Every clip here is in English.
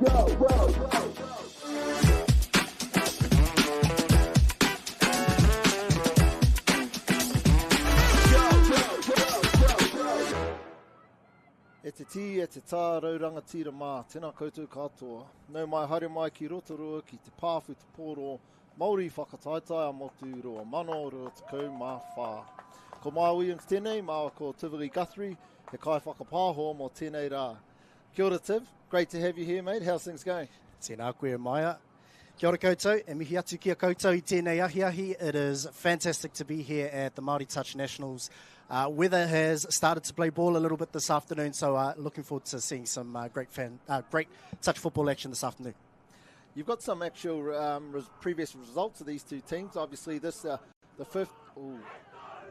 E te ti, e te tā rauranga tira mā, tēnā koutou katoa. Nau mai haere mai ki Rotorua, ki te pāwhu te pōro, Māori whakataitai a motu roa mano, roa tekau mā whā. Ko Māori Williams tēnei, māua ko Tiveri Guthrie, he kai whakapāho mō tēnei rā. Kia ora Tiv, great to have you here mate, how's things going? Tēnā koe Maia. Kia ora koutou, e mihi atu kia koutou I tēnei ahi. It is fantastic to be here at the Māori Touch Nationals. Weather has started to play ball a little bit this afternoon, so looking forward to seeing some great touch football action this afternoon. You've got some actual previous results of these two teams. Obviously, this the fifth. Ooh,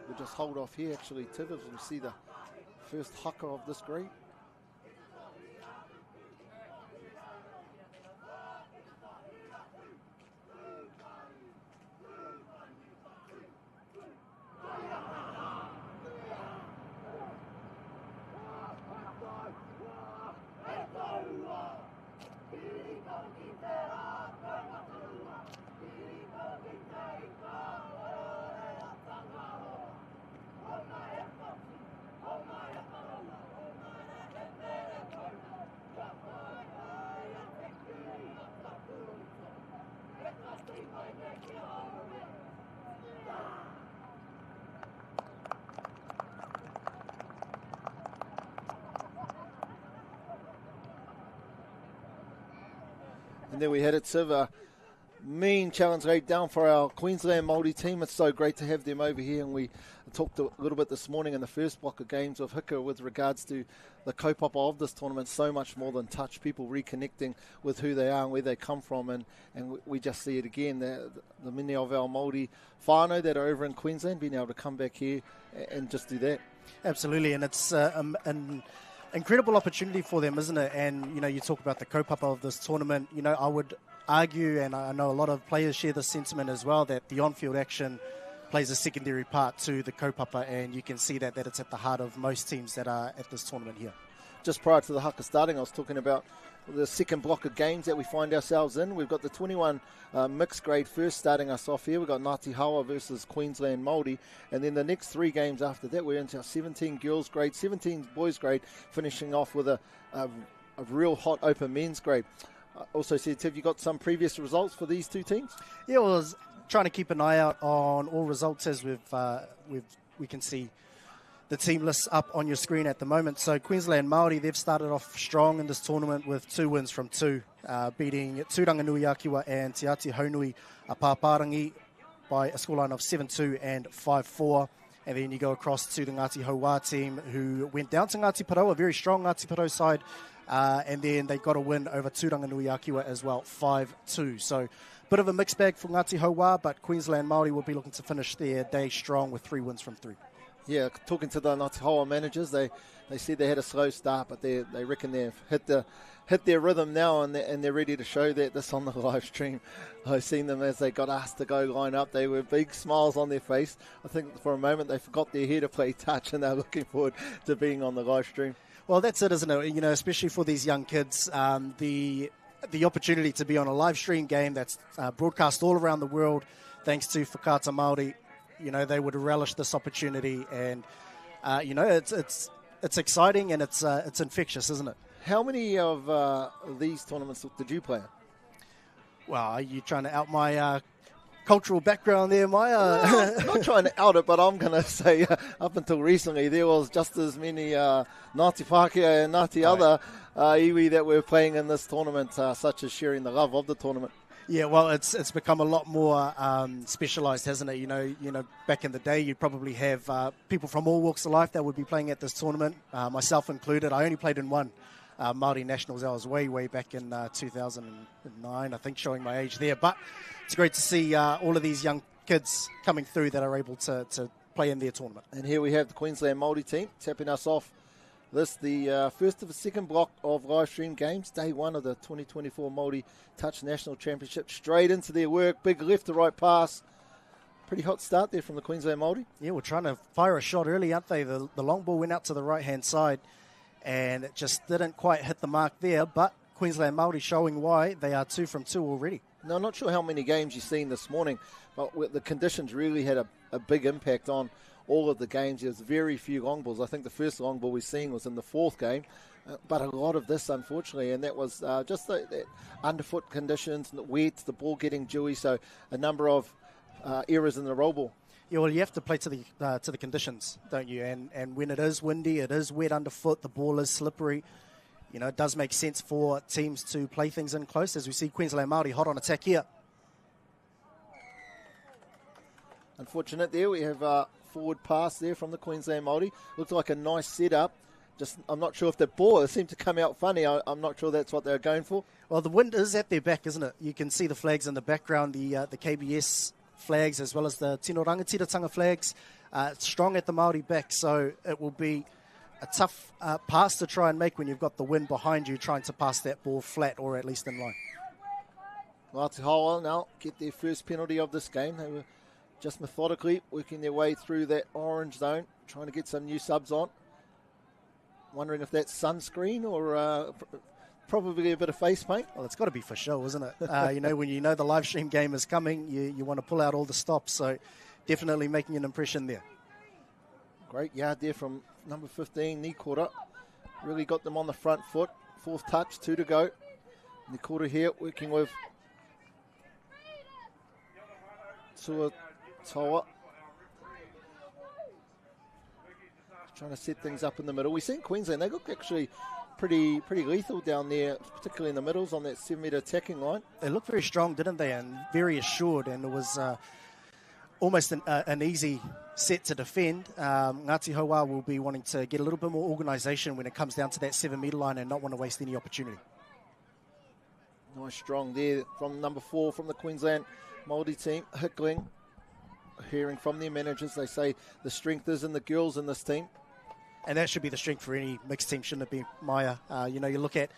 we'll just hold off here. Actually, Tiv, as we see the first haka of this grade. And then we had it, Siv, a mean challenge laid down for our Queensland Māori team. It's so great to have them over here, and we talked a little bit this morning in the first block of games of Hika with regards to the kaupapa of this tournament, so much more than touch, people reconnecting with who they are and where they come from, and we just see it again, the many of our Māori whānau that are over in Queensland being able to come back here and just do that. Absolutely, and it's an incredible opportunity for them, isn't it? And, you know, you talk about the kaupapa of this tournament. You know, I would argue, and I know a lot of players share this sentiment as well, that the on-field action plays a secondary part to the kaupapa, and you can see that it's at the heart of most teams that are at this tournament here. Just prior to the haka starting, I was talking about the second block of games that we find ourselves in. We've got the 21 mixed grade first starting us off here. We've got Ngāti Hauaa versus Queensland Māori. And then the next three games after that, we're into our 17 girls grade, 17 boys grade, finishing off with a real hot open men's grade. Also said, Tiv, you got some previous results for these two teams? Yeah, well, I was trying to keep an eye out on all results as we can see the team lists up on your screen at the moment. So Queensland Māori, they've started off strong in this tournament with 2 wins from 2, beating Tauranga Nui Akiwa and Te Ati Haunui a Pāparangi by a scoreline of 7-2 and 5-4. And then you go across to the Ngāti Hauaa team, who went down to Ngāti Porou, a very strong Ngāti Porou side, and then they got a win over Tauranga Nui Akiwa as well, 5-2. So bit of a mixed bag for Ngāti Hauaa, but Queensland Māori will be looking to finish their day strong with 3 wins from 3. Yeah, talking to the Ngāti Hauaa managers, they said they had a slow start, but they reckon they've hit their rhythm now, and they're ready to show that this on the live stream. I've seen them as they got asked to go line up. They were big smiles on their face. I think for a moment they forgot they're here to play touch, and they're looking forward to being on the live stream. Well, that's it, isn't it? You know, especially for these young kids, the opportunity to be on a live stream game that's broadcast all around the world, thanks to Whakaata Māori. You know, they would relish this opportunity, and you know, it's exciting and it's infectious, isn't it? How many of these tournaments did you play in? Well, are you trying to out my cultural background there, Maya? Well, I'm not trying to out it, but I'm going to say up until recently there was just as many Ngāti Pākehā and Ngāti other iwi that were playing in this tournament, such as sharing the love of the tournament. Yeah, well, it's become a lot more specialised, hasn't it? You know, back in the day, you'd probably have people from all walks of life that would be playing at this tournament, myself included. I only played in one Māori Nationals. I was way back in 2009, I think, showing my age there. But it's great to see all of these young kids coming through that are able to play in their tournament. And here we have the Queensland Māori team tapping us off. This the first of a second block of live stream games, day one of the 2024 Māori Touch National Championship. Straight into their work, big left to right pass. Pretty hot start there from the Queensland Māori. Yeah, we're trying to fire a shot early, aren't they? The long ball went out to the right-hand side, and it just didn't quite hit the mark there. But Queensland Māori showing why they are 2 from 2 already. No, I'm not sure how many games you've seen this morning, but the conditions really had a big impact on all of the games. There's very few long balls. I think the first long ball we've seen was in the 4th game, but a lot of this, unfortunately, and that was just that underfoot conditions, wet, the ball getting dewy, so a number of errors in the roll ball. Yeah, well, you have to play to the conditions, don't you? And when it is windy, it is wet underfoot, the ball is slippery. You know, it does make sense for teams to play things in close, as we see Queensland Māori hot on attack here. Unfortunate there, we have a forward pass there from the Queensland Māori. Looks like a nice setup. I'm not sure if the ball seemed to come out funny. I'm not sure that's what they're going for. Well, the wind is at their back, isn't it? You can see the flags in the background, the KBS flags as well as the Tino Rangatiratanga flags. Strong at the Māori back, so it will be a tough pass to try and make when you've got the wind behind you trying to pass that ball flat or at least in line. Ngāti Hauaa now get their first penalty of this game. They were just methodically working their way through that orange zone, trying to get some new subs on. Wondering if that's sunscreen or probably a bit of face paint. Well, it's got to be for show, isn't it? You know, when you know the live stream game is coming, you want to pull out all the stops. So definitely making an impression there. Great yard there from number 15, Nikora. Really got them on the front foot. 4th touch, 2 to go. Nikora here working with Toa. Trying to set things up in the middle. We've seen Queensland, they look actually pretty lethal down there, particularly in the middles on that 7-metre attacking line. They looked very strong, didn't they? And very assured, and it was almost an easy set to defend. Ngāti Hauaa will be wanting to get a little bit more organisation when it comes down to that 7-metre line and not want to waste any opportunity. Nice strong there from number 4 from the Queensland Māori team, Hickling. Hearing from their managers, they say the strength is in the girls in this team. And that should be the strength for any mixed team, shouldn't it be, Maya? You know, you look at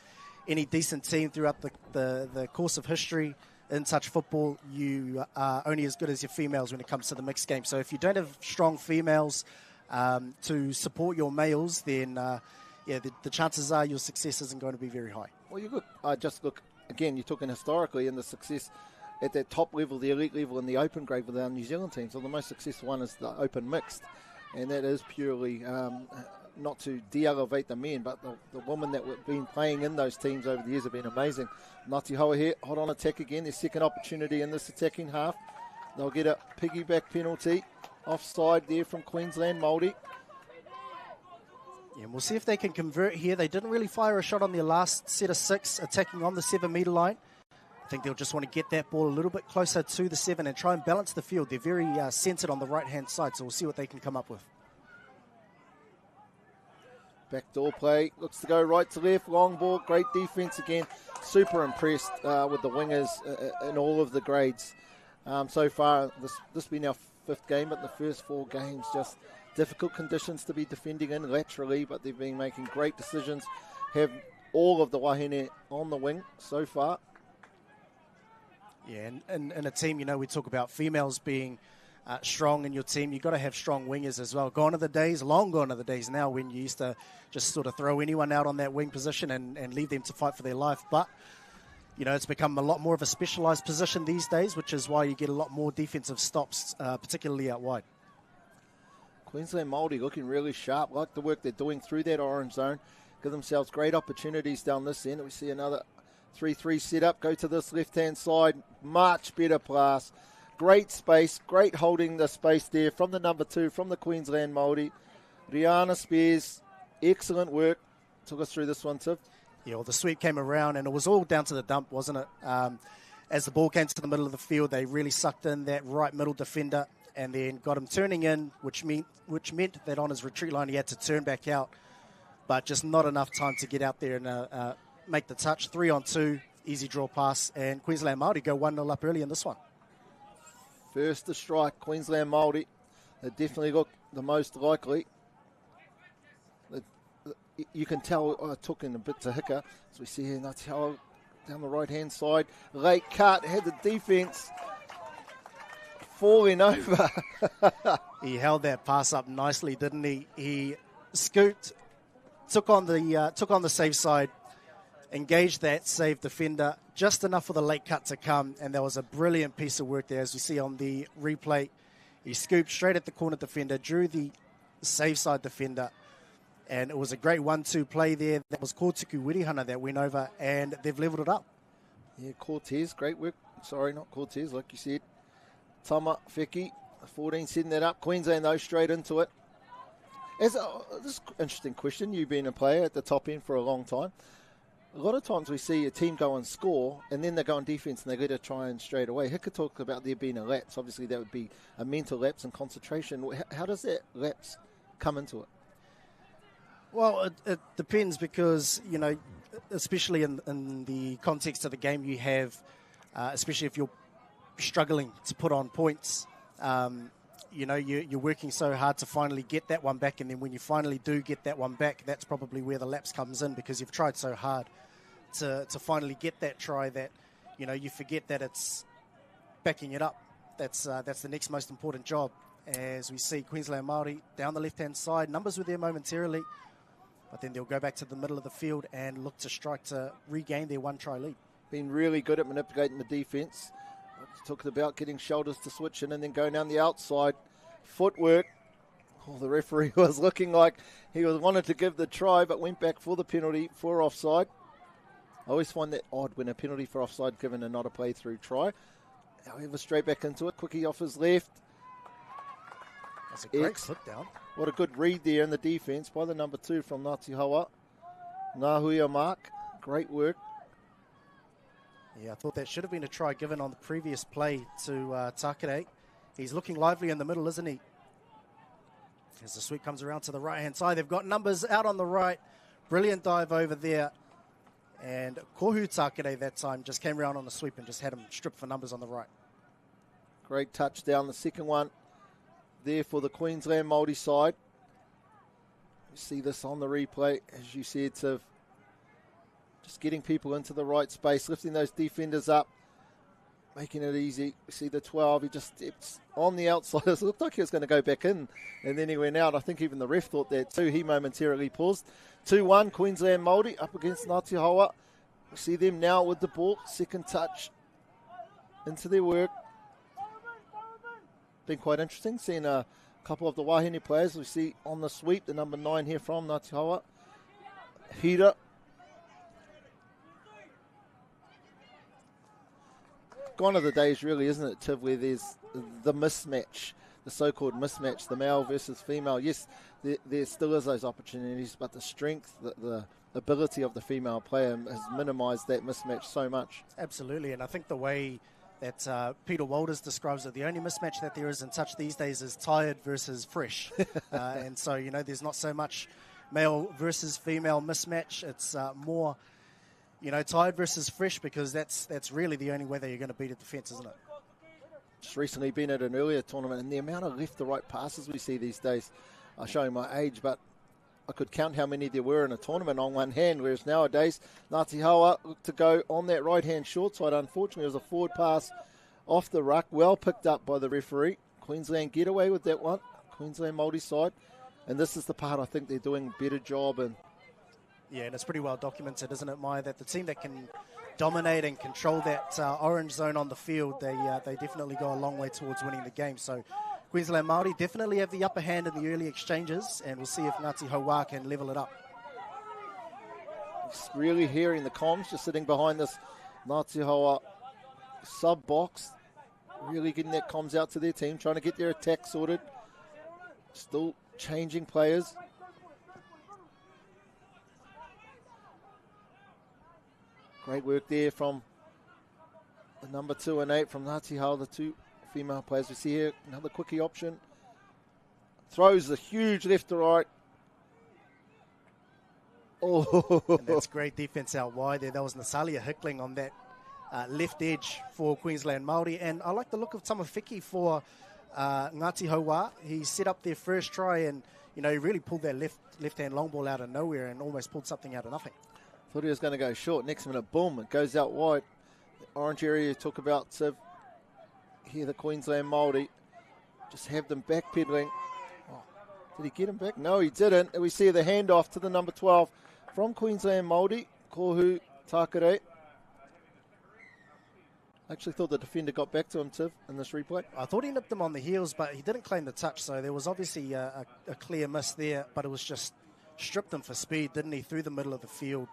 any decent team throughout the course of history in touch football, you are only as good as your females when it comes to the mixed game. So if you don't have strong females to support your males, then the chances are your success isn't going to be very high. Well, you look, again, you're talking historically in the success at that top level, the elite level in the open grade with our New Zealand teams. So the most successful one is the open mixed. And that is purely not to de-elevate the men, but the women that have been playing in those teams over the years have been amazing. Ngāti Hauaa here, hot on attack again. Their second opportunity in this attacking half. They'll get a piggyback penalty. Offside there from Queensland Māori. Yeah, we'll see if they can convert here. They didn't really fire a shot on their last set of 6, attacking on the 7-metre line. I think they'll just want to get that ball a little bit closer to the 7 and try and balance the field. They're very centred on the right-hand side, so we'll see what they can come up with. Backdoor play, looks to go right to left, long ball, great defence again. Super impressed with the wingers in all of the grades. So far, this will be our 5th game, but the first 4 games, just difficult conditions to be defending in laterally, but they've been making great decisions. Have all of the wahine on the wing so far. Yeah, and in a team, you know, we talk about females being strong in your team. You've got to have strong wingers as well. Gone are the days, long gone are the days now when you used to just sort of throw anyone out on that wing position and leave them to fight for their life. But, you know, it's become a lot more of a specialised position these days, which is why you get a lot more defensive stops, particularly out wide. Queensland Māori looking really sharp, like the work they're doing through that orange zone. Give themselves great opportunities down this end. We see another 3-3 set up, go to this left-hand side, much better pass. Great space, great holding the space there from the number 2, from the Queensland Māori. Rihanna Spears, excellent work. Took us through this one, Tiff. Yeah, well, the sweep came around and it was all down to the dump, wasn't it? As the ball came to the middle of the field, they really sucked in that right middle defender and then got him turning in, which meant that on his retreat line he had to turn back out, but just not enough time to get out there and make the touch. 3-on-2, easy draw pass, and Queensland Māori go 1-0 up early in this one. First to strike, Queensland Māori. They definitely look the most likely. You can tell, talking a bit to Hika, as we see here, Ngāti Hauaa down the right-hand side. Late cut, had the defence falling over. He held that pass up nicely, didn't he? He scooped, took on the safe side, engaged that save defender, just enough for the late cut to come, and that was a brilliant piece of work there. As you see on the replay, he scooped straight at the corner defender, drew the save side defender, and it was a great 1-2 play there. That was Kōtuku Wirihana that went over, and they've levelled it up. Yeah, Cortez, great work. Sorry, not Cortez, like you said. Tama Feki, 14, setting that up. Queensland, though, straight into it. This is an interesting question. You've been a player at the top end for a long time. A lot of times we see a team go and score, and then they go on defence and they get a try in straight away. Hika talked about there being a lapse. Obviously, that would be a mental lapse and concentration. How does that lapse come into it? Well, it depends because, you know, especially in the context of the game you have, especially if you're struggling to put on points, you know, you're working so hard to finally get that one back, and then when you finally do get that one back, that's probably where the lapse comes in, because you've tried so hard to finally get that try that, you know, you forget that it's backing it up. That's the next most important job. As we see Queensland Māori down the left-hand side, numbers were there momentarily, but then they'll go back to the middle of the field and look to strike to regain their one-try lead. Been really good at manipulating the defence. Talked about getting shoulders to switch in and then going down the outside. Footwork. Oh, the referee was looking like he wanted to give the try, but went back for the penalty for offside. I always find that odd when a penalty for offside given and not a play-through try. However, straight back into it. Quickie off his left. That's a great slip down. What a good read there in the defence by the number 2 from Ngāti Hauaa. Ngahuia Mark. Great work. Yeah, I thought that should have been a try given on the previous play to Waitākere. He's looking lively in the middle, isn't he? As the sweep comes around to the right-hand side, they've got numbers out on the right. Brilliant dive over there. And Kohu Waitākere that time just came around on the sweep and just had him stripped for numbers on the right. Great touchdown, the second one there for the Queensland Māori side. You see this on the replay, as you said, Tiv. Just getting people into the right space, lifting those defenders up, making it easy. We see the 12, he just steps on the outside. It looked like he was going to go back in, and then he went out. I think even the ref thought that too. He momentarily paused. 2-1, Queensland Māori up against Ngāti Hauaa. We see them now with the ball. Second touch into their work. Been quite interesting seeing a couple of the wahine players. We see on the sweep the number 9 here from Ngāti Hauaa. Hira. Gone are the days, really, isn't it, Tiv, where there's the mismatch, the so-called mismatch, the male versus female. Yes, there still is those opportunities, but the strength, the ability of the female player has minimised that mismatch so much. Absolutely, and I think the way that Peter Walters describes it, the only mismatch that there is in touch these days is tired versus fresh. And so, you know, there's not so much male versus female mismatch. It's more, you know, tired versus fresh, because that's really the only way that you're going to beat a defence, isn't it? Just recently been at an earlier tournament, and the amount of left-to-right passes we see these days are showing my age, but I could count how many there were in a tournament on one hand, whereas nowadays Ngāti Hauaa looked to go on that right-hand short side. Unfortunately, it was a forward pass off the ruck, well picked up by the referee. Queensland get away with that one, Queensland Māori side, and this is the part I think they're doing a better job in. Yeah, and it's pretty well documented, isn't it, Maya, that the team that can dominate and control that orange zone on the field, they definitely go a long way towards winning the game. So Queensland Māori definitely have the upper hand in the early exchanges, and we'll see if Ngāti Hauaa can level it up. Just really hearing the comms, just sitting behind this Ngāti Hauaa sub-box, really getting that comms out to their team, trying to get their attack sorted. Still changing players. Great work there from the number 2 and 8 from Ngāti Hauaa, the 2 female players. We see here another quickie option. Throws the huge left to right. Oh, and that's great defence out wide there. That was Nasalia Hickling on that left edge for Queensland Māori. And I like the look of Tamawhiki for Ngāti Hauaa. He set up their first try, and you know, he really pulled that left-hand long ball out of nowhere and almost pulled something out of nothing. Thought he was going to go short. Next minute, boom, it goes out wide. The orange area you talk about, here the Queensland Māori. Just have them backpedaling. Oh, did he get him back? No, he didn't. And we see the handoff to the number 12 from Queensland Māori, Kohu Takiwā. I actually thought the defender got back to him, Tiv, in this replay. I thought he nipped him on the heels, but he didn't claim the touch, so there was obviously a clear miss there, but it was just stripped him for speed, didn't he, through the middle of the field.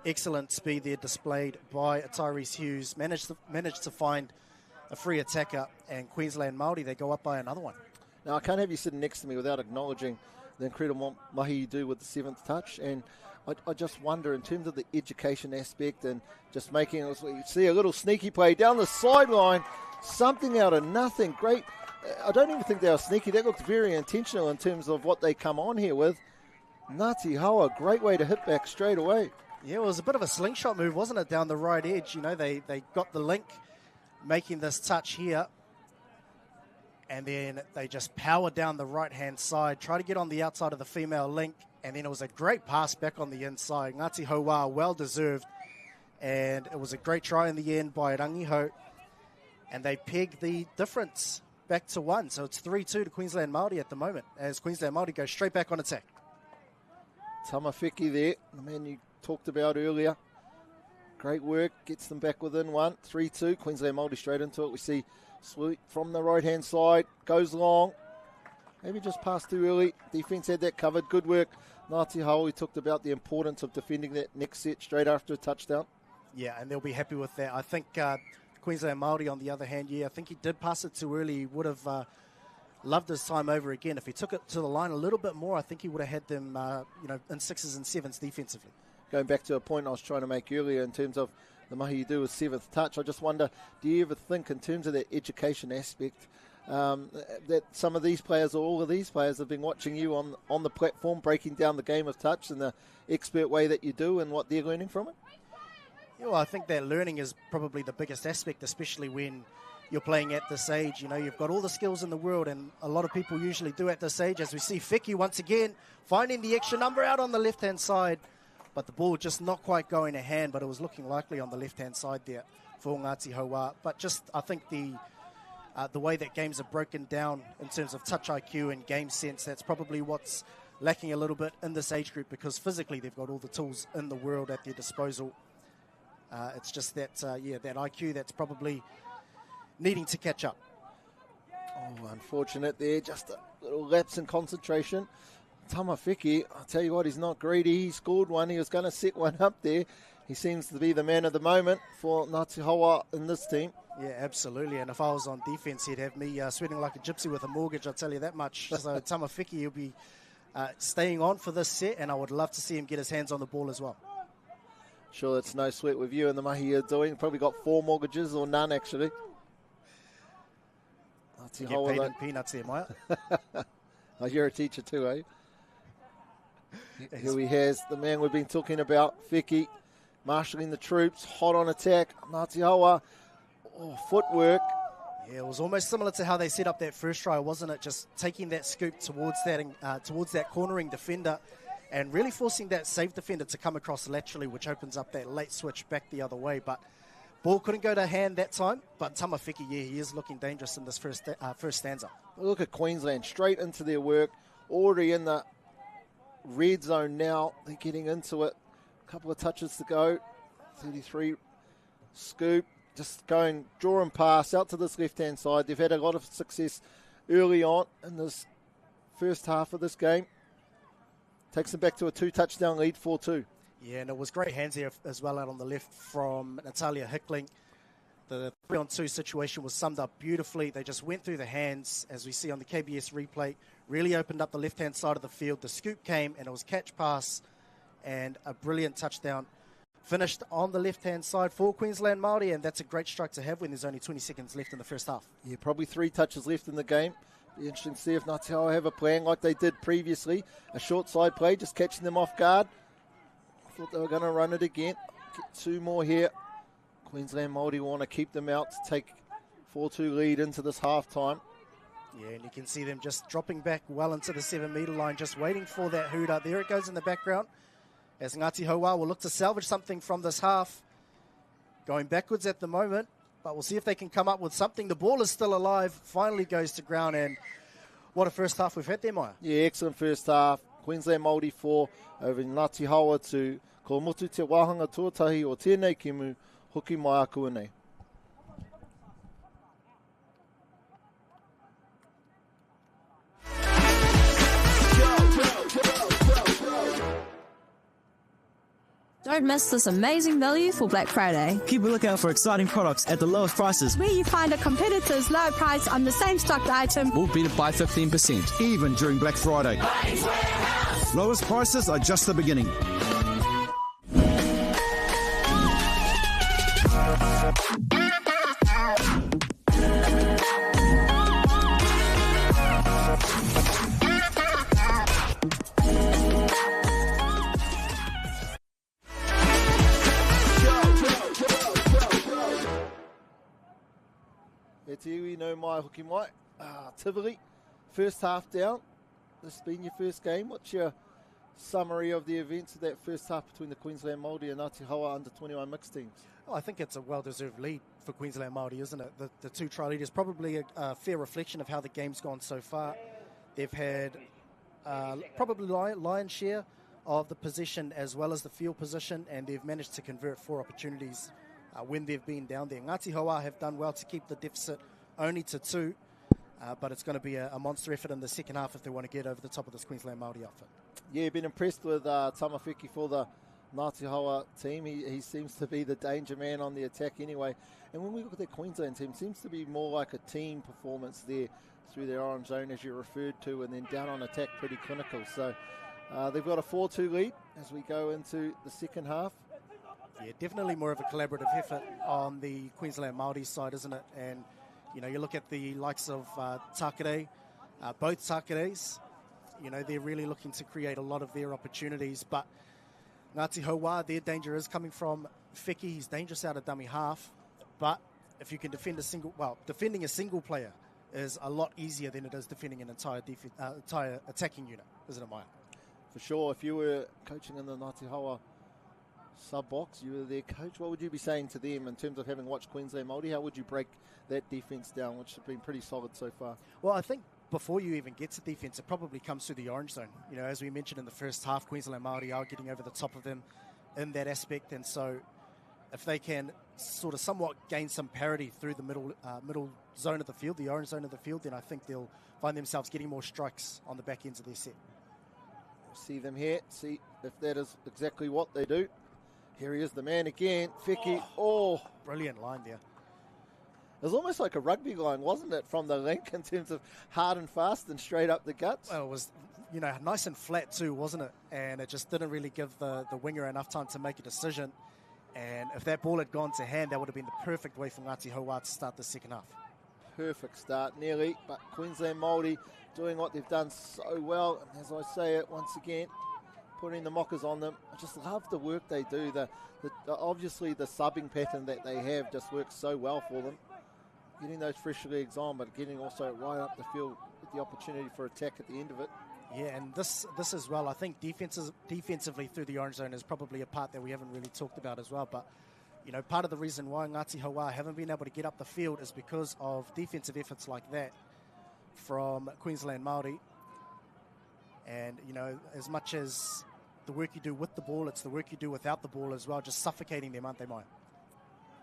Excellent speed there displayed by Tyrese Hughes. Managed to find a free attacker, and Queensland Māori, they go up by another one. Now, I can't have you sitting next to me without acknowledging the incredible mahi you do with the seventh touch, and I just wonder, in terms of the education aspect and just making it, you see a little sneaky play down the sideline, something out of nothing. Great. I don't even think they were sneaky. That looked very intentional in terms of what they come on here with. Ngāti Hauaa, great way to hit back straight away. Yeah, it was a bit of a slingshot move, wasn't it, down the right edge? You know, they got the link, making this touch here, and then they just powered down the right-hand side, try to get on the outside of the female link, and then it was a great pass back on the inside. Ngāti Hauaa, well-deserved, and it was a great try in the end by Rangiho, and they pegged the difference back to 1. So it's 3-2 to Queensland Māori at the moment, as Queensland Māori go straight back on attack. Tamawhiki there, the man you talked about earlier. Great work, gets them back within 1. 3-2, Queensland Māori straight into it. We see Sweet from the right-hand side, goes long. Maybe just passed too early. Defence had that covered. Good work. Ngāti Hauaa, we talked about the importance of defending that next set straight after a touchdown. Yeah, and they'll be happy with that. I think Queensland Māori, on the other hand, I think he did pass it too early. He would have loved his time over again. If he took it to the line a little bit more, I think he would have had them in 6s and 7s defensively. Going back to a point I was trying to make earlier in terms of the mahi you do with 7th touch, I just wonder, do you ever think in terms of that education aspect that some of these players or all of these players have been watching you on the platform, breaking down the game of touch in the expert way that you do and what they're learning from it? Yeah, well, I think that learning is probably the biggest aspect, especially when you're playing at this age. You know, you've got all the skills in the world, and a lot of people usually do at this age, as we see Whiki once again finding the extra number out on the left-hand side, but the ball just not quite going to hand, but it was looking likely on the left-hand side there for Ngāti Hauaa. But just, I think the way that games are broken down in terms of touch IQ and game sense, that's probably what's lacking a little bit in this age group, because physically they've got all the tools in the world at their disposal. It's just that, that IQ that's probably needing to catch up. Oh, unfortunate there. Just a little lapse in concentration. Tamawhiki, I'll tell you what, he's not greedy. He scored one. He was going to set one up there. He seems to be the man of the moment for Ngāti Hauaa in this team. Yeah, absolutely. And if I was on defence, he'd have me sweating like a gypsy with a mortgage, I'll tell you that much. So Tamawhiki, he'll be staying on for this set, and I would love to see him get his hands on the ball as well. Sure, it's no sweat with you and the mahi you're doing. Probably got 4 mortgages or none, actually. You get paid in peanuts there, Maya. Oh, you're a teacher too, eh? Here he has the man we've been talking about, Whiki, marshalling the troops, hot on attack. Ngāti Hauaa, footwork. Yeah, it was almost similar to how they set up that first try, wasn't it? Just taking that scoop towards that cornering defender and really forcing that safe defender to come across laterally, which opens up that late switch back the other way. But ball couldn't go to hand that time, but Tamawhiki, he is looking dangerous in this first stanza. Look at Queensland, straight into their work, already in the red zone now. They're getting into it. A couple of touches to go. 33 scoop, just going, draw and pass out to this left-hand side. They've had a lot of success early on in this first half of this game. Takes them back to a 2-touchdown lead, 4-2. Yeah, and it was great hands there as well out on the left from Natalia Hickling. The 3-on-2 situation was summed up beautifully. They just went through the hands, as we see on the KBS replay, really opened up the left-hand side of the field. The scoop came, and it was catch pass and a brilliant touchdown. Finished on the left-hand side for Queensland Māori, and that's a great strike to have when there's only 20 seconds left in the first half. Yeah, probably 3 touches left in the game. Be interesting to see if Ngāti Hauaa have a plan like they did previously. A short side play, just catching them off guard. I thought they were going to run it again. Get 2 more here. Queensland Māori want to keep them out to take 4-2 lead into this half-time. Yeah, and you can see them just dropping back well into the 7-metre line, just waiting for that hooter. There it goes in the background, as Ngāti Hauaa will look to salvage something from this half. Going backwards at the moment, but we'll see if they can come up with something. The ball is still alive, finally goes to ground, and what a first half we've had there, Maya. Yeah, excellent first half. Queensland Māori 4 over Ngāti Hauaa to Ko motu te wāhanga tuatahi o tēnei kemu, hoki mai aku nei. Don't miss this amazing value for Black Friday. Keep a lookout for exciting products at the lowest prices. Where you find a competitor's low price on the same stocked item. We'll beat it by 15%. Even during Black Friday. Lowest prices are just the beginning. E te iwi no mai hoki mai. Tivoli, first half down. This has been your first game. What's your summary of the events of that first half between the Queensland Māori and Ngāti Hauaa under-21 mixed teams? Well, I think it's a well-deserved lead for Queensland Māori, isn't it? The two try leaders, probably a fair reflection of how the game's gone so far. They've had probably lion's share of the possession as well as the field position, and they've managed to convert 4 opportunities when they've been down there. Ngāti Hauaa have done well to keep the deficit only to 2, but it's going to be a monster effort in the second half if they want to get over the top of this Queensland Māori outfit. Yeah, been impressed with Tamawhiki for the Ngāti Hauaa team. He seems to be the danger man on the attack anyway. And when we look at their Queensland team, it seems to be more like a team performance there through their orange zone, as you referred to, and then down on attack, pretty clinical. So they've got a 4-2 lead as we go into the second half. Yeah, definitely more of a collaborative effort on the Queensland Māori side, isn't it? And, you know, you look at the likes of Takiwā, both Takiwās, you know, they're really looking to create a lot of their opportunities. But Ngāti Hauaa, their danger is coming from Whiki. He's dangerous out of dummy half. But if you can defend defending a single player is a lot easier than it is defending an entire attacking unit, isn't it, Maya? For sure. If you were coaching in the Ngāti Hauaa sub-box, you were their coach, what would you be saying to them in terms of having watched Queensland Māori? How would you break that defence down, which has been pretty solid so far? Well, I think before you even get to defence, it probably comes through the orange zone. You know, as we mentioned in the first half, Queensland Māori are getting over the top of them in that aspect, and so if they can sort of somewhat gain some parity through the middle zone of the field, the orange zone of the field, then I think they'll find themselves getting more strikes on the back ends of their set. See them here, see if that is exactly what they do. Here he is, the man again, Whiki. Oh, brilliant line there. It was almost like a rugby line, wasn't it, from the link in terms of hard and fast and straight up the guts? Well, it was, you know, nice and flat too, wasn't it? And it just didn't really give the winger enough time to make a decision. And if that ball had gone to hand, that would have been the perfect way for Ngāti Hauaa to start the second half. Perfect start, nearly, but Queensland Māori doing what they've done so well. And as I say it once again, putting the mockers on them. I just love the work they do. Obviously the subbing pattern that they have just works so well for them. Getting those fresh legs on, but getting also right up the field with the opportunity for attack at the end of it. Yeah, and this as well, I think defensively through the orange zone is probably a part that we haven't really talked about as well. But, you know, part of the reason why Ngāti Hauaa haven't been able to get up the field is because of defensive efforts like that from Queensland Māori. And, you know, as much as the work you do with the ball, it's the work you do without the ball as well, just suffocating them, aren't they, Mike?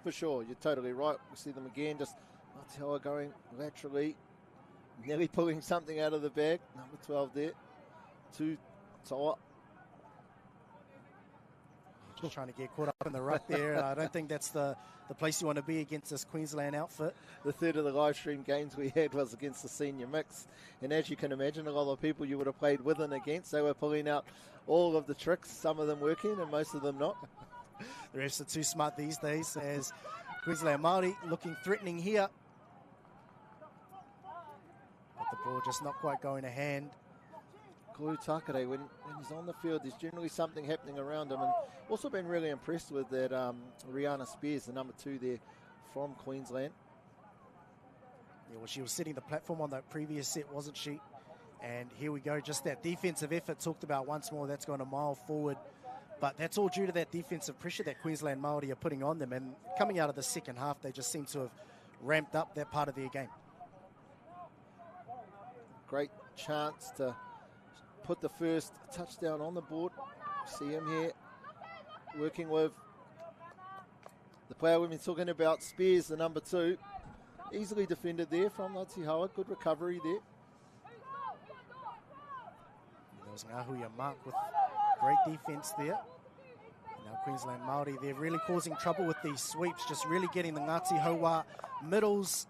For sure, you're totally right. We see them again, just Ngāti Hauaa going laterally, nearly pulling something out of the bag. Number 12 there, to Toa. Just trying to get caught up in the ruck there, and I don't think that's the place you want to be against this Queensland outfit. The third of the live stream games we had was against the senior mix, and as you can imagine, a lot of people you would have played with and against, they were pulling out all of the tricks, some of them working and most of them not. The refs are too smart these days, as Queensland Māori looking threatening here. But the ball just not quite going to hand. Takiwā, when he's on the field, there's generally something happening around him. And also been really impressed with that Rihanna Spears, the number 2 there from Queensland. Yeah, well, she was setting the platform on that previous set, wasn't she? And here we go, just that defensive effort talked about once more. That's gone a mile forward. But that's all due to that defensive pressure that Queensland Māori are putting on them. And coming out of the second half, they just seem to have ramped up that part of their game. Great chance to put the first touchdown on the board. See him here. working with the player we've been talking about, Spears, the number 2. Easily defended there from Ngāti Hauaa. Good recovery there. There was Ngahuia Mark with great defence there. Now Queensland Māori, they're really causing trouble with these sweeps, just really getting the Ngāti Hauaa middles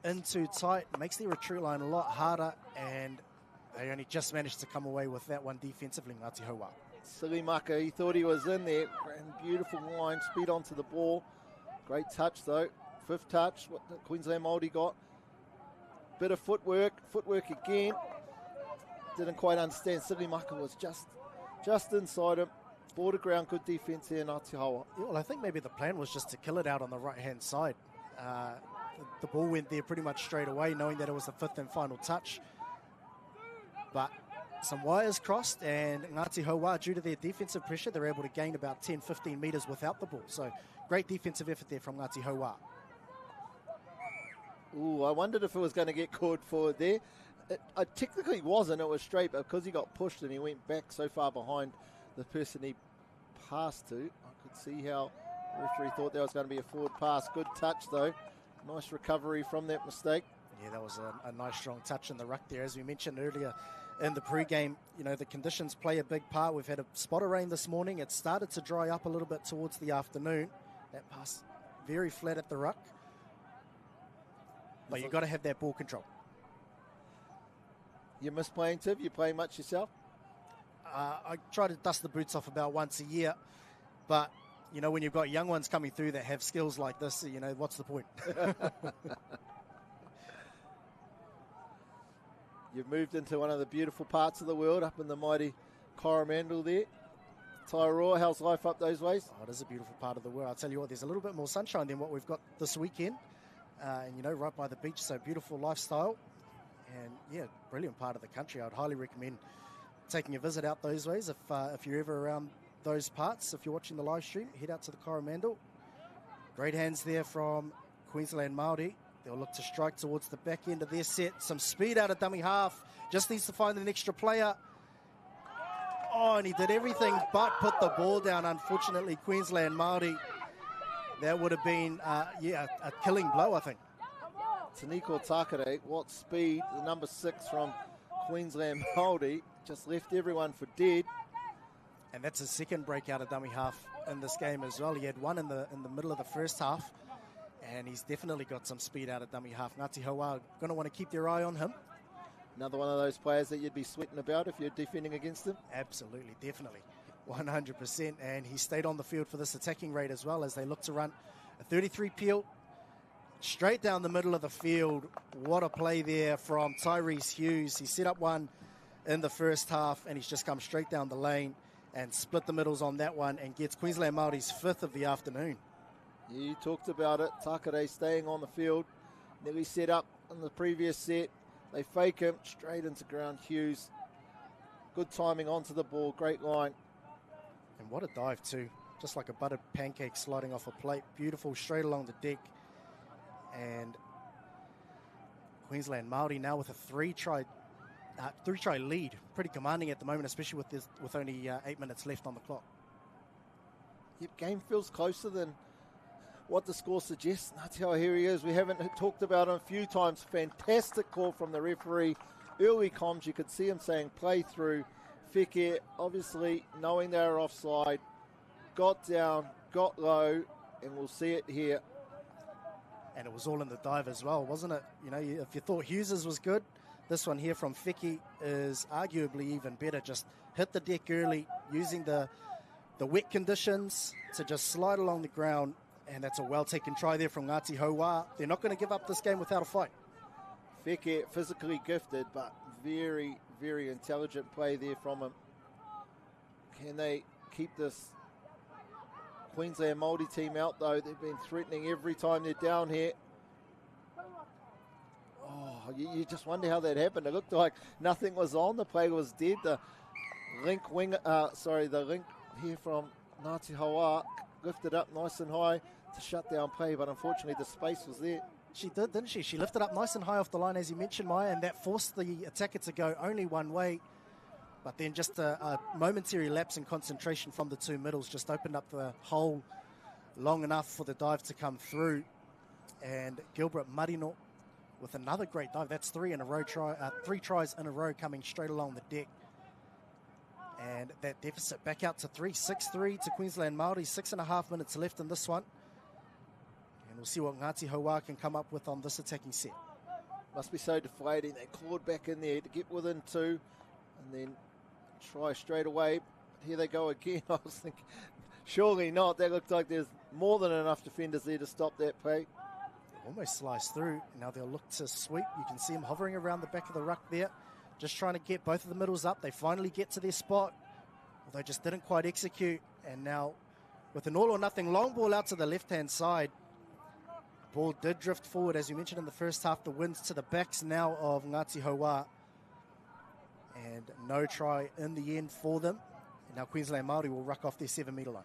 into tight. Makes their retreat line a lot harder, and they only just managed to come away with that one defensively, Ngāti Hauaa. Silimaka, he thought he was in there. Beautiful line, speed onto the ball. Great touch though. 5th touch, what the Queensland Māori got. Bit of footwork again. Didn't quite understand. Silimaka was just inside him. Border ground, good defence here in Ngāti Hauaa. Yeah, well, I think maybe the plan was just to kill it out on the right-hand side. The ball went there pretty much straight away, knowing that it was the 5th and final touch. But some wires crossed, and Ngāti Hauaa, due to their defensive pressure, they're able to gain about 10-15 metres without the ball. So great defensive effort there from Ngāti Hauaa. Ooh, I wondered if it was going to get called forward there. It technically wasn't, it was straight, but because he got pushed and he went back so far behind the person he passed to, I could see how the referee thought that was going to be a forward pass. Good touch though. Nice recovery from that mistake. Yeah, that was a nice strong touch in the ruck there. As we mentioned earlier in the pre-game, you know, the conditions play a big part. We've had a spot of rain this morning. It started to dry up a little bit towards the afternoon. That pass very flat at the ruck. But you've got to have that ball control. You miss playing, Tiv? You play much yourself? I try to dust the boots off about once a year. But, you know, when you've got young ones coming through that have skills like this, you know, what's the point? You've moved into one of the beautiful parts of the world, up in the mighty Coromandel there. Tauranga, how's life up those ways? Oh, it is a beautiful part of the world. I'll tell you what, there's a little bit more sunshine than what we've got this weekend. And, you know, right by the beach, so beautiful lifestyle. And, yeah, brilliant part of the country. I would highly recommend taking a visit out those ways if you're ever around those parts. If you're watching the live stream, head out to the Coromandel. Great hands there from Queensland Māori. They'll look to strike towards the back end of their set. Some speed out of dummy half. Just needs to find an extra player. Oh, and he did everything but put the ball down. Unfortunately, Queensland Māori, that would have been, a killing blow, I think. Taniko Takere, what speed. The number 6 from Queensland Māori just left everyone for dead. And that's his second break out of dummy half in this game as well. He had one in the middle of the first half. And he's definitely got some speed out of dummy half. Ngāti Hauaa going to want to keep their eye on him. Another one of those players that you'd be sweating about if you're defending against him? Absolutely, definitely. 100%. And he stayed on the field for this attacking rate as well as they look to run a 33 peel straight down the middle of the field. What a play there from Tyrese Hughes. He set up one in the first half and he's just come straight down the lane and split the middles on that one and gets Queensland Māori's 5th of the afternoon. You talked about it. Takere staying on the field. Nearly set up in the previous set. They fake him straight into ground. Hughes. Good timing onto the ball. Great line. And what a dive too. Just like a buttered pancake sliding off a plate. Beautiful straight along the deck. And Queensland Māori now with a three-try lead. Pretty commanding at the moment, especially with only 8 minutes left on the clock. Yep, game feels closer than what the score suggests. That's how here he is. We haven't talked about him a few times. Fantastic call from the referee. Early comms, you could see him saying play through. Feke, obviously knowing they were offside, got down, got low, and we'll see it here. And it was all in the dive as well, wasn't it? You know, if you thought Hughes's was good, this one here from Feke is arguably even better. Just hit the deck early, using the wet conditions to just slide along the ground. And that's a well-taken try there from Ngāti Hauaa. They're not going to give up this game without a fight. Feke, physically gifted, but very, very intelligent play there from him. Can they keep this Queensland Māori team out, though? They've been threatening every time they're down here. Oh, you just wonder how that happened. It looked like nothing was on. The play was dead. The link here from Ngāti Hauaa lifted up nice and high to shut down play, but unfortunately the space was there. She did, didn't she? She lifted up nice and high off the line, as you mentioned, Maya, and that forced the attacker to go only one way. But then just a momentary lapse in concentration from the two middles just opened up the hole long enough for the dive to come through. And Gilbert Marino with another great dive. That's three tries in a row coming straight along the deck. And that deficit back out to 3, 6-3 to Queensland Māori. 6.5 minutes left in this one. And we'll see what Ngāti Hauaa can come up with on this attacking set. Must be so deflating. They clawed back in there to get within 2 and then try straight away. Here they go again. I was thinking, surely not. That looked like there's more than enough defenders there to stop that play. Almost sliced through. Now they'll look to sweep. You can see them hovering around the back of the ruck there, just trying to get both of the middles up. They finally get to their spot, although just didn't quite execute. And now with an all or nothing long ball out to the left-hand side. Ball did drift forward, as you mentioned in the first half. The winds to the backs now of Ngāti Hauaa. And no try in the end for them. And now Queensland Māori will ruck off their 7-metre line.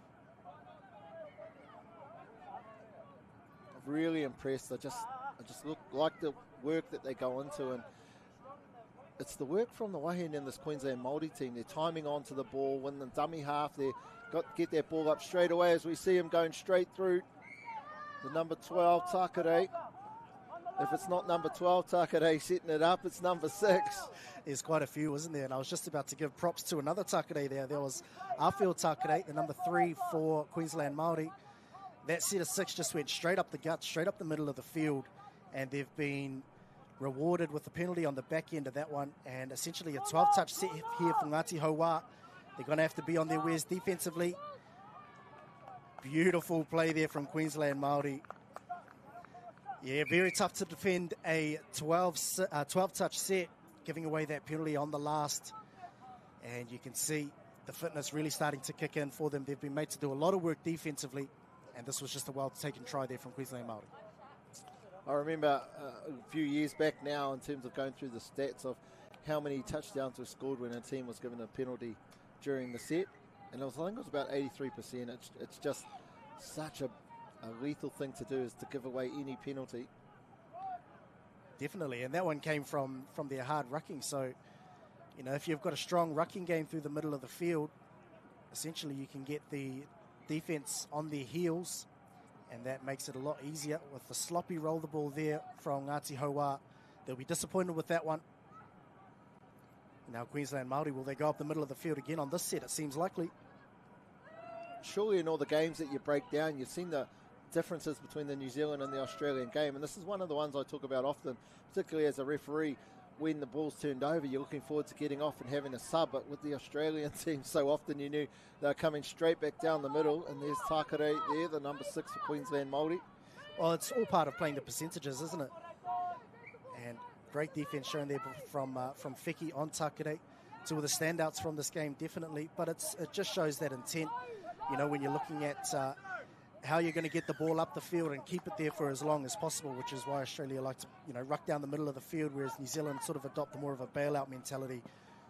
Really impressed. I just like the work that they go into, and it's the work from the Wahine in this Queensland Māori team. They're timing onto the ball, win the dummy half. They got to get that ball up straight away as we see him going straight through the number 12 Takiwā. If it's not number 12 Takiwā setting it up, it's number 6. There's quite a few, isn't there? And I was just about to give props to another Takiwā there. There was Awhio Takiwā, the number 3 for Queensland Māori. That set of 6 just went straight up the gut, straight up the middle of the field, and they've been rewarded with the penalty on the back end of that one, and essentially a 12-touch set here for Ngāti Hauaa. They're going to have to be on their wares defensively. Beautiful play there from Queensland Māori. Yeah, very tough to defend a 12-touch set, giving away that penalty on the last, and you can see the fitness really starting to kick in for them. They've been made to do a lot of work defensively, and this was just a well-taken try there from Queensland Māori. I remember a few years back now, in terms of going through the stats of how many touchdowns were scored when a team was given a penalty during the set, and I think it was about 83%. It's just such a lethal thing to do, is to give away any penalty. Definitely, and that one came from their hard rucking. So, you know, if you've got a strong rucking game through the middle of the field, essentially you can get the defense on their heels, and that makes it a lot easier. With the sloppy roll the ball there from Ngāti Hauaa, they'll be disappointed with that one. Now Queensland Māori, will they go up the middle of the field again on this set? It seems likely. Surely in all the games that you break down, you've seen the differences between the New Zealand and the Australian game, and this is one of the ones I talk about often, particularly as a referee. When the ball's turned over, you're looking forward to getting off and having a sub, but with the Australian team, so often you knew they're coming straight back down the middle, and there's Takiwā there, the number 6 for Queensland Māori. Well, it's all part of playing the percentages, isn't it? And great defence shown there from Feki on Takiwā. Two of the standouts from this game, definitely, but it just shows that intent, you know, when you're looking at how you're going to get the ball up the field and keep it there for as long as possible, which is why Australia like to, you know, ruck down the middle of the field, whereas New Zealand sort of adopt more of a bailout mentality,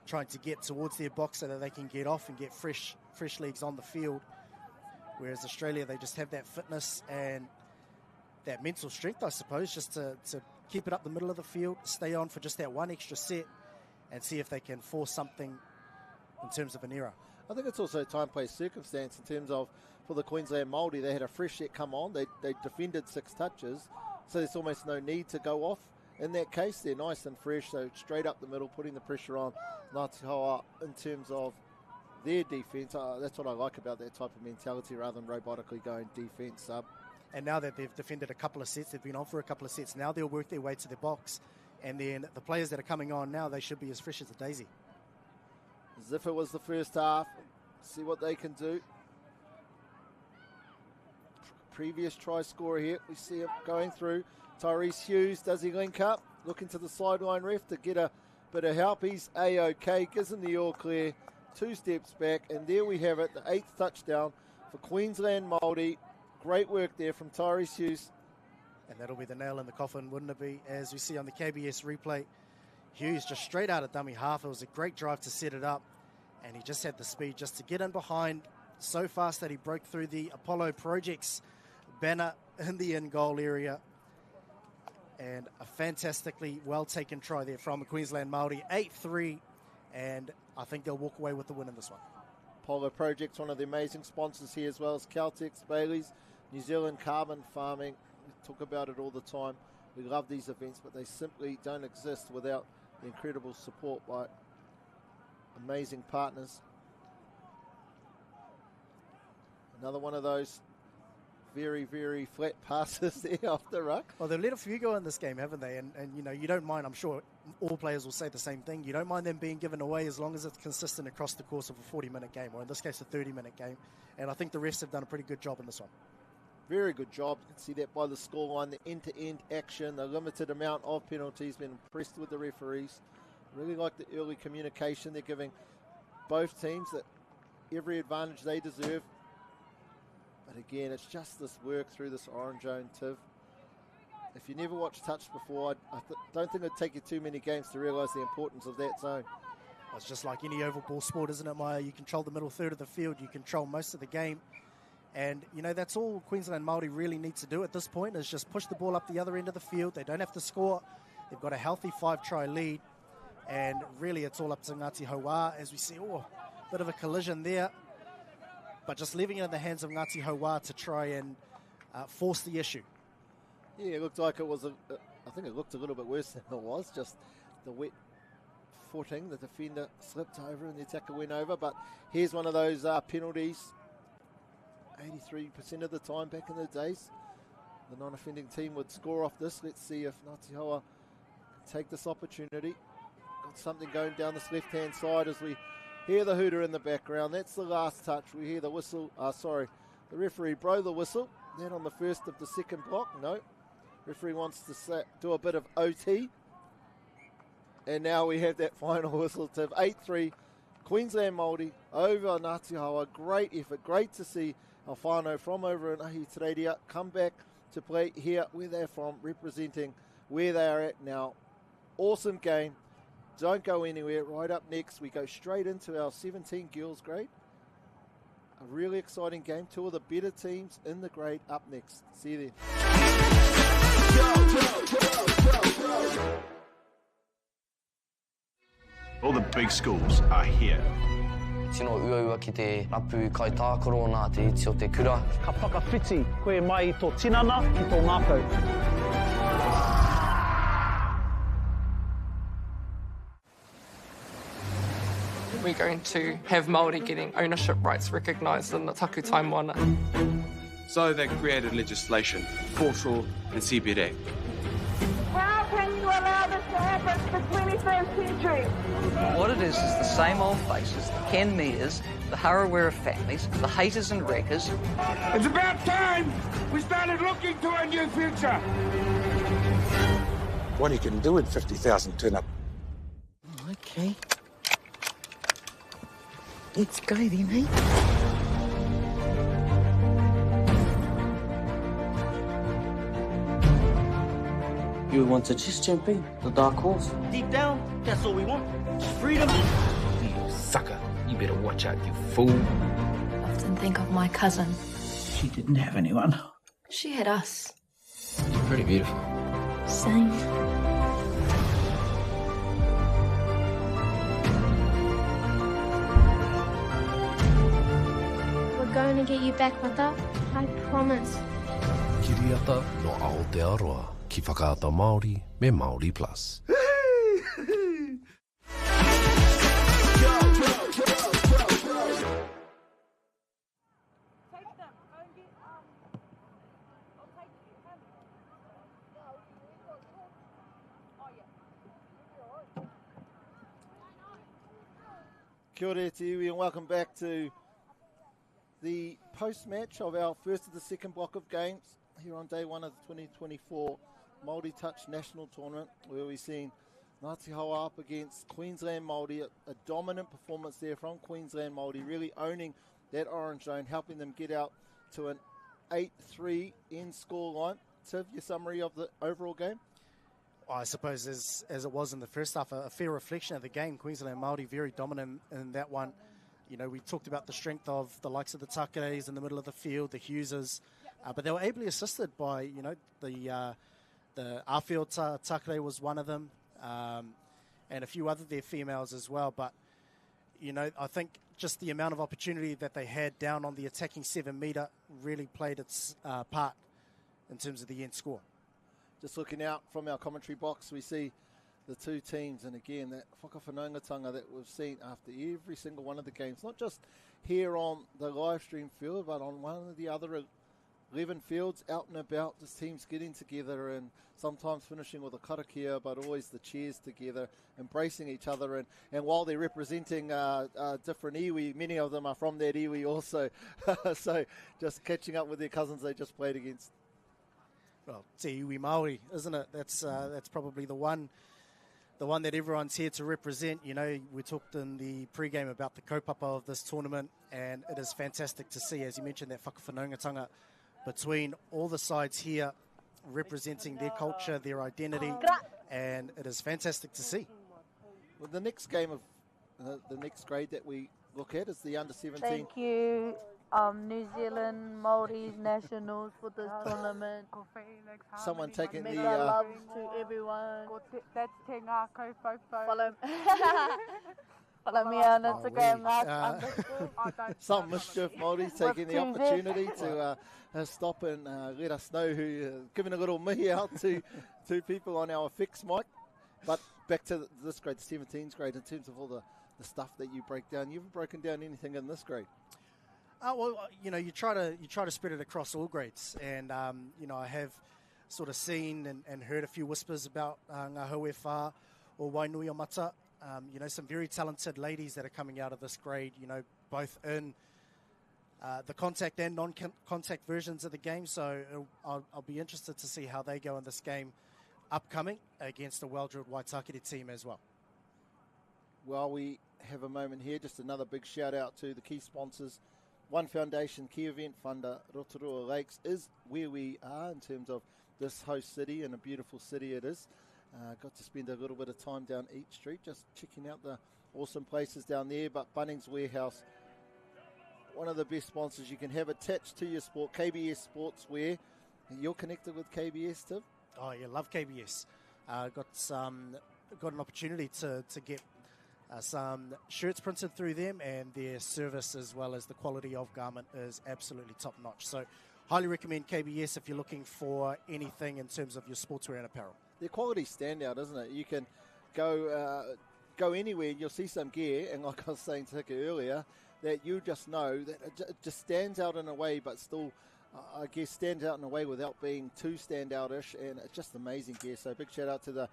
trying to get towards their box so that they can get off and get fresh legs on the field. Whereas Australia, they just have that fitness and that mental strength, I suppose, just to keep it up the middle of the field, stay on for just that one extra set, and see if they can force something in terms of an error. I think it's also time, place, circumstance in terms of, for the Queensland Māori, they had a fresh set come on. They defended 6 touches, so there's almost no need to go off. In that case, they're nice and fresh, so straight up the middle, putting the pressure on Ngāti Hauaa in terms of their defence. That's what I like about that type of mentality, rather than robotically going defence sub. And now that they've defended a couple of sets, they've been on for a couple of sets, now they'll work their way to the box. And then the players that are coming on now, they should be as fresh as a daisy. As if it was the first half. See what they can do. Previous try scorer here. We see him going through. Tyrese Hughes, does he link up? Looking to the sideline ref to get a bit of help. He's A-OK. Gives him the all clear. 2 steps back. And there we have it. The 8th touchdown for Queensland Māori. Great work there from Tyrese Hughes. And that'll be the nail in the coffin, wouldn't it be? As we see on the KBS replay, Hughes just straight out of dummy half. It was a great drive to set it up. And he just had the speed just to get in behind so fast that he broke through the Apollo Projects banner in the in-goal area. And a fantastically well-taken try there from the Queensland Māori. 8-3 and I think they'll walk away with the win in this one. Polo Project's one of the amazing sponsors here, as well as Caltex, Bailey's, New Zealand Carbon Farming. We talk about it all the time. We love these events, but they simply don't exist without the incredible support by amazing partners. Another one of those very, very flat passes there off the ruck. Well, they've let a few go in this game, haven't they? And you know, you don't mind, I'm sure all players will say the same thing, you don't mind them being given away as long as it's consistent across the course of a 40-minute game, or in this case, a 30-minute game. And I think the refs have done a pretty good job in this one. Very good job. You can see that by the scoreline, the end-to-end action, the limited amount of penalties. Been impressed with the referees. Really like the early communication. They're giving both teams that every advantage they deserve. But again, it's just this work through this orange zone, Tiv. If you never watched touch before, I don't think it'd take you too many games to realise the importance of that zone. It's just like any oval ball sport, isn't it, Maya? You control the middle third of the field. You control most of the game. And, you know, that's all Queensland Māori really need to do at this point, is just push the ball up the other end of the field. They don't have to score. They've got a healthy 5-try lead. And really, it's all up to Ngaati Hauaa, as we see, a bit of a collision there. But just leaving it in the hands of Ngaati Hauaa to try and force the issue. Yeah, it looked like it was, I think it looked a little bit worse than it was. Just the wet footing, the defender slipped over and the attacker went over. But here's one of those penalties. 83% of the time back in the days, the non-offending team would score off this. Let's see if Ngaati Hauaa can take this opportunity. Got something going down this left-hand side as we hear the hooter in the background. That's the last touch. We hear the whistle. The referee blow the whistle. Then on the first of the second block. No. Referee wants to do a bit of OT. And now we have that final whistle, Tiv. 8-3. Queensland Māori over Ngaati Hauaa. Great effort. Great to see our whānau from over in Ahitereiria come back to play here where they're from, representing where they are at now. Awesome game. Don't go anywhere. Right up next, we go straight into our 17 girls grade. A really exciting game. Two of the better teams in the grade up next. See you then. All the big schools are here. Tino uaua ki te rapu kai tākaro nā te iti o te kura. Ka whakawhiti koe mai tō tinana ki tō ngākau. We're going to have Māori getting ownership rights recognised in the takutai Moana. So they created legislation, Foreshore and CBD. How can you allow this to happen in the 21st century? What it is the same old faces, the Ken Mears, the Harawira families, the haters and wreckers. It's about time we started looking to a new future. What you can do in 50,000 turn up. Okay. Let's go then, eh? You want to just jump in, the dark horse? Deep down, that's all we want. Freedom. You sucker. You better watch out, you fool. I often think of my cousin. She didn't have anyone. She had us. You're pretty beautiful. Same. We're going to get you back, Mata. I promise. Kiriata no Aotearoa. Ki whakaata Māori me Māori Plus. Kia ora to you and welcome back to the post-match of our first of the second block of games here on day one of the 2024 Māori Touch National Tournament, where we've seen Ngaati Hauaa up against Queensland Māori, a dominant performance there from Queensland Māori, really owning that orange zone, helping them get out to an 8-3 end score line. Tiv, your summary of the overall game? I suppose as it was in the first half, a fair reflection of the game. Queensland Māori very dominant in that one. You know, we talked about the strength of the likes of the Takeres in the middle of the field, the Hugheses, but they were ably assisted by, you know, the Awhio Takere was one of them. and a few other their females as well. But, you know, I think just the amount of opportunity that they had down on the attacking 7 metre really played its part in terms of the end score. Just looking out from our commentary box, we see the two teams, and again, that whakawhanaungatanga that we've seen after every single one of the games, not just here on the live stream field, but on one of the other 11 fields out and about, just teams getting together and sometimes finishing with a karakia, but always the cheers together, embracing each other. And while they're representing different iwi, many of them are from that iwi also. So just catching up with their cousins they just played against. Well, te iwi Māori, isn't it? That's probably the one that everyone's here to represent. You know, we talked in the pre-game about the kaupapa of this tournament, and it is fantastic to see, as you mentioned, that whakawhanaungatanga between all the sides here, representing their culture, their identity, and it is fantastic to see. Well, the next game of the next grade that we look at is the under-17. Thank you, New Zealand Māori Nationals for this tournament. Someone taking the... Mega loves to everyone. That's Te Ngā Kaupapa. Follow me on Instagram. Some mischief Māori taking the opportunity to stop and let us know who, giving a little mihi out to people on our fixed mic. But back to this grade, the 17's grade, in terms of all the stuff that you break down. You haven't broken down anything in this grade. Well, you know, you try to spread it across all grades, and you know, I have sort of seen and heard a few whispers about ngā hauewha or Wainuiomata. You know, some very talented ladies that are coming out of this grade, you know, both in the contact and non-contact versions of the game. So I'll be interested to see how they go in this game upcoming against a well-drilled Waitākere team as well. While we have a moment here, just another big shout out to the key sponsors. One Foundation, key event funder, Rotorua Lakes is where we are in terms of this host city, and a beautiful city it is. Got to spend a little bit of time down Eat Street, just checking out the awesome places down there. But Bunnings Warehouse, one of the best sponsors you can have attached to your sport, KBS Sportswear. You're connected with KBS, Tim? Oh, yeah, love KBS. Got an opportunity to get some shirts printed through them, and their service as well as the quality of garment is absolutely top notch. So highly recommend KBS if you're looking for anything in terms of your sportswear and apparel. Their quality standout, isn't it? You can go anywhere and you'll see some gear, and like I was saying to Hika earlier, that you just know that it just stands out in a way, but still, I guess, stands out in a way without being too standout-ish, and it's just amazing gear. So big shout out to the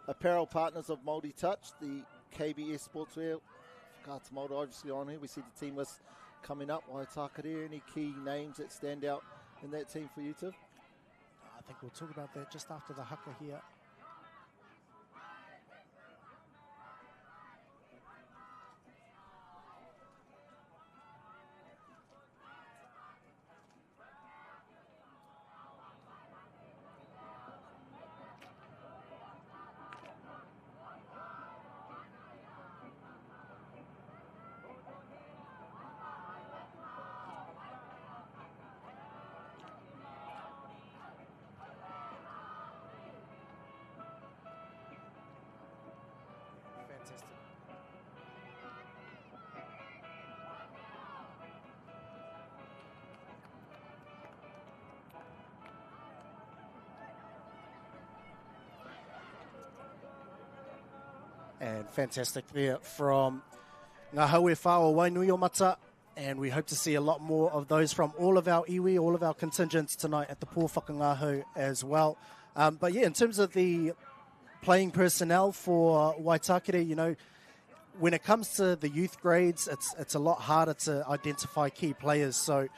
apparel partners of Māori Touch, the KBS Sportswear. Kāta Māori obviously on here. We see the team list coming up. Waitākere, any key names that stand out in that team for you, Tim? I think we'll talk about that just after the haka here. And fantastic there from ngā hauewha o Wainuiomata, and we hope to see a lot more of those from all of our iwi, all of our contingents tonight at the Pō Whakangāhau as well. But yeah, in terms of the playing personnel for Waitākere, you know, when it comes to the youth grades, it's a lot harder to identify key players. So,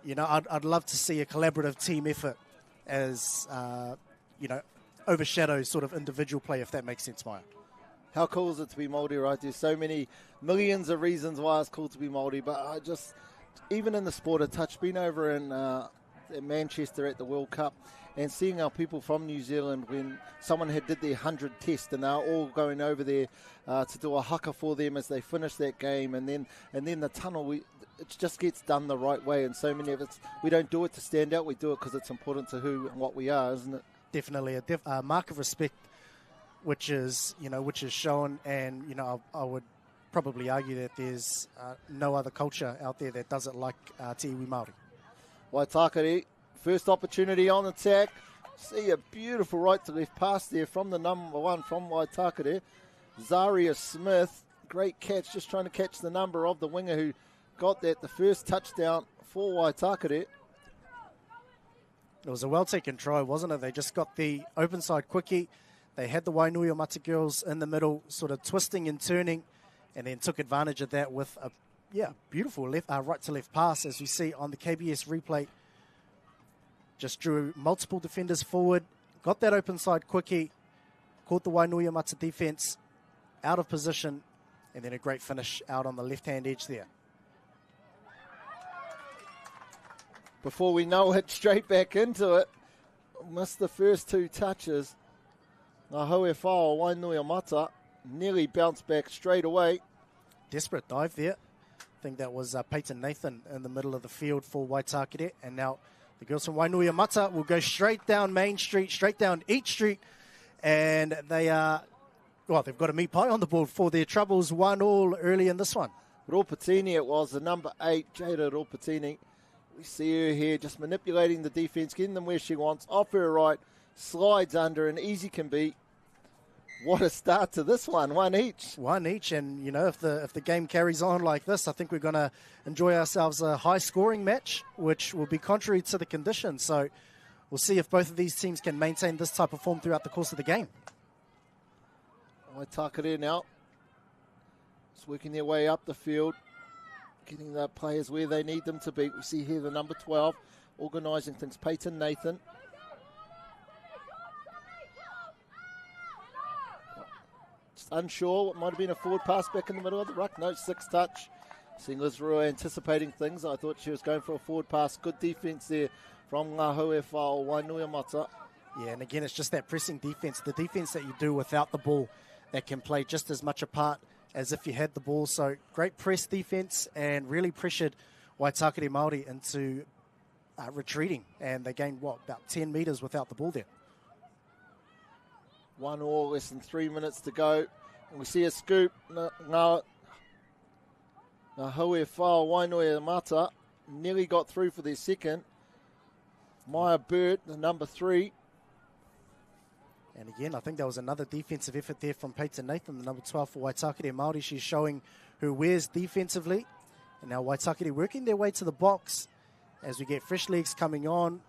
you know, I'd love to see a collaborative team effort as, you know, overshadow sort of individual play, if that makes sense, Maya. How cool is it to be Māori, right? There's so many millions of reasons why it's cool to be Māori, but I just, even in the sport of touch, been over in Manchester at the World Cup and seeing our people from New Zealand when someone did their 100 test and they're all going over there to do a haka for them as they finish that game, and then the tunnel, it just gets done the right way, and so many of us, we don't do it to stand out, we do it because it's important to who and what we are, isn't it? Definitely a mark of respect which is shown, and I would probably argue that there's no other culture out there that does it like te iwi Māori. Waitākere, first opportunity on attack. See a beautiful right to left pass there from the number 1 from Waitākere. Zaria Smith, great catch, just trying to catch the number of the winger who got that, the first touchdown for Waitākere. It was a well-taken try, wasn't it? They just got the open side quickie. They had the Wainuiomata girls in the middle, sort of twisting and turning, and then took advantage of that with a beautiful right-to-left pass, as we see on the KBS replay. Just drew multiple defenders forward, got that open side quickie, caught the Wainuiomata defense out of position, and then a great finish out on the left-hand edge there. Before we know it, straight back into it. Missed the first 2 touches. Ngaati Wainuiomata nearly bounced back straight away. Desperate dive there. I think that was Peyton Nathan in the middle of the field for Waitākere. And now the girls from Wainuiomata will go straight down Main Street, straight down Each Street. And they are, they've got a meat pie on the board for their troubles. 1-1 early in this one. Ropatini it was, the number 8, Jada Ropatini. We see her here just manipulating the defense, getting them where she wants, off her right, slides under, and easy can be. What a start to this one, 1 each. 1 each, and if the game carries on like this, I think we're going to enjoy ourselves a high-scoring match, which will be contrary to the conditions. So we'll see if both of these teams can maintain this type of form throughout the course of the game. Waitākere now, just working their way up the field, getting the players where they need them to be. We see here the number 12 organising things, Peyton Nathan. Just unsure what might have been a forward pass back in the middle of the ruck. No, 6 touch. Seeing Liz Rua anticipating things. I thought she was going for a forward pass. Good defence there from Ngāhui Wainuiomata. Yeah, and again, it's just that pressing defence, the defence that you do without the ball that can play just as much a part as if you had the ball. So great press defense and really pressured Waitākere Māori into retreating. And they gained, about 10 metres without the ball there. 1-1, less than 3 minutes to go. And we see a scoop. Ngāhui Wainuiomata nearly got through for their second. Maya Bird, the number 3. And again, I think there was another defensive effort there from Peyton Nathan, the number 12 for Waitākere Māori. She's showing her wares defensively. And now Waitākere working their way to the box as we get fresh legs coming on.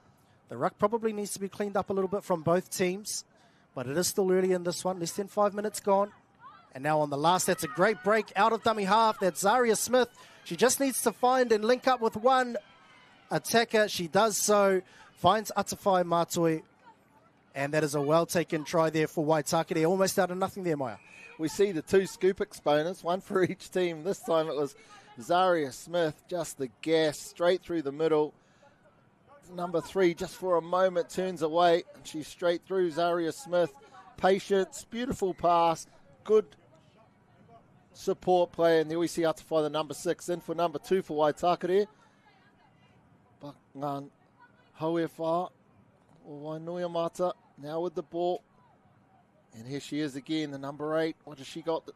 The ruck probably needs to be cleaned up a little bit from both teams, but it is still early in this one. Less than 5 minutes gone. And now on the last, that's a great break out of dummy half. That's Zaria Smith. She just needs to find and link up with one attacker. She does so. Finds Atawhai Mātoi. And that is a well-taken try there for Waitākere. Almost out of nothing there, Maya. We see the 2 scoop exponents, one for each team. This time it was Zaria Smith, just the gas, straight through the middle. Number 3, just for a moment, turns away. And she's straight through. Zaria Smith, patience, beautiful pass, good support play. And there we see Atawhai, the number 6, in for number 2 for Waitākere. But Hauaa Wainuiomata now with the ball. And here she is again, the number 8. What has she got?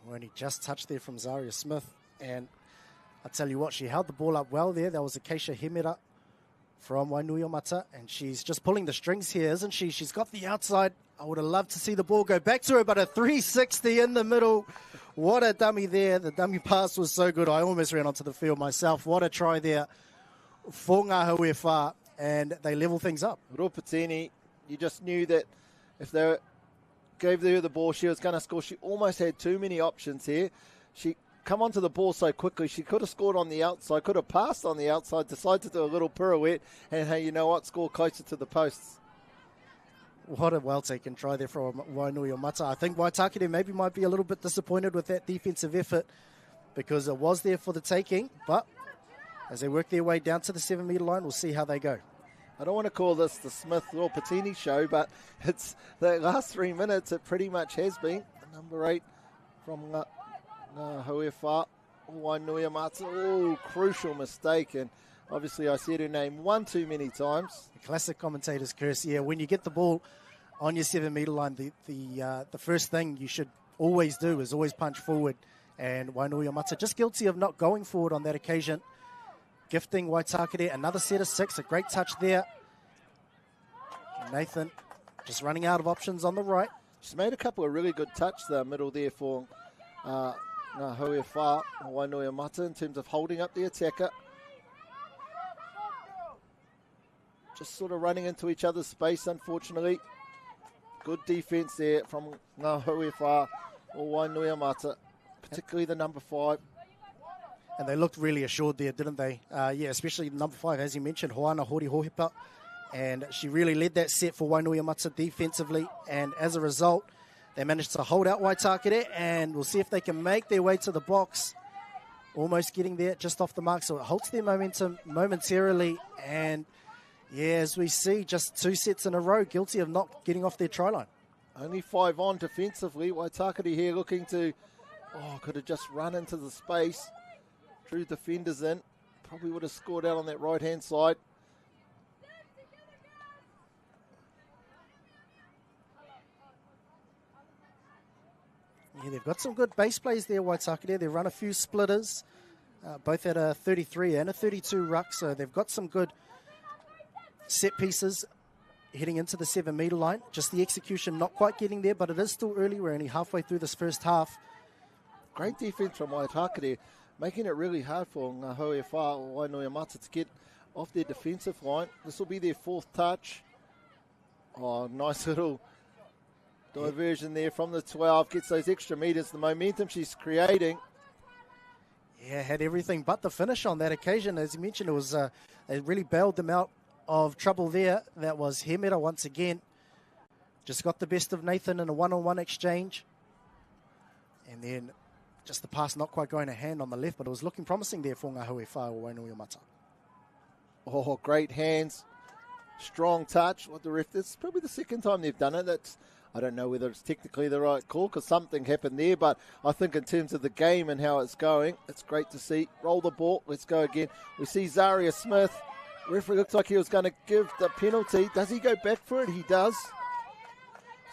Only just touched there from Zaria Smith. And I tell you what, she held the ball up well there. That was Acacia Hemera from Wainuiomata. And she's just pulling the strings here, isn't she? She's got the outside. I would have loved to see the ball go back to her, but a 360 in the middle. What a dummy there. The dummy pass was so good. I almost ran onto the field myself. What a try there for Ngāhui, and they level things up. Ropatini, you just knew that if they gave her the ball, she was going to score. She almost had too many options here. She come onto the ball so quickly. She could have scored on the outside, could have passed on the outside, decided to do a little pirouette, and hey, you know what? Score closer to the posts. What a well-taken try there from Wainuiomata. I think Waitākere maybe might be a little bit disappointed with that defensive effort because it was there for the taking, but as they work their way down to the 7-metre line, we'll see how they go. I don't want to call this the Smith or Patini show, but it's the last 3 minutes. It pretty much has been. The number 8 from Ngāhui Wainuiomata. Oh, crucial mistake. And obviously I said her name one too many times. The classic commentator's curse. Yeah, when you get the ball on your 7 metre line, the first thing you should always do is always punch forward. And Wainuiomata just guilty of not going forward on that occasion. Gifting Waitākere another set of 6, a great touch there. Nathan just running out of options on the right. She's made a couple of really good touches the middle there for Ngā Hauaa Wainuiomata in terms of holding up the attacker. Just sort of running into each other's space, unfortunately. Good defence there from Ngā Hauaa or Wainuiomata, particularly the number 5. And they looked really assured there, didn't they? Especially number 5, as you mentioned, Hoana Hopuhopu. And she really led that set for Wainuiomata defensively. And as a result, they managed to hold out Waitākere. And we'll see if they can make their way to the box. Almost getting there, just off the mark. So it halts their momentum momentarily. And yeah, as we see, just 2 sets in a row, guilty of not getting off their try line. Only 5 on defensively. Waitākere here looking to, could have just run into the space. Drew defenders in. Probably would have scored out on that right-hand side. Yeah, they've got some good base plays there, Waitākere. They run a few splitters, both at a 33 and a 32 ruck, so they've got some good set pieces heading into the 7 metre line. Just the execution not quite getting there, but it is still early. We're only halfway through this first half. Great defence from Waitākere, making it really hard for Ngā Hauaa or Wainuiomata to get off their defensive line. This will be their 4th touch. Oh, nice little diversion there from the 12. Gets those extra metres. The momentum she's creating. Yeah, had everything but the finish on that occasion. As you mentioned, it was it really bailed them out of trouble there. That was Hemera once again. Just got the best of Nathan in a one-on-one exchange. And then just the pass not quite going to hand on the left, but it was looking promising there for Ngā Hauaa or Wainuiomata. Oh, great hands. Strong touch. What the ref, it's probably the second time they've done it. I don't know whether it's technically the right call because something happened there, but I think in terms of the game and how it's going, it's great to see. Roll the ball. Let's go again. We see Zaria Smith. Referee looks like he was going to give the penalty. Does he go back for it? He does.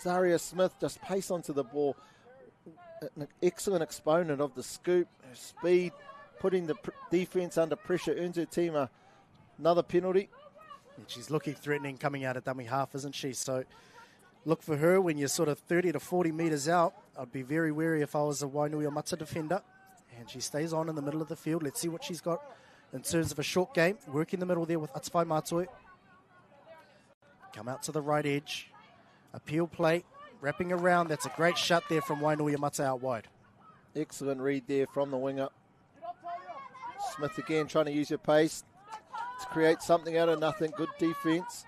Zaria Smith just pace onto the ball. An excellent exponent of the scoop. Her speed, putting the defence under pressure, earns her team another penalty. And she's looking threatening coming out of dummy half, isn't she? So look for her when you're sort of 30 to 40 metres out. I'd be very wary if I was a Wainuiomata defender. And she stays on in the middle of the field. Let's see what she's got in terms of a short game. Work in the middle there with Atawhai Mātoi. Come out to the right edge. Appeal play. Wrapping around. That's a great shot there from Wainuiomata out wide. Excellent read there from the winger. Smith again trying to use her pace to create something out of nothing. Good defence.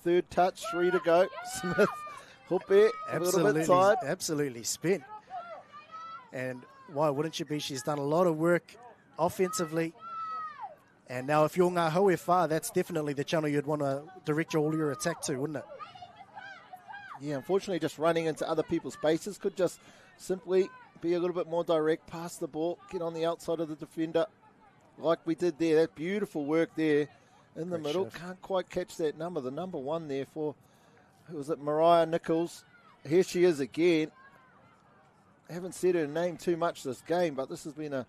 3rd touch, 3 to go. Smith, Hope, a little bit tired. Absolutely spent. And why wouldn't she be? She's done a lot of work offensively. And now if you're Ngā Hauaa, that's definitely the channel you'd want to direct all your attack to, wouldn't it? Yeah, unfortunately just running into other people's spaces. Could just simply be a little bit more direct, pass the ball, get on the outside of the defender like we did there. That beautiful work there in the middle. Can't quite catch that number. The number 1 there for, who was it, Mariah Nichols. Here she is again. I haven't said her name too much this game, but this has been a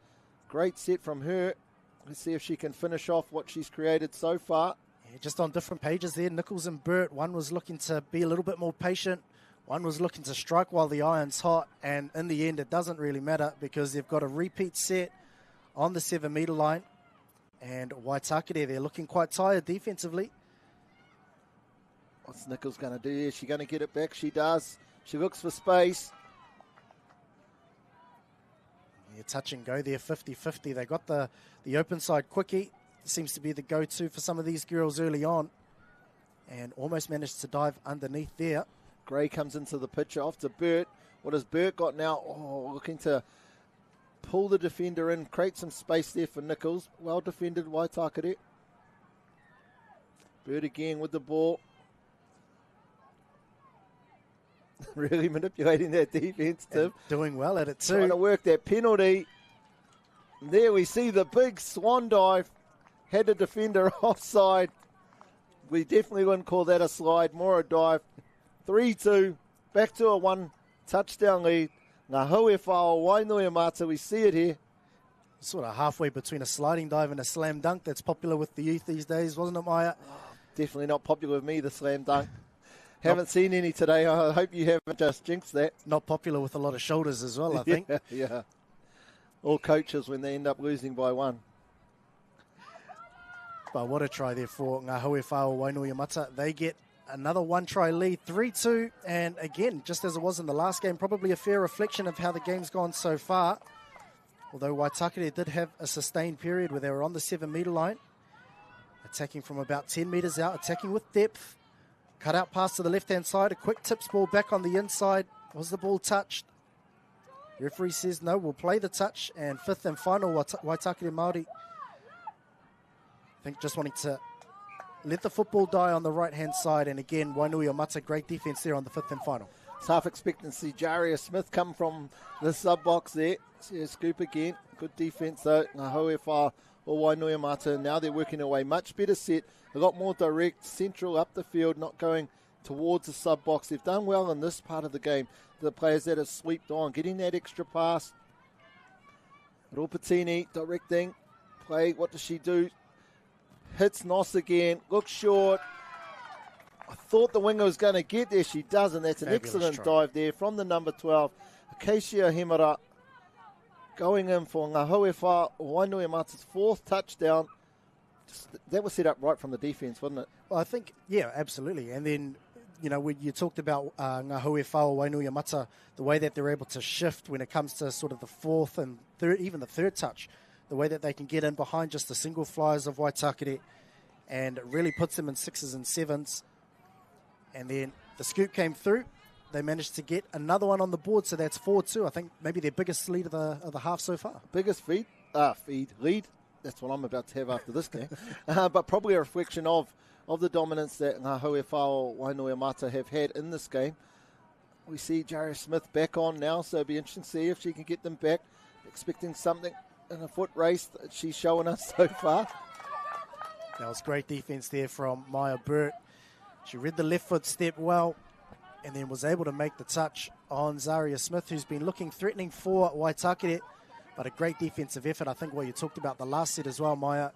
great set from her. Let's see if she can finish off what she's created so far. Yeah, just on different pages there, Nichols and Burt. One was looking to be a little bit more patient. One was looking to strike while the iron's hot. And in the end, it doesn't really matter because they've got a repeat set on the 7 metre line. And Waitākere, they're looking quite tired defensively. What's Nichols going to do here? Is she going to get it back? She does. She looks for space. Yeah, touch and go there, 50-50. They got the open side quickie. Seems to be the go-to for some of these girls early on. And almost managed to dive underneath there. Gray comes into the picture off to Burt. What has Burt got now? Oh, looking to pull the defender in, create some space there for Nichols. Well defended, Waitākere. Burt again with the ball. Really manipulating that defence, Tim. And doing well at it too. Trying to work that penalty. And there we see the big swan dive. Had the defender offside. We definitely wouldn't call that a slide, more a dive. 3-2, back to a 1-touchdown lead. Ngā Hauā Wainuiomata, we see it here. Sort of halfway between a sliding dive and a slam dunk. That's popular with the youth these days, wasn't it, Maya? Definitely not popular with me, the slam dunk. Haven't seen any today. I hope you haven't just jinxed that. Not popular with a lot of shoulders as well, I think. Yeah. All coaches when they end up losing by 1. But what a try there for Ngā Hauā Wainuiomata. They get another 1-try lead, 3-2. And again, just as it was in the last game, probably a fair reflection of how the game's gone so far. Although Waitākere did have a sustained period where they were on the 7-metre line, attacking from about 10 metres out, attacking with depth. Cut out pass to the left-hand side, a quick tips ball back on the inside. Was the ball touched? Referee says no, we'll play the touch. And fifth and final, Waitākere Māori, I think just wanting to let the football die on the right-hand side. And again, Wainuiomata, great defence there on the fifth and final. It's half expectancy. Jaria Smith come from the sub-box there. See a scoop again. Good defence though. Ngā Hauā or Wainuiomata. Now they're working away. Much better set. A lot more direct. Central up the field. Not going towards the sub-box. They've done well in this part of the game. The players that have swept on. Getting that extra pass. Ropatini directing. Play. What does she do? Hits Nos again. Looks short. I thought the winger was going to get there. She doesn't. That's an excellent dive there from the number 12. Acacia Hemera going in for Ngā Hauā Wainuiomata's 4th touchdown. That was set up right from the defence, wasn't it? Well, I think, yeah, absolutely. And then, you know, when you talked about Ngā Hauā Wainuiomata, the way that they're able to shift when it comes to sort of the 4th and 3rd, even the 3rd touch, the way that they can get in behind just the single flyers of Waitākere, and it really puts them in 6s and 7s. And then the scoop came through. They managed to get another one on the board, so that's 4-2. I think maybe their biggest lead of the half so far. Biggest lead. That's what I'm about to have after this game. But probably a reflection of the dominance that Ngā Hauā Wainuiomata have had in this game. We see Jaria Smith back on now, so it'll be interesting to see if she can get them back. Expecting something in a foot race that she's showing us so far. That was great defence there from Maya Burt. She read the left foot step well, and then was able to make the touch on Zaria Smith, who's been looking threatening for Waitākere, but a great defensive effort. I think what you talked about the last set as well, Maya.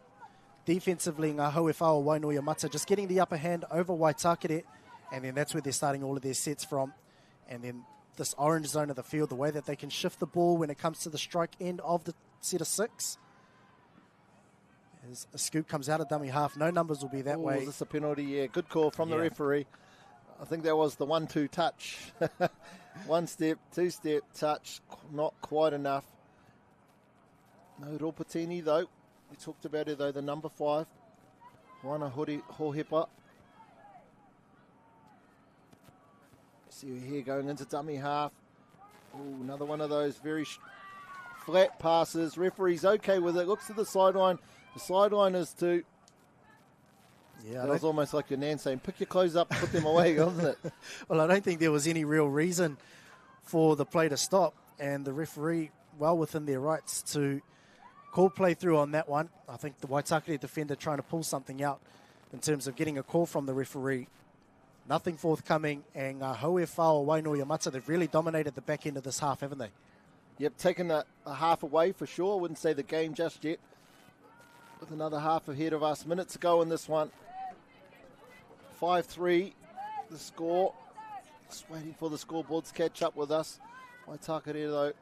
Defensively, Ngā Hauā Wainuiomata just getting the upper hand over Waitākere, and then that's where they're starting all of their sets from. And then this orange zone of the field, the way that they can shift the ball when it comes to the strike end of the set of 6. As a scoop comes out of dummy half, no numbers will be that way. Was this a penalty? Yeah, good call from the referee. I think that was the 1-2 touch. 1 step, 2 step touch, not quite enough. No Ropatini though. We talked about it though, the number 5. Wana Hohepa. See her here going into dummy half. Ooh, another one of those very flat passes. Referee's okay with it. Looks to the sideline. The sideline is to... Yeah, that was almost like your nan saying, pick your clothes up and put them away, wasn't it? Well, I don't think there was any real reason for the play to stop, and the referee, well within their rights to call play through on that one. I think the Waitākere defender trying to pull something out in terms of getting a call from the referee. Nothing forthcoming, and Ngā Hauā Wainuiomata, they've really dominated the back end of this half, haven't they? Yep, taken a half away for sure. I wouldn't say the game just yet. With another half ahead of us. Minutes to go in this one. 5-3, the score. Just waiting for the scoreboard to catch up with us. Waitākere, though,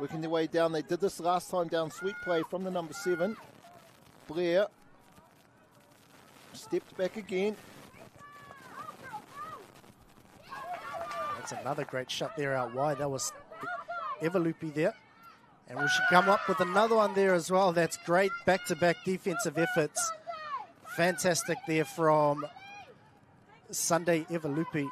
working their way down. They did this last time down. Sweet play from the number 7. Blair. Stepped back again. That's another great shot there out wide. That was Evalupi there. And we should come up with another one there as well. That's great back-to-back defensive efforts. Fantastic there from Sunday Evalupi.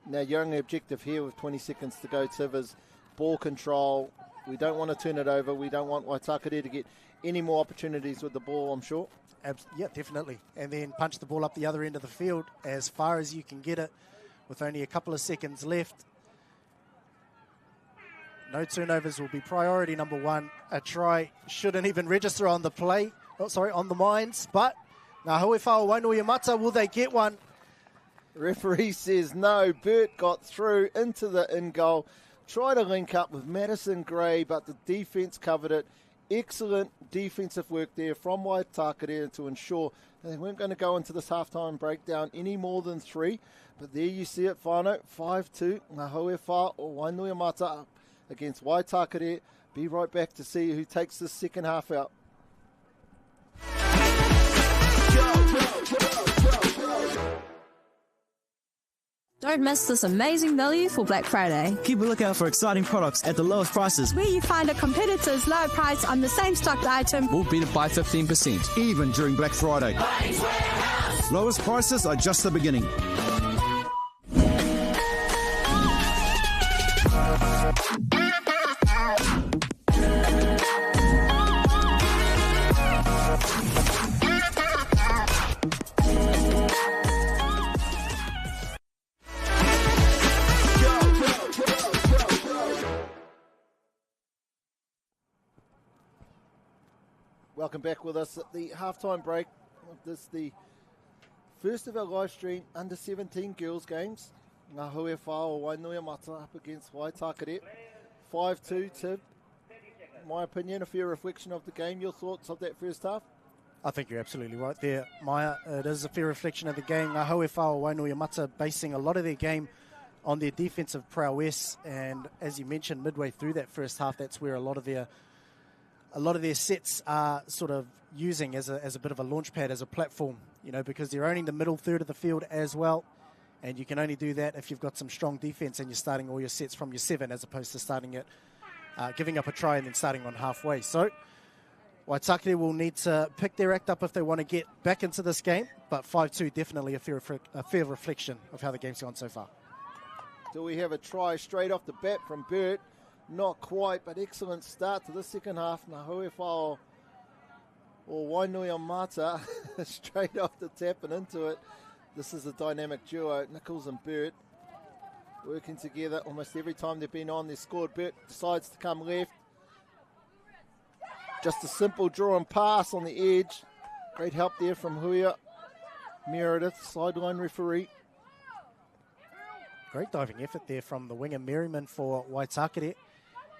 Now, your only objective here with 20 seconds to go, Tiv, is ball control. We don't want to turn it over. We don't want Waitākere to get any more opportunities with the ball, I'm sure. Yeah, definitely. And then punch the ball up the other end of the field as far as you can get it with only a couple of seconds left. No turnovers will be priority number 1. A try shouldn't even register on the play. Oh, sorry, on the mines. But Ngā Hauā Wainuiomata, will they get one? Referee says no. Burt got through into the in goal. Tried to link up with Madison Gray, but the defence covered it. Excellent defensive work there from Waitākere to ensure they weren't going to go into this halftime breakdown any more than 3. But there you see it, whānau, 5-2. Ngā or Wainuiomata up against Waitākere. Be right back to see who takes the second half out. Don't miss this amazing value for Black Friday. Keep a lookout for exciting products at the lowest prices. Where you find a competitor's low price on the same stocked item. We'll beat it by 15%. Even during Black Friday. Lowest prices are just the beginning. Welcome back with us at the halftime break. This is the first of our live stream under 17 girls games. Ngā or Wainuiomata up against Waitākere. 5-2 to, in my opinion, a fair reflection of the game. Your thoughts of that first half? I think you're absolutely right there, Maya. It is a fair reflection of the game. Ngā or Wainuiomata basing a lot of their game on their defensive prowess, and as you mentioned, midway through that first half, that's where a lot of their sets are sort of using as a bit of a launch pad, as a platform, because they're owning the middle third of the field as well. And you can only do that if you've got some strong defense and you're starting all your sets from your 7 as opposed to starting it, giving up a try and then starting on halfway. So Waitākere will need to pick their act up if they want to get back into this game. But 5-2, definitely a fair reflection of how the game's gone so far. Do we have a try straight off the bat from Burt? Not quite, but excellent start to the second half. Ngā or Wainuiomata straight off the tap and into it. This is a dynamic duo, Nichols and Burt, working together almost every time they've been on. They've scored. Burt decides to come left. Just a simple draw and pass on the edge. Great help there from Hauaa. Meredith, sideline referee. Great diving effort there from the winger Merriman for Waitākere.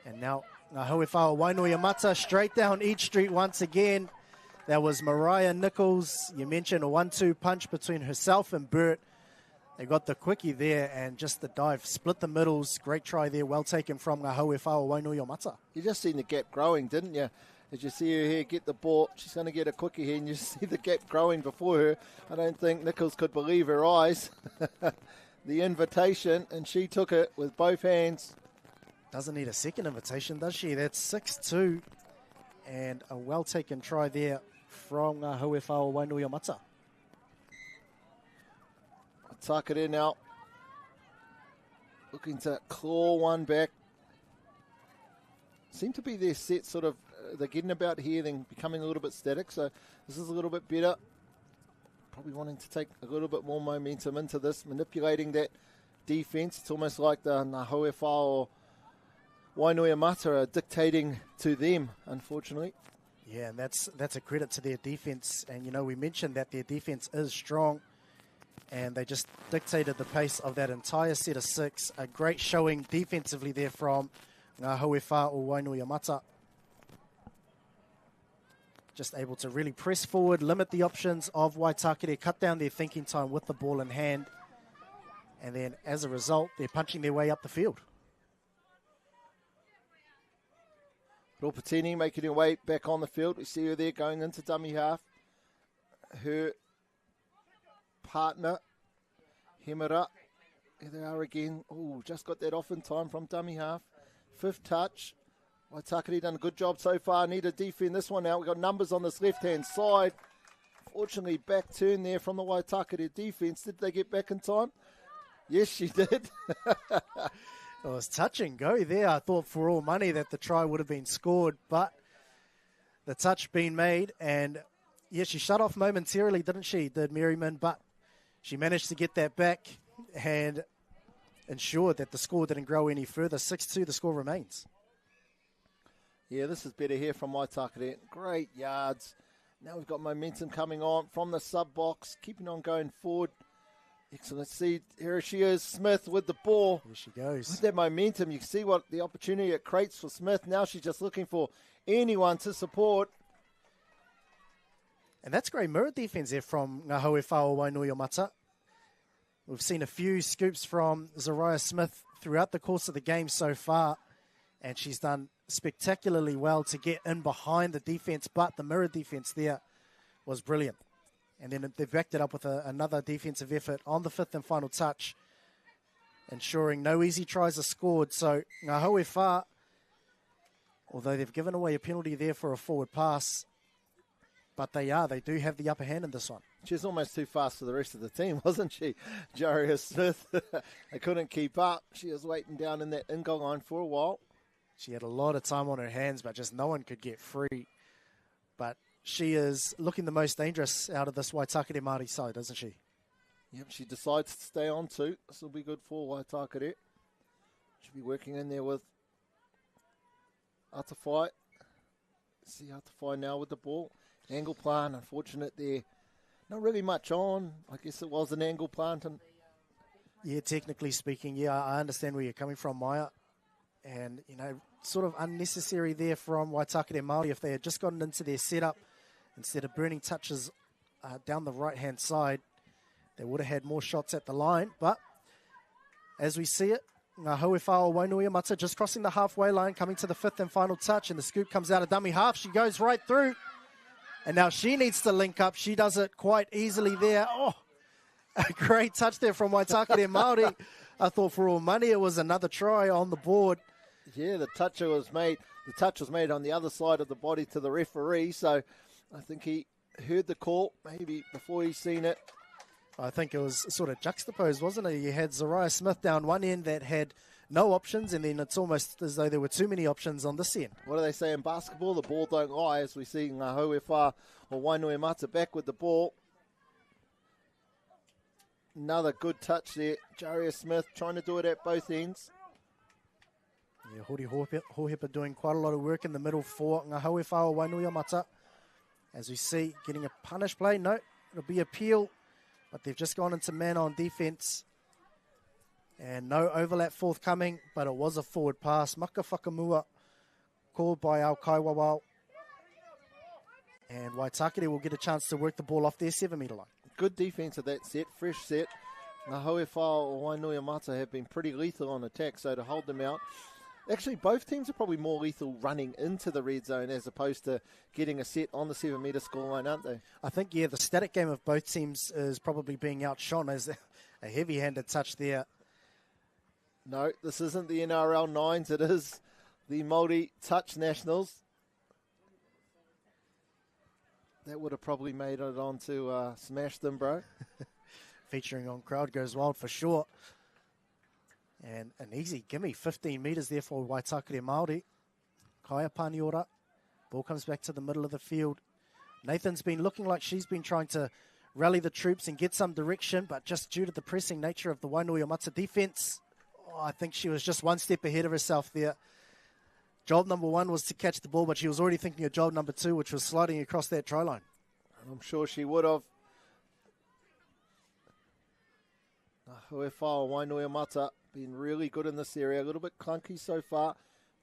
And now Ngā Wainuiomata straight down each street once again. That was Mariah Nichols. You mentioned a 1-2 punch between herself and Burt. They got the quickie there and just the dive. Split the middles. Great try there. Well taken from Ngā Wainuiomata. You just seen the gap growing, didn't you? As you see her here get the ball, she's going to get a quickie here, and you see the gap growing before her. I don't think Nichols could believe her eyes. The invitation, and she took it with both hands. Doesn't need a second invitation, does she? That's 6-2. And a well-taken try there from Wainuiomata. Waitākere now looking to claw one back. Seem to be their set sort of, they're getting about here, then becoming a little bit static. So this is a little bit better. Probably wanting to take a little bit more momentum into this, manipulating that defense. It's almost like the Ngā or Wainuiomata are dictating to them, unfortunately. Yeah, and that's a credit to their defense. And, we mentioned that their defense is strong, and they just dictated the pace of that entire set of 6. A great showing defensively there from Ngā or Wainuiomata. Just able to really press forward, limit the options of Waitākere, cut down their thinking time with the ball in hand. And then, as a result, they're punching their way up the field. Ropatini making her way back on the field. We see her there going into dummy half. Her partner, Hemera. Here they are again. Oh, just got that off in time from dummy half. 5th touch. Waitākere done a good job so far. Need to defend this one out. We've got numbers on this left-hand side. Fortunately, back turn there from the Waitākere defence. Did they get back in time? Yes, she did. It was touch and go there. I thought for all money that the try would have been scored, but the touch being made. And, yeah, she shut off momentarily, didn't she, did Merriman? But she managed to get that back and ensured that the score didn't grow any further. 6-2, the score remains. Yeah, this is better here from Waitākere. Great yards. Now we've got momentum coming on from the sub-box, keeping on going forward. Excellent. See, here she is, Smith with the ball. Here she goes. With that momentum, you can see what the opportunity it creates for Smith. Now she's just looking for anyone to support. And that's great mirror defense there from Ngaati Wainuiomata. We've seen a few scoops from Zariah Smith throughout the course of the game so far, and she's done spectacularly well to get in behind the defense, but the mirror defense there was brilliant. And then they've backed it up with another defensive effort on the fifth and final touch, ensuring no easy tries are scored. So Ngaati, although they've given away a penalty there for a forward pass, but they do have the upper hand in this one. She was almost too fast for the rest of the team, wasn't she? Jariah Smith, they couldn't keep up. She was waiting down in that in-goal line for a while. She had a lot of time on her hands, but just no one could get free. But she is looking the most dangerous out of this Waitākere Māori side, isn't she? Yep, she decides to stay on too. This will be good for Waitākere. She'll be working in there with Atawhai. See Atawhai now with the ball. Angle plant, unfortunate there. Not really much on. I guess it was an angle plant. Yeah, technically speaking, I understand where you're coming from, Maya. And, sort of unnecessary there from Waitākere Māori. If they had just gotten into their setup, instead of burning touches down the right-hand side, they would have had more shots at the line. But as we see it, Ngaati Wainuiomata just crossing the halfway line, coming to the fifth and final touch, and the scoop comes out of dummy half. She goes right through. And now she needs to link up. She does it quite easily there. Oh, a great touch there from Waitākere Māori. I thought for all money it was another try on the board. Yeah, the touch was made on the other side of the body to the referee. So I think he heard the call maybe before he's seen it. I think it was sort of juxtaposed, wasn't it? You had Zariah Smith down one end that had no options, and then it's almost as though there were too many options on this end. What do they say in basketball? The ball don't lie, as we see Hauaa or Wainuiomata back with the ball. Another good touch there. Jariah Smith trying to do it at both ends. Yeah, Hopuhopu doing quite a lot of work in the middle for Ngaati Wainuiomata. As we see, getting a punish play. No, it'll be appeal, but they've just gone into man on defense. And no overlap forthcoming, but it was a forward pass. Maka whakamua called by our Kaiwawao. And Waitākere will get a chance to work the ball off their 7-metre line. Good defense of that set, fresh set. Hauaa or Wainuiomata have been pretty lethal on attack, so to hold them out. Actually, both teams are probably more lethal running into the red zone as opposed to getting a set on the 7-metre scoreline, aren't they? I think, the static game of both teams is probably being outshone as a heavy-handed touch there. No, this isn't the NRL 9s. It is the Māori Touch Nationals. That would have probably made it on to Smash Them, bro. Featuring on Crowd Goes Wild for sure. And an easy gimme, 15 metres there for Waitākere Māori. Kaya Paniora. Ball comes back to the middle of the field. Nathan's been looking like she's been trying to rally the troops and get some direction, but just due to the pressing nature of the Wainuiomata defence, I think she was just one step ahead of herself there. Job number 1 was to catch the ball, but she was already thinking of job number 2, which was sliding across that try line. I'm sure she would have. Hauaa Wainuiomata been really good in this area. A little bit clunky so far.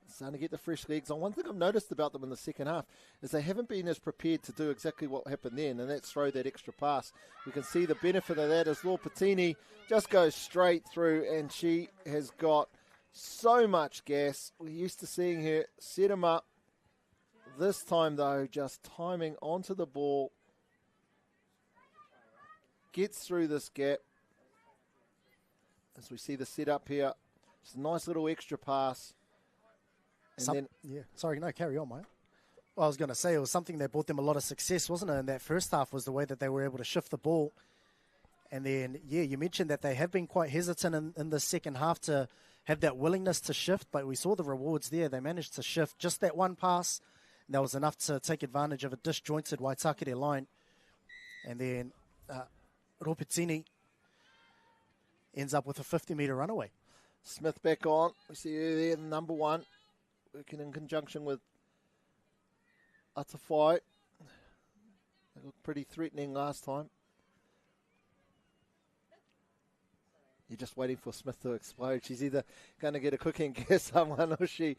Starting to get the fresh legs on. One thing I've noticed about them in the second half is they haven't been as prepared to do exactly what happened then, and that's throw that extra pass. We can see the benefit of that as Lord Patini just goes straight through, and she has got so much gas. We're used to seeing her set him up. This time, though, just timing onto the ball. Gets through this gap. As we see the setup here. Just a nice little extra pass. Carry on, mate. Well, I was going to say it was something that brought them a lot of success, wasn't it? In that first half was the way that they were able to shift the ball. And then, you mentioned that they have been quite hesitant in the second half to have that willingness to shift, but we saw the rewards there. They managed to shift just that one pass, and that was enough to take advantage of a disjointed Waitākere line. And then Ropetini ends up with a 50-metre runaway. Smith back on. We see her there, number 1. Working in conjunction with Atawhai. They looked pretty threatening last time. You're just waiting for Smith to explode. She's either going to get a quick and get someone or she...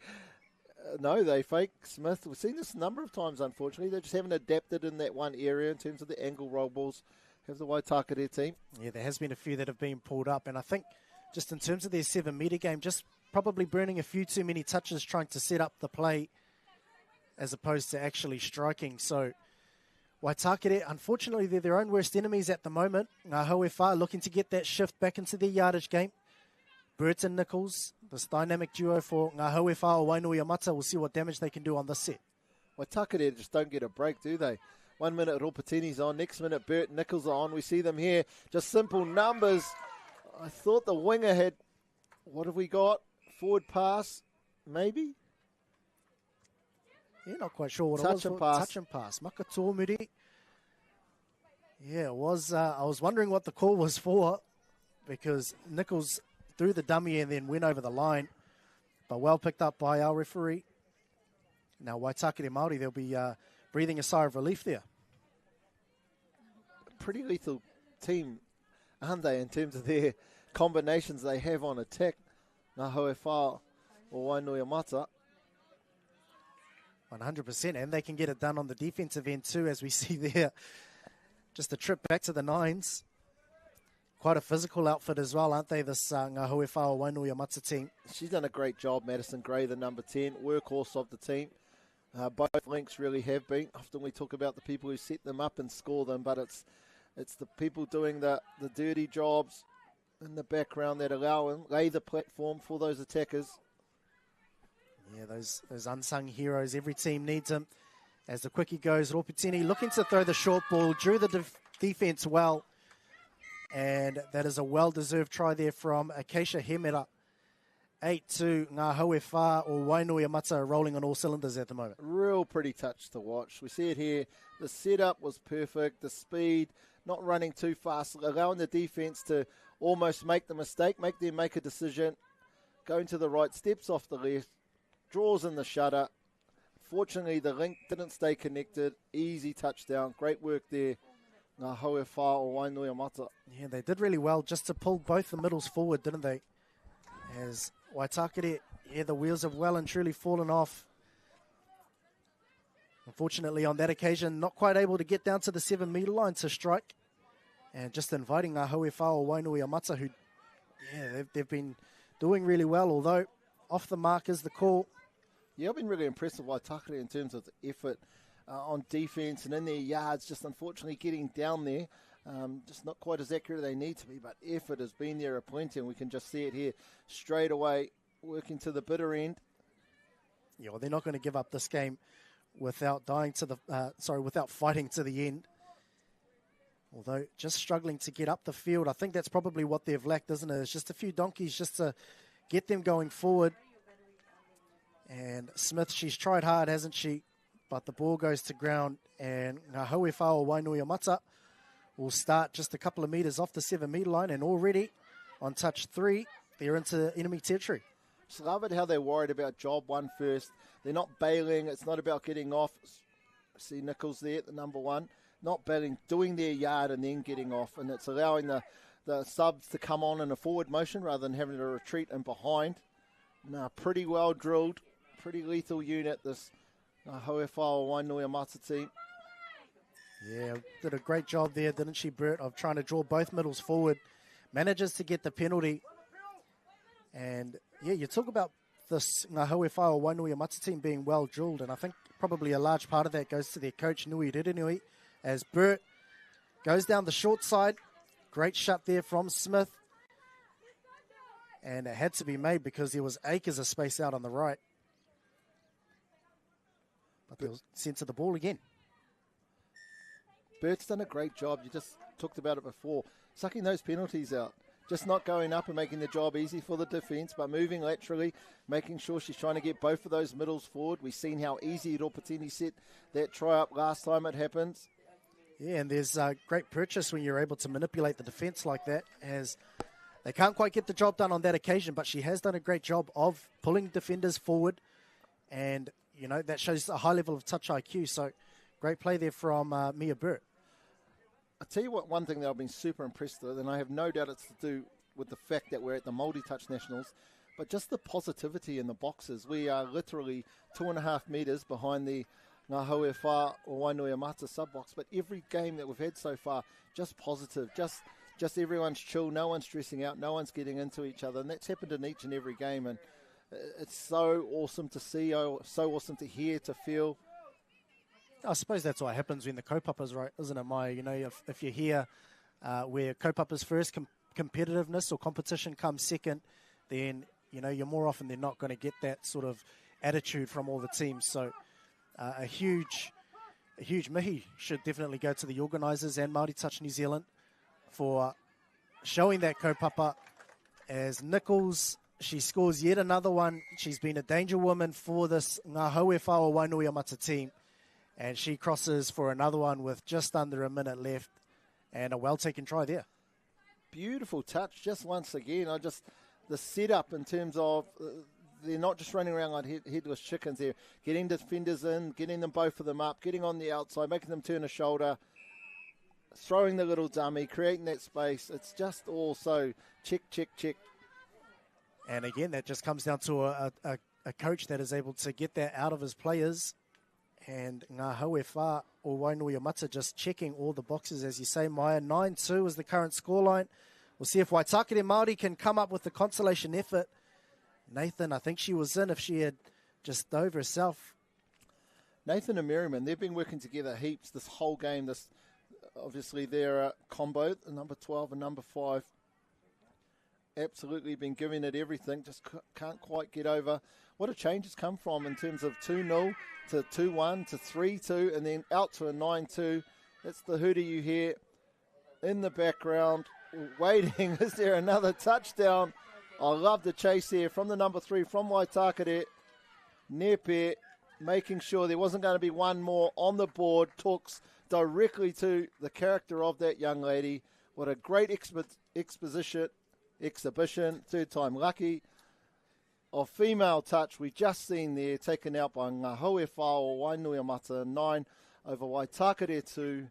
no, they fake Smith. We've seen this a number of times, unfortunately. They just haven't adapted in that one area in terms of the angle roll balls. Have the Waitākere team. Yeah, there has been a few that have been pulled up. And I think just in terms of their 7-metre game, just probably burning a few too many touches trying to set up the play as opposed to actually striking. So Waitākere, unfortunately, they're their own worst enemies at the moment. Hauaa looking to get that shift back into their yardage game. Burt and Nichols, this dynamic duo for Hauaa or Wainuiomata. We'll see what damage they can do on this set. Waitākere just don't get a break, do they? 1 minute Ropatini's on, next minute Burt and Nichols are on. We see them here, just simple numbers. I thought the winger had, what have we got? Forward pass, maybe? Yeah, not quite sure what Touch it was. and pass. Touch and pass. Makato Muri. Yeah, it was. I was wondering what the call was for because Nichols threw the dummy and then went over the line. But well picked up by our referee. Now Waitākere Māori, they'll be breathing a sigh of relief there. Pretty lethal team, aren't they, in terms of their combinations they have on attack. Hauaa or Wainuiomata. 100%, and they can get it done on the defensive end too, as we see there. Just a trip back to the nines. Quite a physical outfit as well, aren't they, this Hauaa or Wainuiomata team? She's done a great job, Madison Gray, the number 10, workhorse of the team. Both links really have been. Often we talk about the people who set them up and score them, but it's the people doing the dirty jobs in the background that allow them, lay the platform for those attackers. Yeah, those unsung heroes. Every team needs them. As the quickie goes, Ropatini looking to throw the short ball, drew the defense well, and that is a well-deserved try there from Acacia Hemera. 8-2, Hauaa or Wainuiomata are rolling on all cylinders at the moment. Real pretty touch to watch. We see it here. The setup was perfect. The speed, not running too fast, allowing the defense to almost make the mistake, make them make a decision, going to the right, steps off the left, draws in the shutter. Fortunately, the link didn't stay connected. Easy touchdown. Great work there. Hauaa or Wainuiomata. Yeah, they did really well just to pull both the middles forward, didn't they? As Waitākere, yeah, the wheels have well and truly fallen off. Unfortunately, on that occasion, not quite able to get down to the 7-metre line to strike. And just inviting Hauaa or Wainuiomata, who, yeah, they've been doing really well, although off the mark is the call. Yeah, I've been really impressed with Waitākere in terms of the effort on defence and in their yards, just unfortunately getting down there. Just not quite as accurate as they need to be, but effort has been there aplenty, and we can just see it here straight away, working to the bitter end. Yeah, well, they're not going to give up this game without without fighting to the end. Although just struggling to get up the field, I think that's probably what they've lacked, isn't it? It's just a few donkeys just to get them going forward. And Smith, she's tried hard, hasn't she? But the ball goes to ground, and Hauaa or Wainuiomata will start just a couple of metres off the 7-metre line, and already on touch 3, they're into enemy territory. Just love it how they're worried about job one first. They're not bailing. It's not about getting off. See Nichols there at the number 1. Not bailing, doing their yard and then getting off, and it's allowing the subs to come on in a forward motion rather than having to retreat and behind. Pretty well drilled, pretty lethal unit, this Hauaa or Wainuiomata team. Yeah, did a great job there, didn't she, Burt, of trying to draw both middles forward. Manages to get the penalty. And, yeah, you talk about this Hauaa or Wainuiomata team being well drilled, and I think probably a large part of that goes to their coach, Nui Rerenui, as Burt goes down the short side. Great shot there from Smith. And it had to be made because there was acres of space out on the right. But they'll censor the ball again. Burt's done a great job. You just talked about it before. Sucking those penalties out. Just not going up and making the job easy for the defence, but moving laterally, making sure she's trying to get both of those middles forward. We've seen how easy Ropatini set that try up last time it happens. Yeah, and there's a great purchase when you're able to manipulate the defence like that, as they can't quite get the job done on that occasion, but she has done a great job of pulling defenders forward, and, you know, that shows a high level of touch IQ, so great play there from Mia Burt. I'll tell you what, one thing that I've been super impressed with, and I have no doubt it's to do with the fact that we're at the Māori Touch Nationals, but just the positivity in the boxes. We are literally 2.5 metres behind the Ngā Hauaa or Wainuiomata sub-box, but every game that we've had so far, just positive, just everyone's chill, no one's stressing out, no one's getting into each other, and that's happened in each and every game, and it's so awesome to see, so awesome to hear, to feel. I suppose that's what happens when the kaupapa right, isn't it, Mai? You know, if you're here where kaupapa's first competitiveness or competition comes second, then, you know, you're more often than not going to get that sort of attitude from all the teams. So a huge mihi should definitely go to the organisers and Māori Touch New Zealand for showing that kaupapa. As Nichols, she scores yet another one. She's been a danger woman for this Ngā Hauā Wainuiomata team. And she crosses for another one with just under a minute left. And a well-taken try there. Beautiful touch, just once again. The setup in terms of they're not just running around like headless chickens. They're getting defenders in, getting them both of them up, getting on the outside, making them turn a shoulder, throwing the little dummy, creating that space. It's just all so check. And again, that just comes down to a coach that is able to get that out of his players. And Ngā Hauā or Wainuiomata just checking all the boxes, as you say, Maya. 9-2 is the current scoreline. We'll see if Waitākere Māori can come up with the consolation effort. Nathan, I think she was in if she had just dove herself. Nathan and Merriman, they've been working together heaps this whole game. Obviously, their combo, the number 12 and number 5, absolutely been giving it everything. Just can't quite get over what a change has come from in terms of 2-0 to 2-1 to 3-2 and then out to a 9-2. That's the hooter you hear in the background waiting. Is there another touchdown? I love the chase here from the number 3 from Waitākere. Nepe making sure there wasn't going to be one more on the board. Talks directly to the character of that young lady. What a great exhibition, third time lucky, of female touch we just seen there, taken out by Ngā Hauā or Wainuiomata 9 over Waitākere 2.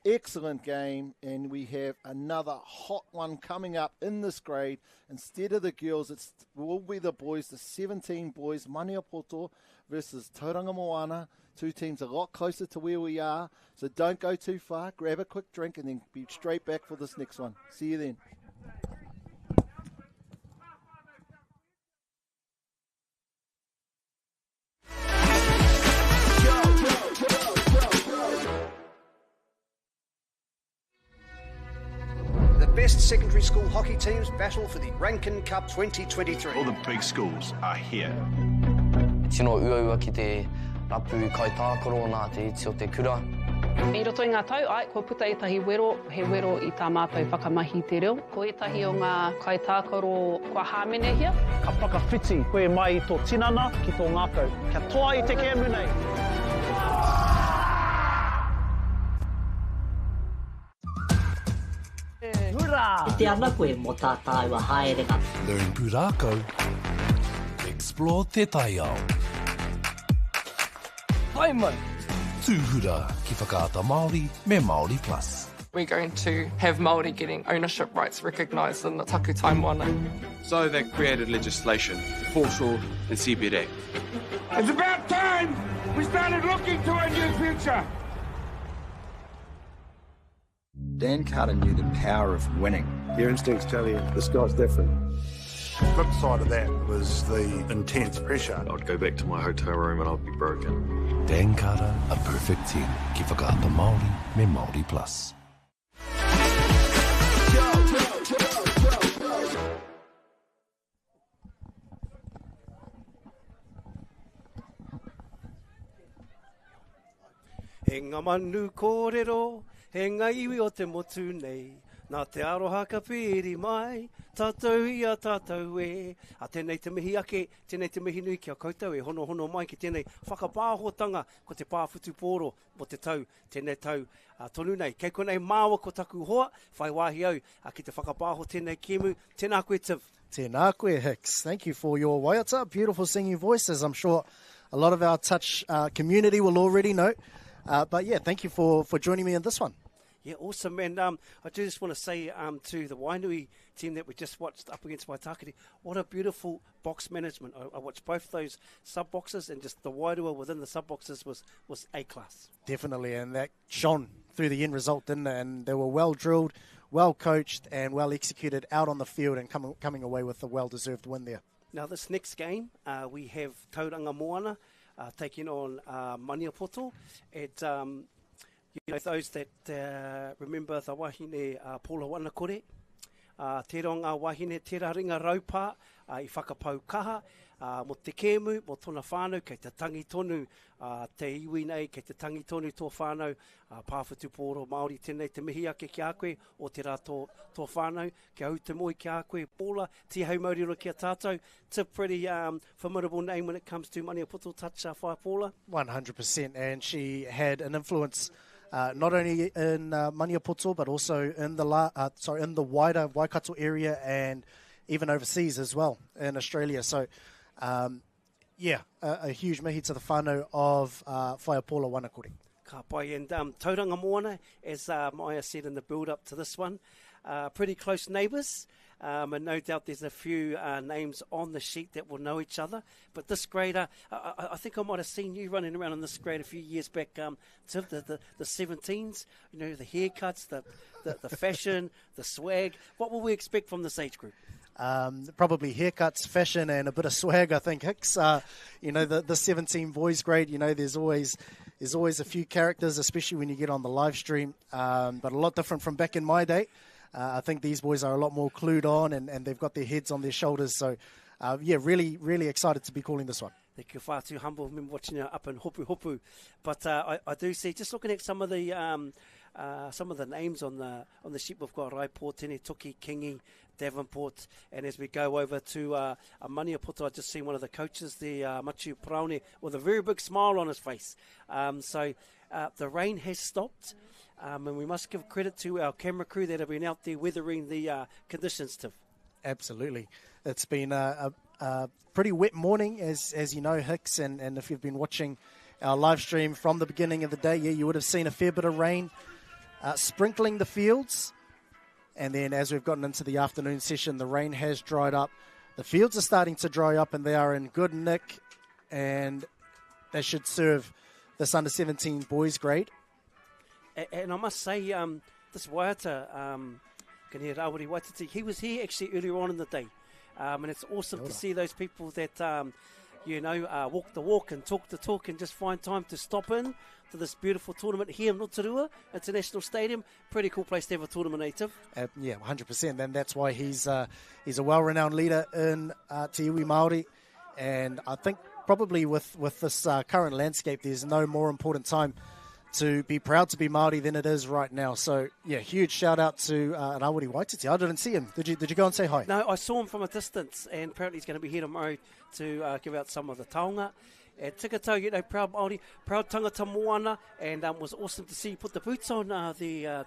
Excellent game, and we have another hot one coming up in this grade. Instead of the girls, it will be the boys, the 17 boys, Maniapoto versus Tauranga Moana. Two teams a lot closer to where we are, so don't go too far. Grab a quick drink and then be straight back for this next one. See you then. Best secondary school hockey teams battle for the Rankin Cup 2023. All the big schools are here. Tino uaua ki te rapu kaitākaro nā te iti o te kura. I roto i ngā tau, ko puta etahi wero, he wero I tā mātou whakamahi te reo. Ko etahi o ngā kaitākaro kua hāmene hia. Ka whakawhiti koe mai tō tinana ki tō ngākau. Kia toa I te kēmu nei. I te ana koe mō tā tāua haerenga. Learn pūrākau. Explore te taiao. Hai mai. Tūhura ki whakaata Māori me Māori Plus. We're going to have Māori getting ownership rights recognised in the takiwā Moana. So they created legislation, Foreshore and Seabed Act. It's about time we started looking to a new future. Dan Carter knew the power of winning. Your instincts tell you the sky's different. The flip side of that was the intense pressure. I'd go back to my hotel room and I'd be broken. Dan Carter, a perfect 10. Ki whakaata Māori me Māori Plus. He ngā manu kōrero, he ngā iwi o te motu nei, nā te aroha ka pēri mai, tātou ia tātou e. A tēnei te mihi ake, tēnei te mihi nui kia koutou e hono mai ki tēnei whakapāhotanga ko te pāwhutu pōro mo te tau, tēnei tau tonu nei. Kei konei māua ko taku hoa, whai wāhi au, ki te whakapāho tēnei kēmu, tēnā koe Tiv. Tēnā koe Hicks. Thank you for your waiata, beautiful singing voices. I'm sure a lot of our touch community will already know. But yeah, thank you for joining me in this one. Yeah, awesome. And I do just want to say to the Wainui team that we just watched up against Waitākere, what a beautiful box management. I watched both those sub-boxes, and just the Wairua within the sub-boxes was A-class. Definitely, and that shone through the end result, didn't it? And they were well drilled, well coached, and well executed out on the field, and coming away with a well-deserved win there. Now, this next game, we have Tauranga Moana taking on Maniapoto. Those that remember the wahine Paula Wanakore, te ronga wahine te raringa raupā I whakapau kaha, mo te kēmu, mo tōna whānau, kei te tangi tonu, te iwi nei, kei te tangi tonu tō whānau, pāwhitu pōro Māori tēnei te mihi ake ki a koe, o te rā tō whānau, kia au te moi ki a koe, Paula, ti hau mauriro ki a tātou. It's a pretty formidable name when it comes to Maniapoto Touch, whai Paula. 100%, and she had an influence not only in Maniapoto, but also in the wider Waikato area and even overseas as well in Australia. So, a huge mihi to the whānau of Whaiapola Wanakore. Ka pai, and Tauranga Moana, as Maya said in the build-up to this one, pretty close neighbours. And no doubt there's a few names on the sheet that will know each other. But this grade, I think I might have seen you running around in this grade a few years back, to the 17s, you know, the haircuts, the fashion, the swag. What will we expect from this age group? Probably haircuts, fashion, and a bit of swag, I think, Hicks. The 17 boys grade, there's always a few characters, especially when you get on the live stream, but a lot different from back in my day. I think these boys are a lot more clued on, and they've got their heads on their shoulders. So, really, really excited to be calling this one. Thank you, far too humble. I remember watching you up in Hopuhopu. But I do see, just looking at some of the names on the sheet, we've got Raipo, Tene, Toki, Kingi, Davenport, and as we go over to Maniapoto, I just seen one of the coaches there, Matiu Praone, with a very big smile on his face. So the rain has stopped. And we must give credit to our camera crew that have been out there weathering the conditions, Tiff. Absolutely. It's been a pretty wet morning, as you know, Hicks, and if you've been watching our live stream from the beginning of the day, you would have seen a fair bit of rain sprinkling the fields. And then as we've gotten into the afternoon session, the rain has dried up. The fields are starting to dry up, and they are in good nick, and they should serve this under-17 boys grade. And I must say, this Waiata, Rawiri Waititi, he was here actually earlier on in the day. And it's awesome to see those people that, walk the walk and talk the talk and just find time to stop in to this beautiful tournament here in Rotorua International Stadium. Pretty cool place to have a tournament, native. 100%. And that's why he's a well-renowned leader in Te Iwi Māori. And I think probably with this current landscape, there's no more important time to be proud to be Māori than it is right now. So, huge shout-out to Rawiri Waititi. I didn't see him. Did you go and say hi? No, I saw him from a distance, and apparently he's going to be here tomorrow to give out some of the taonga. And tikatau, proud Māori, proud tangata Moana, and was awesome to see you put the boots on the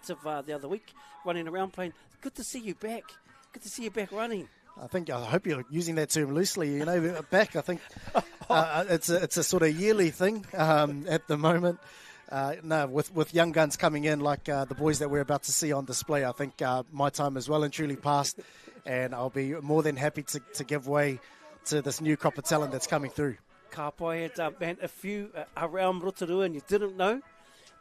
other week, running around playing. Good to see you back. Good to see you back running. I hope you're using that term loosely. Back. I think it's a sort of yearly thing at the moment. With young guns coming in like the boys that we're about to see on display, I think my time is well and truly past, and I'll be more than happy to give way to this new crop of talent that's coming through. Ka pai, man, if you are around Rotorua and you didn't know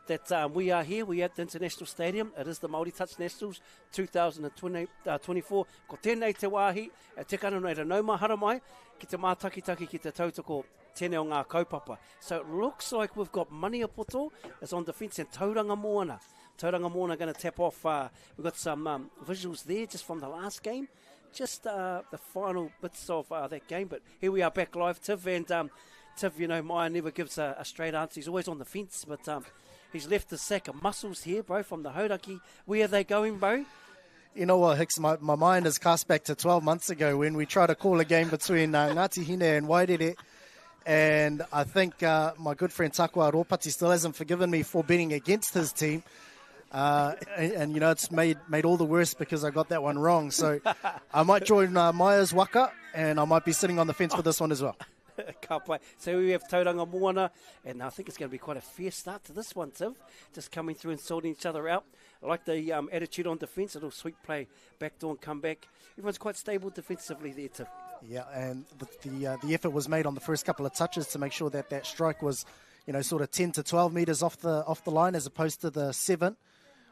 that we are here, we are at the International Stadium. It is the Māori Touch Nationals 2024. Ko tēnei te wāhi, te kano nei rau mahara mai, ki te mātakitaki ki te tautoko tēnei o ngā kaupapa. So it looks like we've got Maniapoto is on defence and Tauranga Moana. Tauranga Moana going to tap off. We've got some visuals there just from the last game. Just the final bits of that game. But here we are back live, Tiv. And Tiv, Maya never gives a straight answer. He's always on the fence. But he's left a sack of muscles here, bro, from the Hauraki. Where are they going, bro? You know what, Hicks, my mind is cast back to 12 months ago when we tried to call a game between Ngaati Hine and Wairere. And I think my good friend Takiwā Ropati still hasn't forgiven me for betting against his team. And it's made all the worse because I got that one wrong. So I might join Maya's waka, and I might be sitting on the fence for this one as well. Ka pai. So we have Tauranga Moana, and I think it's going to be quite a fair start to this one, Tiv. Just coming through and sorting each other out. I like the attitude on defence, a little sweet play, backdoor and come back. Everyone's quite stable defensively there, Tiv. Yeah, and the effort was made on the first couple of touches to make sure that that strike was, sort of 10 to 12 metres off the line as opposed to the 7,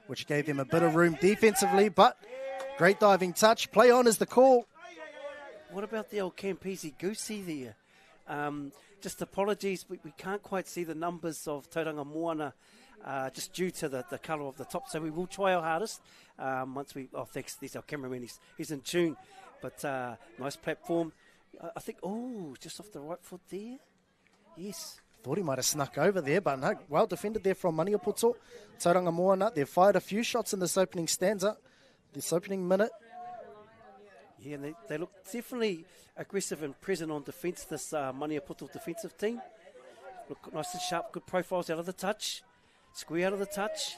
which gave them a bit of room defensively, but great diving touch. Play on is the call. What about the old Campese Goosey there? Just apologies, we can't quite see the numbers of Tauranga Moana just due to the colour of the top, so we will try our hardest once we... Oh, thanks, there's our cameraman, he's in tune. But nice platform. I think, just off the right foot there. Yes. Thought he might have snuck over there, but no, well defended there from Maniapoto. Tauranga Moana, they've fired a few shots in this opening stanza, this opening minute. Yeah, and they look definitely aggressive and present on defence, this Maniapoto defensive team. Look nice and sharp, good profiles out of the touch. Square out of the touch.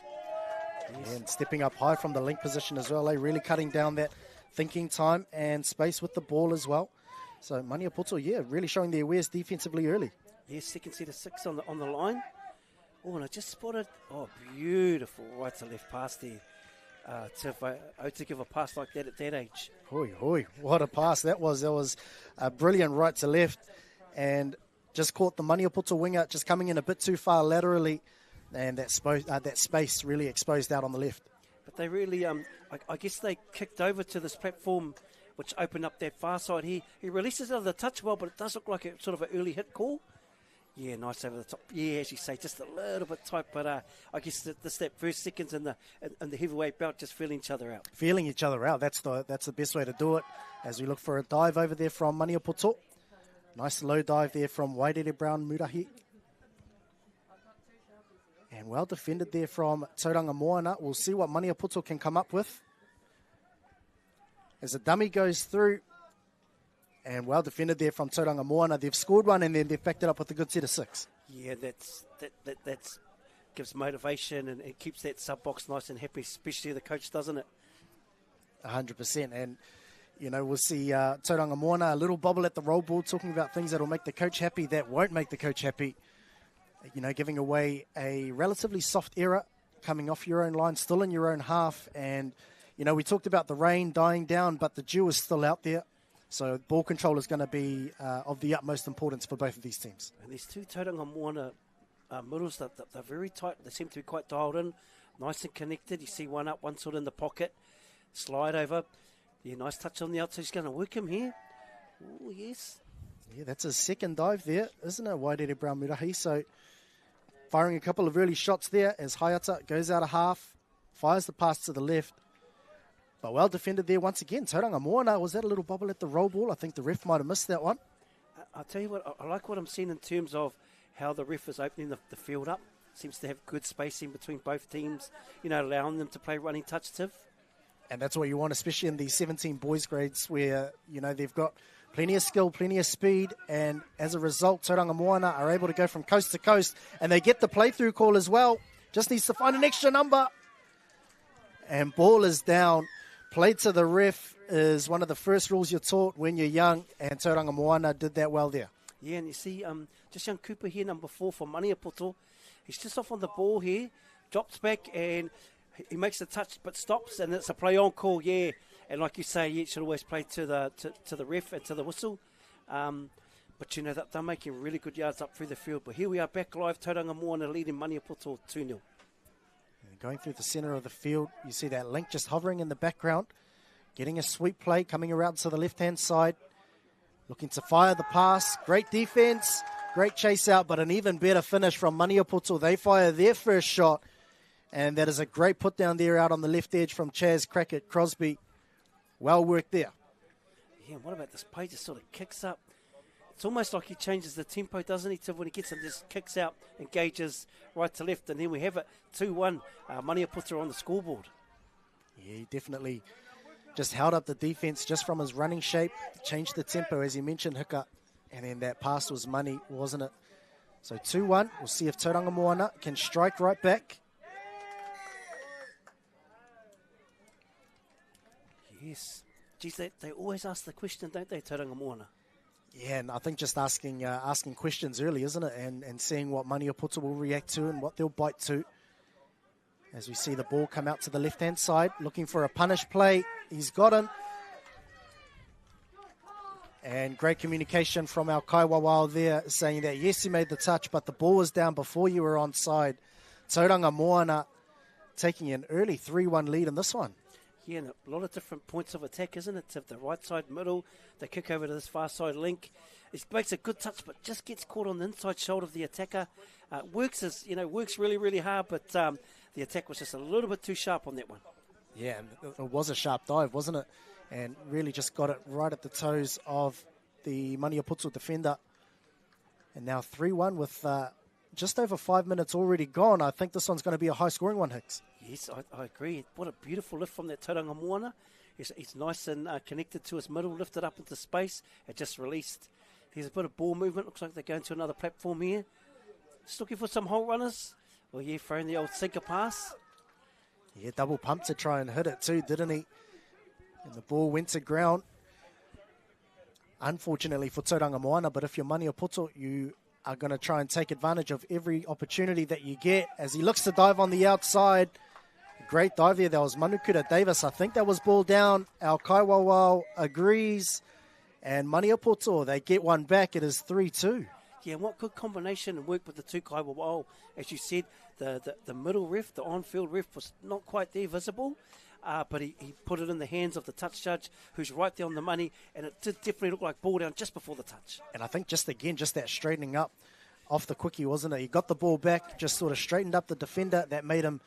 Yes. And stepping up high from the link position as well, really cutting down that thinking time and space with the ball as well. So Maniapoto, really showing their wares defensively early. Yes, second set of 6 on the line. Oh, and I just spotted, beautiful right to left pass there. To give a pass like that at that age. Hoi, what a pass that was. That was a brilliant right to left and just caught the Maniapoto winger just coming in a bit too far laterally, and that space really exposed out on the left. But they really, I guess they kicked over to this platform, which opened up that far side here. He releases it out of the touch well, but it does look like a sort of an early hit call. Yeah, nice over the top. Yeah, as you say, just a little bit tight, but I guess that first seconds in the heavyweight belt just feeling each other out. Feeling each other out, that's the best way to do it. As we look for a dive over there from Maniapoto. Nice low dive there from Wairere Brown Murahi. And well defended there from Tauranga Moana. We'll see what Maniapoto can come up with. As the dummy goes through. And well defended there from Tauranga Moana. They've scored one and then they've backed it up with a good set of 6. Yeah, that's gives motivation and it keeps that sub box nice and happy, especially the coach, doesn't it? 100%. And, we'll see Tauranga Moana, a little bobble at the roll ball, talking about things that will make the coach happy, that won't make the coach happy. Giving away a relatively soft error, coming off your own line, still in your own half. And, we talked about the rain dying down, but the dew is still out there. So ball control is going to be of the utmost importance for both of these teams. And these two Tauranga Moana middles, they're very tight. They seem to be quite dialed in, nice and connected. You see one up, one sort of in the pocket. Slide over. Yeah, nice touch on the outside. He's going to work him here. Oh, yes. Yeah, that's his second dive there, isn't it, Wairere Brown Murahi? So firing a couple of early shots there as Hayata goes out of half, fires the pass to the left. But well defended there once again. Tauranga Moana, was that a little bobble at the roll ball? I think the ref might have missed that one. I'll tell you what, I like what I'm seeing in terms of how the ref is opening the field up. Seems to have good spacing between both teams, allowing them to play running touch, Tiv. And that's what you want, especially in these 17 boys grades where, they've got plenty of skill, plenty of speed, and as a result, Tauranga Moana are able to go from coast to coast, and they get the play-through call as well. Just needs to find an extra number. And ball is down. Play to the ref is one of the first rules you're taught when you're young, and Tauranga Moana did that well there. Yeah, and you see, just young Cooper here, number 4 for Maniapoto. He's just off on the ball here, drops back, and he makes the touch but stops, and it's a play-on call, yeah. And like you say, it should always play to the ref and to the whistle. But they're making really good yards up through the field. But here we are back live, Tauranga Moana leading Maniapoto 2-0. Going through the centre of the field, you see that link just hovering in the background, getting a sweep play, coming around to the left-hand side, looking to fire the pass. Great defence, great chase out, but an even better finish from Maniapoto. They fire their first shot, and that is a great put down there out on the left edge from Chaz Crackett Crosby. Well worked there. Yeah, what about this play? Just sort of kicks up. It's almost like he changes the tempo, doesn't he? When he gets him, just kicks out, engages right to left, and then we have it 2-1. Maniapoto on the scoreboard. Yeah, he definitely just held up the defence just from his running shape, changed the tempo, as you mentioned, Hika, and then that pass was money, wasn't it? So 2-1. We'll see if Tauranga Moana can strike right back. Yes. Geez, they always ask the question, don't they, Tauranga Moana? Yeah, and I think just asking questions early, isn't it? And seeing what Maniapoto will react to and what they'll bite to. As we see the ball come out to the left-hand side, looking for a punish play. He's got him. And great communication from our kaiwawao there, saying that, yes, he made the touch, but the ball was down before you were onside. Tauranga Moana taking an early 3-1 lead in this one. Yeah, and a lot of different points of attack, isn't it? To the right side, middle, the kick over to this far side link. It makes a good touch, but just gets caught on the inside shoulder of the attacker. Works really, really hard, but the attack was just a little bit too sharp on that one. Yeah, it was a sharp dive, wasn't it? And really just got it right at the toes of the Maniapoto defender. And now 3-1 with just over 5 minutes already gone. I think this one's going to be a high-scoring one, Hicks. Yes, I agree. What a beautiful lift from that Tauranga Moana. He's nice and connected to his middle, lifted up into space. It just released. There's a bit of ball movement. Looks like they're going to another platform here. Just looking for some hole runners. Well, yeah, throwing the old sinker pass. Yeah, double pump to try and hit it too, didn't he? And the ball went to ground. Unfortunately for Tauranga Moana, but if you're Maniapoto, you are going to try and take advantage of every opportunity that you get. As he looks to dive on the outside. Great dive there. That was Manukura Davis. I think that was ball down. Our kaiwawao agrees. And Maniapoto, they get one back. It is 3-2. Yeah, what good combination and work with the two kaiwawao. As you said, the middle ref, the on-field ref, was not quite there visible. But he put it in the hands of the touch judge, who's right there on the money, and it did definitely look like ball down just before the touch. And I think just that straightening up off the quickie, wasn't it? He got the ball back, just sort of straightened up the defender. That made him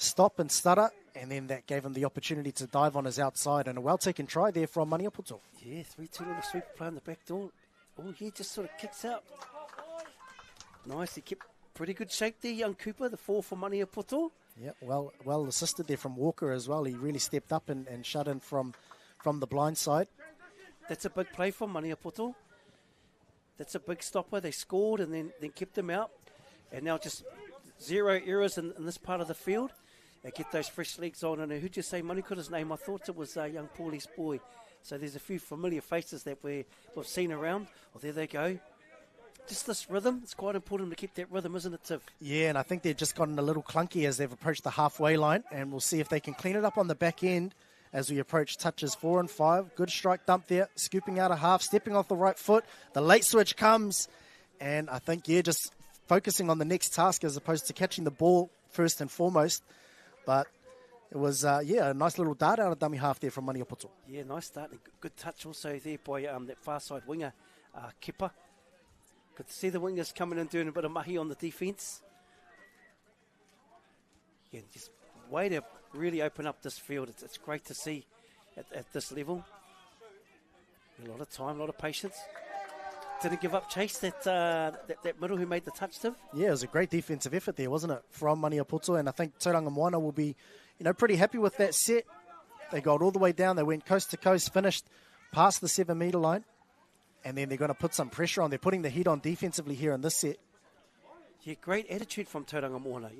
stop and stutter, and then that gave him the opportunity to dive on his outside, and a well-taken try there from Maniapoto. Yeah, 3-2 little sweeper play on the back door. Oh, yeah, just sort of kicks out. Nice, he kept pretty good shape there, young Cooper, the 4 for Maniapoto. Yeah, well assisted there from Walker as well. He really stepped up and shut in from the blind side. That's a big play from Maniapoto. That's a big stopper. They scored and then kept them out. And now just 0 errors in this part of the field. They get those fresh legs on. And who'd you say Manikura's name? I thought it was young Paulie's boy. So there's a few familiar faces that we've seen around. Well, there they go. Just this rhythm, it's quite important to keep that rhythm, isn't it, Tiv? Yeah, and I think they've just gotten a little clunky as they've approached the halfway line, and we'll see if they can clean it up on the back end as we approach touches 4 and 5. Good strike dump there, scooping out a half, stepping off the right foot. The late switch comes, and I think, yeah, just focusing on the next task as opposed to catching the ball first and foremost. But it was, a nice little dart out of dummy half there from Maniapoto. Yeah, nice start. And good touch also there by that far side winger, Kepa. Good to see the wingers coming in doing a bit of mahi on the defence. Yeah, just way to really open up this field. It's great to see at this level. A lot of time, a lot of patience. Didn't give up chase that middle who made the touch, Tiv. Yeah, it was a great defensive effort there, wasn't it, from Maniapoto, and I think Tauranga Moana will be, pretty happy with that set. They got all the way down. They went coast to coast, finished past the 7-metre line. And then they're going to put some pressure on. They're putting the heat on defensively here in this set. Yeah, great attitude from Tauranga Moana.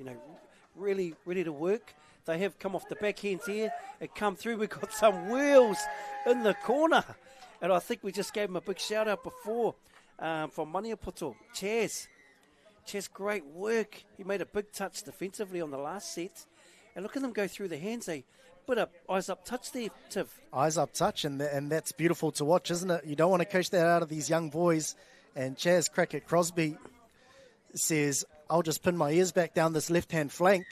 Really ready to work. They have come off the backhands here and come through. We've got some wheels in the corner. And I think we just gave him a big shout out before from Maniapoto. Chaz, great work. He made a big touch defensively on the last set. And look at them go through the hands. They put a eyes-up touch there, Tiv. Eyes-up touch, and that's beautiful to watch, isn't it? You don't want to coach that out of these young boys. And Chaz Crackett-Crosby says, I'll just pin my ears back down this left-hand flank.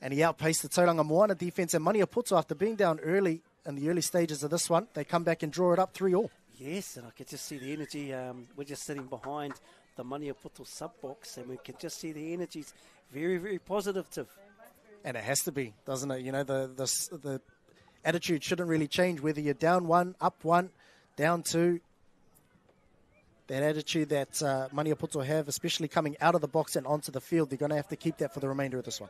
And he outpaced the Tauranga Moana defence. And Maniapoto, after being down early in the early stages of this one, they come back and draw it up 3-3. Yes, and I can just see the energy. We're just sitting behind the Maniapoto sub-box, and we can just see the energy's very, very positive, Tiv. And it has to be, doesn't it? The attitude shouldn't really change, whether you're down 1, up 1, down 2. That attitude that Maniapoto have, especially coming out of the box and onto the field, they're going to have to keep that for the remainder of this one.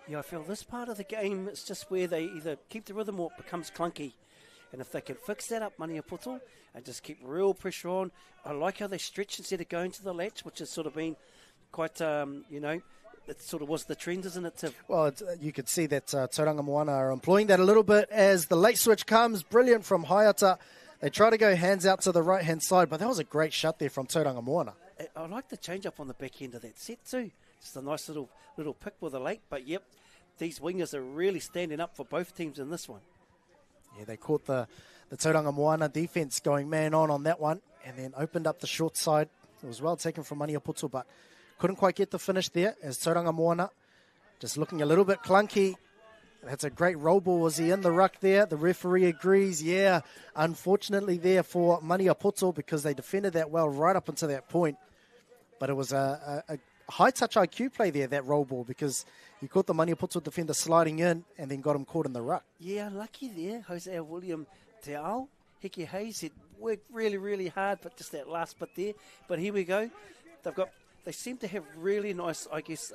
Yeah, I feel this part of the game is just where they either keep the rhythm or it becomes clunky. And if they can fix that up, Maniapoto, and just keep real pressure on. I like how they stretch instead of going to the latch, which has sort of been quite, it sort of was the trend, isn't it, Tim? Well, you could see that Tauranga Moana are employing that a little bit as the late switch comes. Brilliant from Hayata. They try to go hands out to the right-hand side, but that was a great shot there from Tauranga Moana. I like the change-up on the back end of that set too. Just a nice little pick with a late, but yep, these wingers are really standing up for both teams in this one. Yeah, they caught the Tauranga Moana defence going man on that one, and then opened up the short side. It was well taken from Maniapoto, but couldn't quite get the finish there as Tauranga Moana just looking a little bit clunky. That's a great roll ball. Was he in the ruck there? The referee agrees. Yeah, unfortunately there for Maniapoto because they defended that well right up until that point. But it was a high touch IQ play there, that roll ball, because he caught the Maniapoto defender sliding in and then got him caught in the ruck. Yeah, lucky there. Jose William Te Ao. Hickey Hayes had worked really, really hard, but just that last bit there. But here we go. They seem to have really nice, I guess,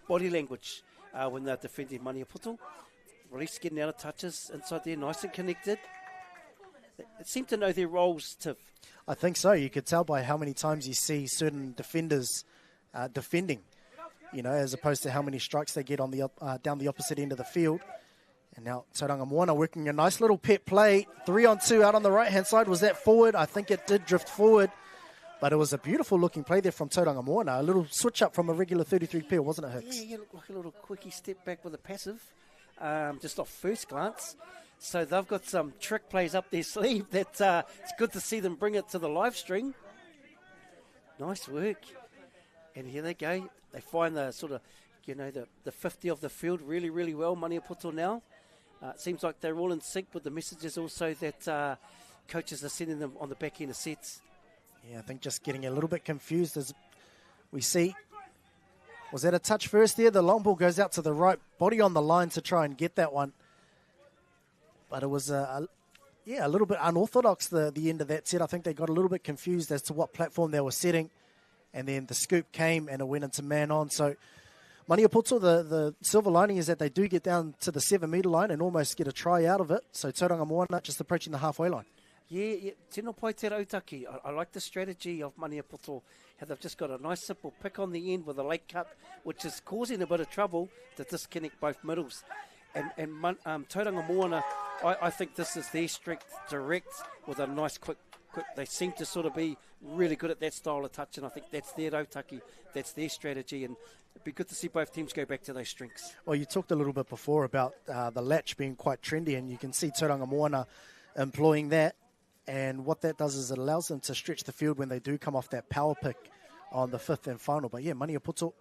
body language when they're defending Maniapoto. Release getting out of touches inside there, nice and connected. It seemed to know their roles, Tiff. I think so. You could tell by how many times you see certain defenders defending, as opposed to how many strikes they get on the down the opposite end of the field. And now Tauranga Moana working a nice little pet play. 3-on-2 out on the right-hand side. Was that forward? I think it did drift forward. But it was a beautiful looking play there from Tauranga Moana. A little switch up from a regular 33 peel, wasn't it, Hicks? Yeah, looked like a little quickie step back with a passive, just off first glance. So they've got some trick plays up their sleeve that it's good to see them bring it to the live stream. Nice work. And here they go. They find the sort of, the 50 of the field really, really well. Maniapoto now. It seems like they're all in sync with the messages also that coaches are sending them on the back end of sets. Yeah, I think just getting a little bit confused as we see. Was that a touch first there? The long ball goes out to the right, body on the line to try and get that one. But it was a little bit unorthodox, the end of that set. I think they got a little bit confused as to what platform they were setting. And then the scoop came and it went into man on. So Maniapoto, the silver lining is that they do get down to the 7-metre line and almost get a try out of it. So Tauranga Moana just approaching the halfway line. Yeah, tino pai te rautaki. I like the strategy of Maniapoto, how they've just got a nice simple pick on the end with a late cut, which is causing a bit of trouble to disconnect both middles. And Tauranga Moana, I think this is their strength, direct with a nice quick. They seem to sort of be really good at that style of touch, and I think that's their rautaki, that's their strategy, and it'd be good to see both teams go back to those strengths. Well, you talked a little bit before about the latch being quite trendy, and you can see Tauranga Moana employing that. And what that does is it allows them to stretch the field when they do come off that power pick on the fifth and final. But yeah, Maniapoto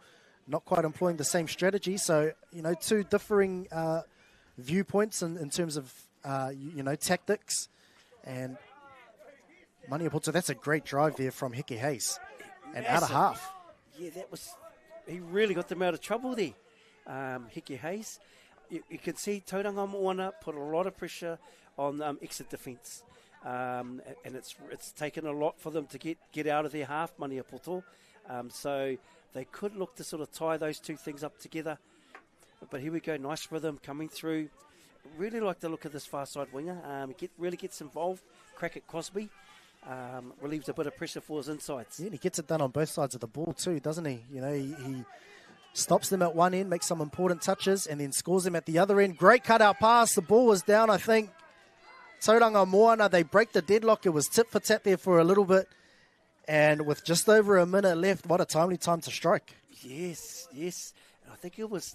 not quite employing the same strategy. So, two differing viewpoints in terms of, tactics. And Maniapoto, that's a great drive there from Hickey Hayes. And out of half. Yeah, he really got them out of trouble there, Hickey Hayes. You can see Tauranga Moana put a lot of pressure on exit defence. And it's taken a lot for them to get out of their half, Maniapoto. So they could look to sort of tie those two things up together. But here we go, nice rhythm coming through. Really like the look of this far side winger. Really gets involved. Crack at Crosby. Relieves a bit of pressure for his insides. Yeah, and he gets it done on both sides of the ball too, doesn't he? He stops them at one end, makes some important touches, and then scores them at the other end. Great cutout pass. The ball was down, I think. Tauranga Moana, they break the deadlock. It was tit for tat there for a little bit. And with just over a minute left, what a timely time to strike. Yes. And I think it was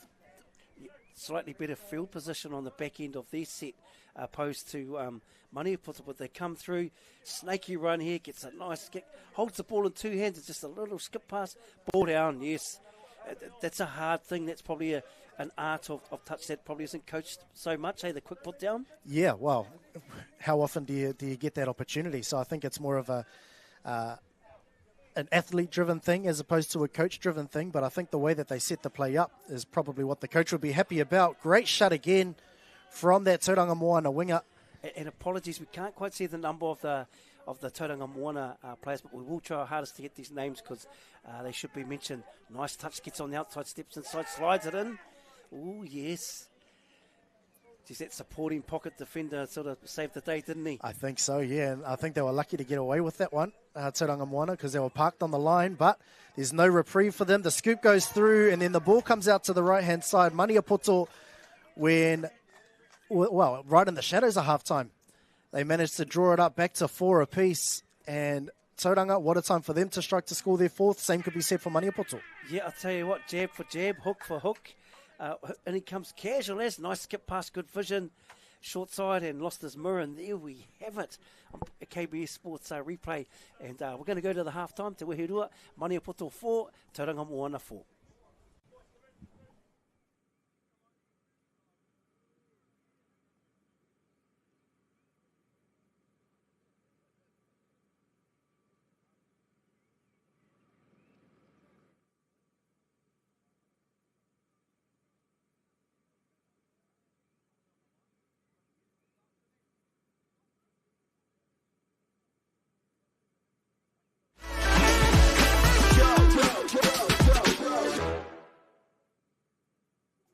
slightly better field position on the back end of their set opposed to Maniapoto. But they come through, snaky run here, gets a nice kick, holds the ball in two hands. It's just a little skip pass, ball down, yes. That's a hard thing. That's probably an art of touch that probably isn't coached so much, the quick put down. Yeah, well, how often do you get that opportunity? So I think it's more of an athlete-driven thing as opposed to a coach-driven thing, but I think the way that they set the play up is probably what the coach would be happy about. Great shot again from that Tauranga Moana winger. And apologies, we can't quite see the number of the Tauranga Moana players, but we will try our hardest to get these names because they should be mentioned. Nice touch, gets on the outside, steps inside, slides it in. Oh, yes. Geez, that supporting pocket defender sort of saved the day, didn't he? I think so, yeah. And I think they were lucky to get away with that one, Tauranga Moana, because they were parked on the line, but there's no reprieve for them. The scoop goes through, and then the ball comes out to the right-hand side. Maniapoto, right in the shadows of halftime. They managed to draw it up back to 4 apiece. And Tauranga, what a time for them to strike to score their fourth. Same could be said for Maniapoto. Yeah, I'll tell you what, jab for jab, hook for hook. And he comes casual as, nice skip past, good vision. Short side and lost his mirror, and there we have it. KBS Sports replay. And we're going to go to the half-time. Te Wehirua, Maniapoto 4, Tauranga Moana 4.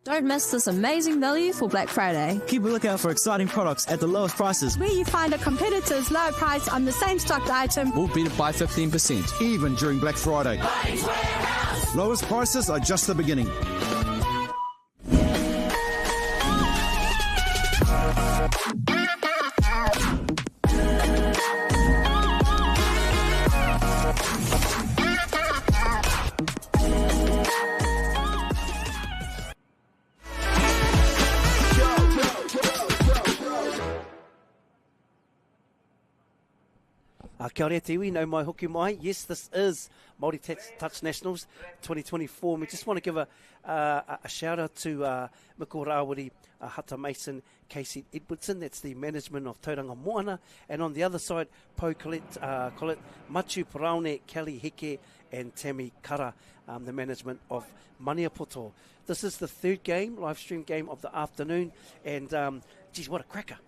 Don't miss this amazing value for Black Friday. Keep a lookout for exciting products at the lowest prices. Where you find a competitor's low price on the same stocked item. We'll beat it by 15%. Even during Black Friday. Lowest prices are just the beginning. Kia ora te iwi, no mai hoki mai. Yes, this is Māori Touch Nationals 2024. We just want to give a shout out to Miko Rawiri, Hata Mason, Casey Edwardson. That's the management of Tauranga Moana. And on the other side, Pau Colette, Machu Paraone, Kelly Heke, and Tammy Kara, the management of Maniapoto. This is the third game, live stream game of the afternoon. And, geez, what a cracker.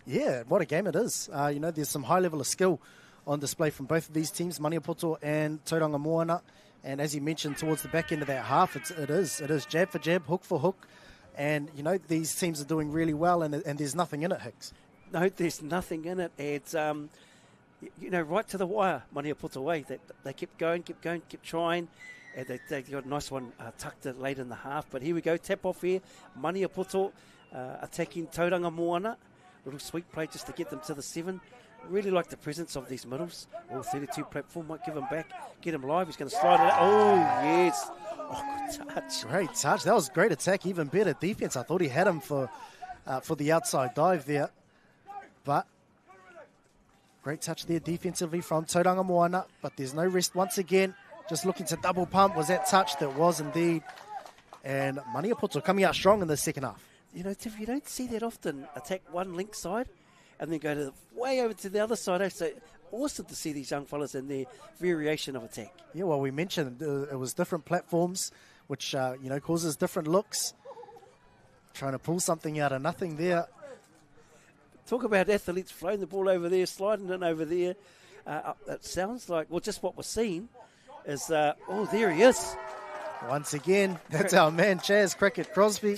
Yeah, what a game it is. There's some high level of skill on display from both of these teams, Maniapoto and Tauranga Moana. And as you mentioned, towards the back end of that half, it is jab for jab, hook for hook. And, these teams are doing really well, and there's nothing in it, Hicks. No, there's nothing in it. It's, right to the wire, Maniapoto way. They kept going, kept trying. And they got a nice one tucked it late in the half. But here we go, tap off here. Maniapoto attacking Tauranga Moana. Little sweet play just to get them to the 7. Really like the presence of these middles. 32 platform might give him back. Get him live. He's going to slide it out. Oh, yes. Oh, good touch. Great touch. That was great attack. Even better defense. I thought he had him for the outside dive there. But great touch there defensively from Tauranga Moana. But there's no rest once again. Just looking to double pump. Was that touch? That was indeed. And Maniapoto coming out strong in the second half. Tiff, you don't see that often. Attack one link side and then go way over to the other side. So awesome to see these young fellas and their variation of attack. Yeah, well, we mentioned it was different platforms, which, causes different looks. Trying to pull something out of nothing there. Talk about athletes floating the ball over there, sliding it over there. It sounds like, just what we're seeing is, there he is. Once again, that's our man, Chaz Cricket Crosby.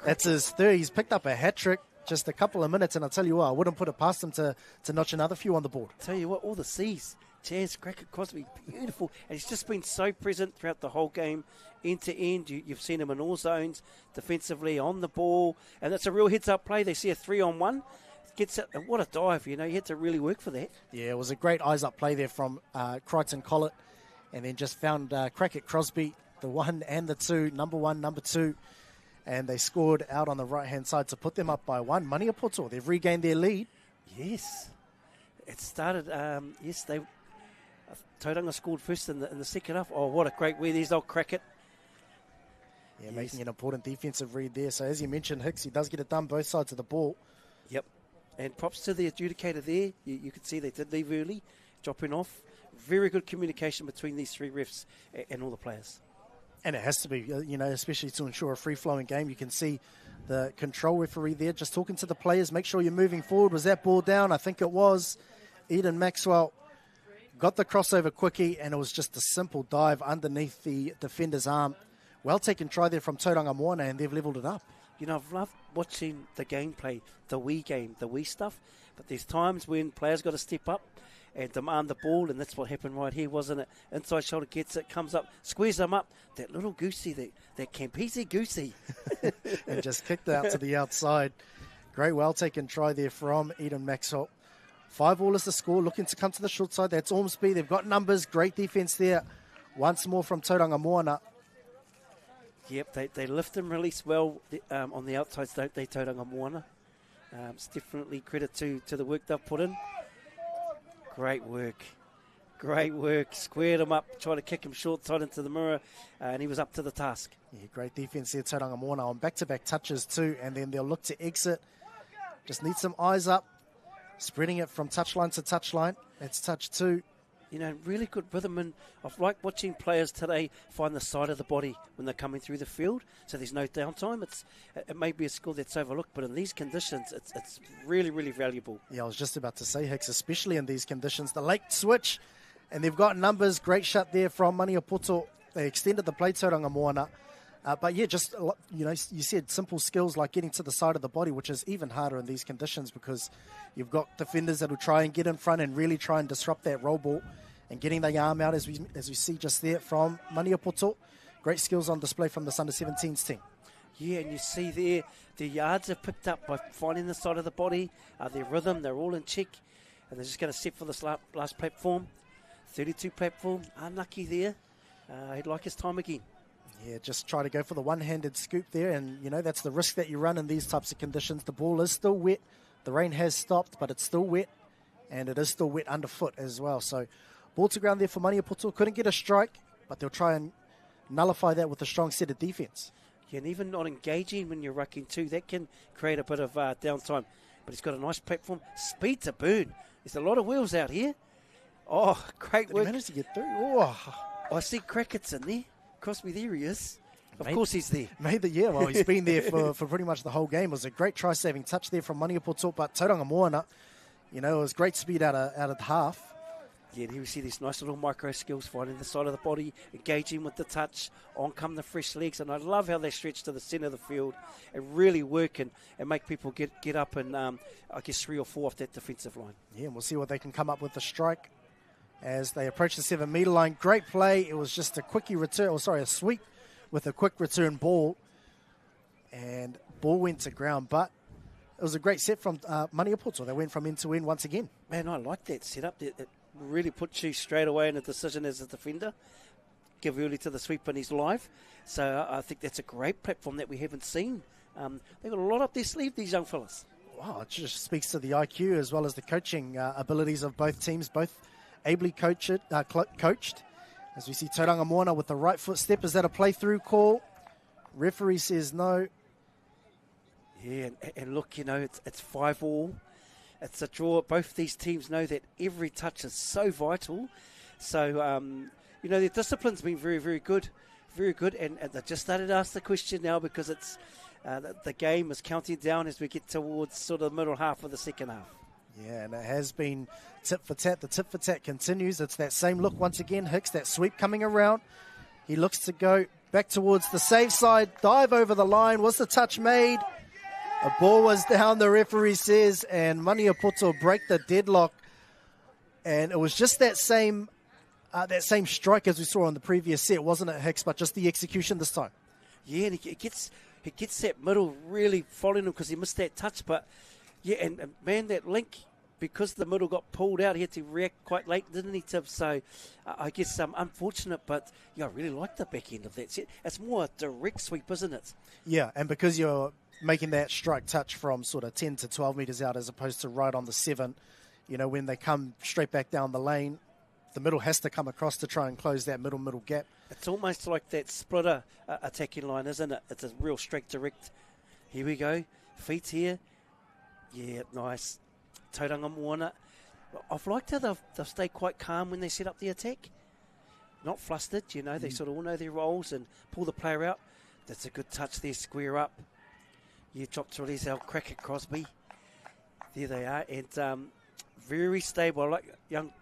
That's his third. He's picked up a hat-trick just a couple of minutes, and I'll tell you what, I wouldn't put it past him to notch another few on the board. Tell you what, all the C's. Chaz Cricket Crosby, beautiful. And he's just been so present throughout the whole game, end to end. You've seen him in all zones, defensively, on the ball. And that's a real heads-up play. They see a 3-on-1. Gets it, and what a dive, you had to really work for that. Yeah, it was a great eyes-up play there from Crichton Collett, and then just found Cricket Crosby, the 1 and the 2, number 1, number 2, and they scored out on the right-hand side to put them up by 1. Maniapoto, they've regained their lead. Yes. It started, Tauranga scored first in the second half. Oh, what a great way. There's old Cricket. Yeah, making an important defensive read there. So as you mentioned, Hicks, he does get it done both sides of the ball. Yep. And props to the adjudicator there. You could see they did leave early, dropping off. Very good communication between these three refs and all the players. And it has to be, especially to ensure a free-flowing game. You can see the control referee there just talking to the players. Make sure you're moving forward. Was that ball down? I think it was. Eden Maxwell got the crossover quickie, and it was just a simple dive underneath the defender's arm. Well taken try there from Tauranga Moana, and they've levelled it up. I've loved watching the gameplay, the wee stuff. But there's times when players got to step up and demand the ball, and that's what happened right here, wasn't it? Inside shoulder gets it, comes up, squares them up. That little goosey, that Campese goosey. And just kicked out to the outside. Great well-taken try there from Eden Maxwell. 5-all is the score, looking to come to the short side. That's Ormsby. They've got numbers. Great defence there. Once more from Tauranga Moana. Yep, they lift and release well on the outsides, don't they, Tauranga Moana? It's definitely credit to the work they've put in. Great work. Great work. Squared him up, tried to kick him short side into the mirror, and he was up to the task. Yeah, great defence here, Tauranga Moana, on back-to-back touches too, and then they'll look to exit. Just need some eyes up, spreading it from touchline to touchline. That's touch 2. You know, really good rhythm, and I've liked watching players today find the side of the body when they're coming through the field, so there's no downtime. It may be a skill that's overlooked, but in these conditions, it's really, really valuable. Yeah, I was just about to say, Hicks, especially in these conditions. The late switch, and they've got numbers. Great shot there from Maniapoto. They extended the play, Tauranga Moana. But yeah, just, you know, you said simple skills like getting to the side of the body, which is even harder in these conditions because you've got defenders that will try and get in front and really try and disrupt that roll ball, and getting the arm out as we see just there from Maniapoto. Great skills on display from this under-17s team. Yeah, and you see there, the yards are picked up by finding the side of the body, their rhythm, they're all in check, and they're just going to set for this last platform. 32 platform, unlucky there. He'd like his time again. Yeah, just try to go for the one-handed scoop there, and, you know, that's the risk that you run in these types of conditions. The ball is still wet. The rain has stopped, but it's still wet, and it is still wet underfoot as well. So ball to ground there for Maniapoto. Couldn't get a strike, but they'll try and nullify that with a strong set of defence. Yeah, and even not engaging when you're rucking too, that can create a bit of downtime. But he's got a nice platform. Speed to burn. There's a lot of wheels out here. Oh, great work. He managed to get through. Oh. I see Crackett's in there. Crosby, there he is. Of course he's there. Well, he's been there for pretty much the whole game. It was a great try-saving touch there from Maniapoto, but Tauranga Moana, you know, it was great speed out of the half. Yeah, and here we see these nice little micro skills, finding the side of the body, engaging with the touch, on come the fresh legs, and I love how they stretch to the centre of the field and really work and make people get up and, I guess, 3 or 4 off that defensive line. Yeah, and we'll see what they can come up with the strike as they approach the 7-metre line. Great play. It was just a a sweep with a quick return ball, and ball went to ground, but it was a great set from Maniapoto. They went from end to end once again. Man, I like that setup. It really puts you straight away in a decision as a defender. Give early to the sweep and he's live. So I think that's a great platform that we haven't seen. They've got a lot up their sleeve, these young fellas. Wow, it just speaks to the IQ as well as the coaching abilities of both teams, both ably coached. As we see Tauranga Moana with the right foot step. Is that a play-through call? Referee says no. Yeah, and look, you know, it's 5-all. It's a draw. Both these teams know that every touch is so vital. So, you know, their discipline's been very, very good. Very good. And they just started to ask the question now because it's the game is counting down as we get towards sort of the middle half of the second half. Yeah, and it has been tit for tat. The tit for tat continues. It's that same look once again. Hicks, that sweep coming around. He looks to go back towards the safe side. Dive over the line. Was the touch made? A ball was down, the referee says, and Maniapoto break the deadlock. And it was just that same strike as we saw on the previous set, wasn't it, Hicks? But just the execution this time. Yeah, and he gets that middle really following him because he missed that touch. But yeah, and man, that link, because the middle got pulled out, he had to react quite late, didn't he, Tim? So I guess unfortunate, but yeah, I really like the back end of that set. It's more a direct sweep, isn't it? Yeah, and because you're making that strike touch from sort of 10 to 12 metres out as opposed to right on the 7, you know, when they come straight back down the lane, the middle has to come across to try and close that middle gap. It's almost like that splitter attacking line, isn't it? It's a real straight direct. Here we go. Feet here. Yeah, nice. Tauranga Moana. I've liked how they've stayed quite calm when they set up the attack. Not flustered, you know. They sort of all know their roles and pull the player out. That's a good touch there, square up. Yeah, drop to release our Cracker Crosby. There they are. And very stable. I like young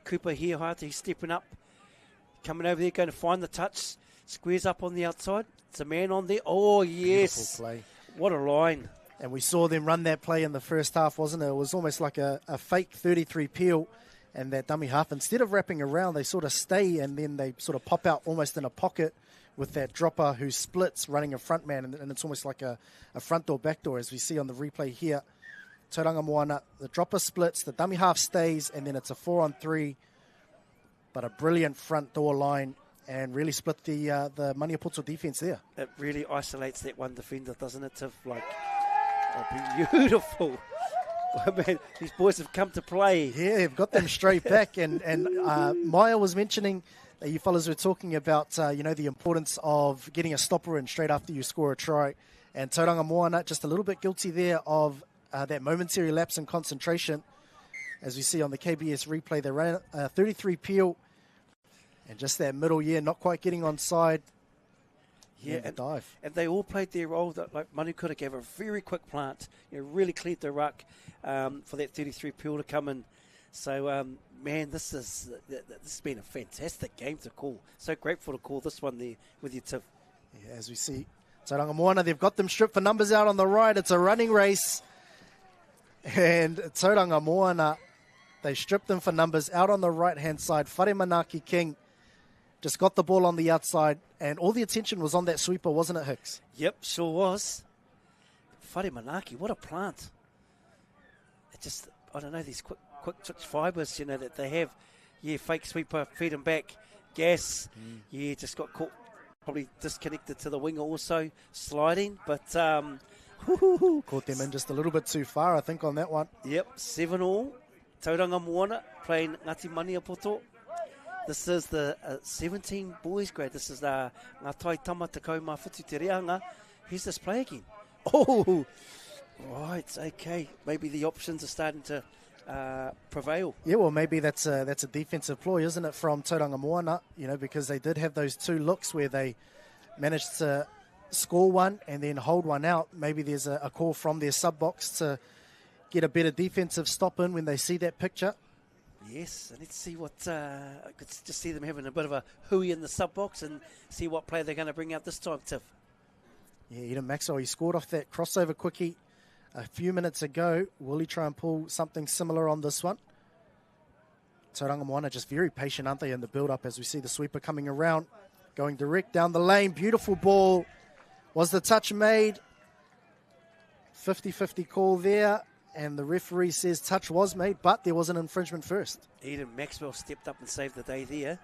Cooper here. He's stepping up. Coming over there, going to find the touch. Squares up on the outside. It's a man on there. Oh, yes. Beautiful play. What a line. And we saw them run that play in the first half, wasn't it? It was almost like a fake 33 peel and that dummy half. Instead of wrapping around, they sort of stay and then they sort of pop out almost in a pocket with that dropper who splits running a front man. And it's almost like a front door, back door, as we see on the replay here. Tauranga Moana, the dropper splits, the dummy half stays, and then it's a 4-on-3. But a brilliant front door line and really split the Maniapoto defence there. It really isolates that one defender, doesn't it, Tiff? Like, oh, beautiful. Oh, man, these boys have come to play. Yeah, they've got them straight back. And Maya was mentioning, you fellas were talking about, the importance of getting a stopper in straight after you score a try. And Tauranga Moana, just a little bit guilty there of that momentary lapse in concentration. As we see on the KBS replay, they ran 33 peel. And just that middle, not quite getting on side. Yeah, and dive. And they all played their role. Like Manukura gave a very quick plant, really cleared the ruck for that 33 peel to come in. So, man, this has been a fantastic game to call. So grateful to call this one there with you, Tiff. Yeah, as we see, Tauranga Moana, they've got them stripped for numbers out on the right. It's a running race. And Tauranga Moana, they stripped them for numbers out on the right-hand side. Whare Manaki King just got the ball on the outside, and all the attention was on that sweeper, wasn't it, Hicks? Yep, sure was. Whare Manaki, what a plant. It just, I don't know, these quick twitch fibres, that they have. Yeah, fake sweeper, feed him back, gas. Yeah, just got caught, probably disconnected to the wing also, sliding, but caught them in just a little bit too far, I think, on that one. Yep, 7-all. Tauranga Moana playing Ngati Maniapoto. This is the 17 boys grade. This is the Ngatai Tama Takau Mawhitu Te Reanga. Here's this play again. Oh, right, okay. Maybe the options are starting to prevail. Yeah, well, maybe that's a defensive ploy, isn't it, from Tauranga Moana, because they did have those two looks where they managed to score one and then hold one out. Maybe there's a call from their sub-box to get a better defensive stop in when they see that picture. Yes, and let's see what, I could just see them having a bit of a hooey in the sub-box and see what play they're going to bring out this time, Tiff. Yeah, Eden Maxwell, he scored off that crossover quickie a few minutes ago. Will he try and pull something similar on this one? Tauranga Moana just very patient, aren't they, in the build-up as we see the sweeper coming around, going direct down the lane. Beautiful ball. Was the touch made? 50-50 call there. And the referee says touch was made, but there was an infringement first. Eden Maxwell stepped up and saved the day there.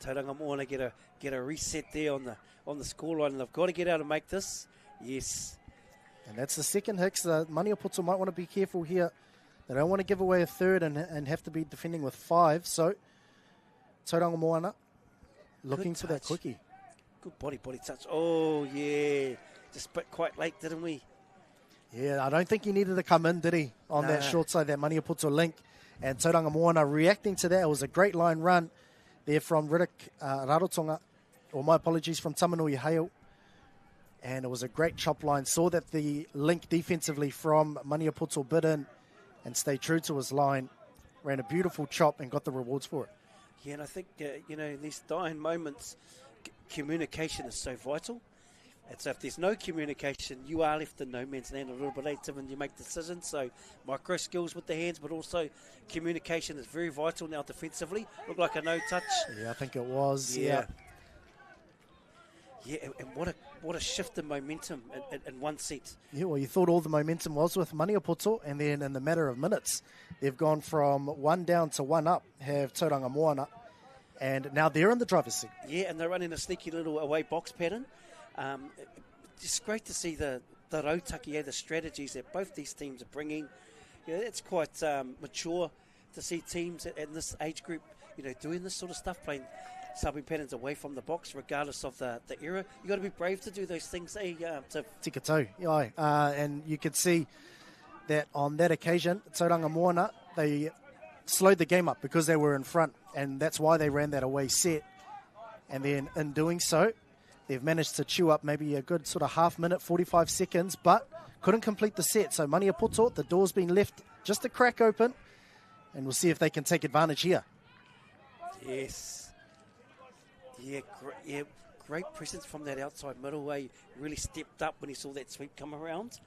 Tauranga Moana get a reset there on the scoreline, and they've got to get out and make this. Yes. And that's the second, Hicks. Maniapoto might want to be careful here. They don't want to give away a third and have to be defending with 5. So Tauranga Moana looking for that quickie. Good body touch. Oh, yeah. Just bit quite late, didn't we? Yeah, I don't think he needed to come in, did he, on that short side, that Maniapoto link. And Tauranga Moana reacting to that. It was a great line run there from Riddick Rarotonga, or my apologies, from Tamanui Hale. And it was a great chop line. Saw that the link defensively from Maniapoto bit in and stayed true to his line. Ran a beautiful chop and got the rewards for it. Yeah, and I think, in these dying moments, communication is so vital. And so if there's no communication, you are left in no man's land a little bit later when you make decisions. So micro skills with the hands, but also communication is very vital now defensively. Looked like a no touch. Yeah, I think it was. Yeah, and what a shift in momentum in one set. Yeah, well, you thought all the momentum was with Maniapoto, and then in the matter of minutes, they've gone from 1 down to 1 up, have Tauranga Moana, and now they're in the driver's seat. Yeah, and they're running a sneaky little away box pattern. It's great to see the rautaki, the strategies that both these teams are bringing. It's quite mature to see teams in this age group, doing this sort of stuff, playing subbing patterns away from the box, regardless of the era. You've got to be brave to do those things, Tika tau, and you could see that on that occasion, Tauranga Moana, they slowed the game up because they were in front, and that's why they ran that away set. And then in doing so, they've managed to chew up maybe a good sort of half minute, 45 seconds, but couldn't complete the set. So Maniapoto, the door's been left just a crack open, and we'll see if they can take advantage here. Yes. Yeah, great presence from that outside middle way. He really stepped up when he saw that sweep come around,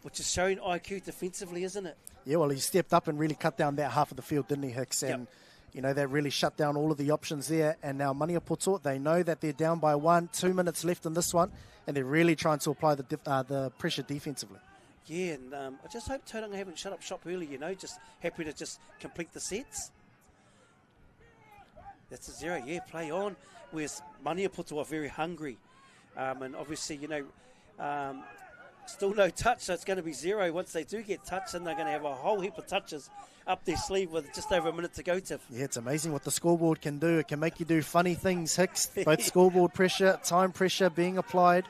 which is showing IQ defensively, isn't it? Yeah, well, he stepped up and really cut down that half of the field, didn't he, Hicks? And that really shut down all of the options there. And now Maniapoto, they know that they're down by 1, 2 minutes left in this one, and they're really trying to apply the pressure defensively. Yeah, and I just hope Tauranga haven't shut up shop early, just happy to just complete the sets. That's a 0, play on. Whereas Maniapoto are very hungry. And obviously, still no touch, so it's going to be 0 once they do get touch, and they're going to have a whole heap of touches up their sleeve with just over a minute to go, Tiff. Yeah, it's amazing what the scoreboard can do. It can make you do funny things, Hicks. Both scoreboard pressure, time pressure being applied.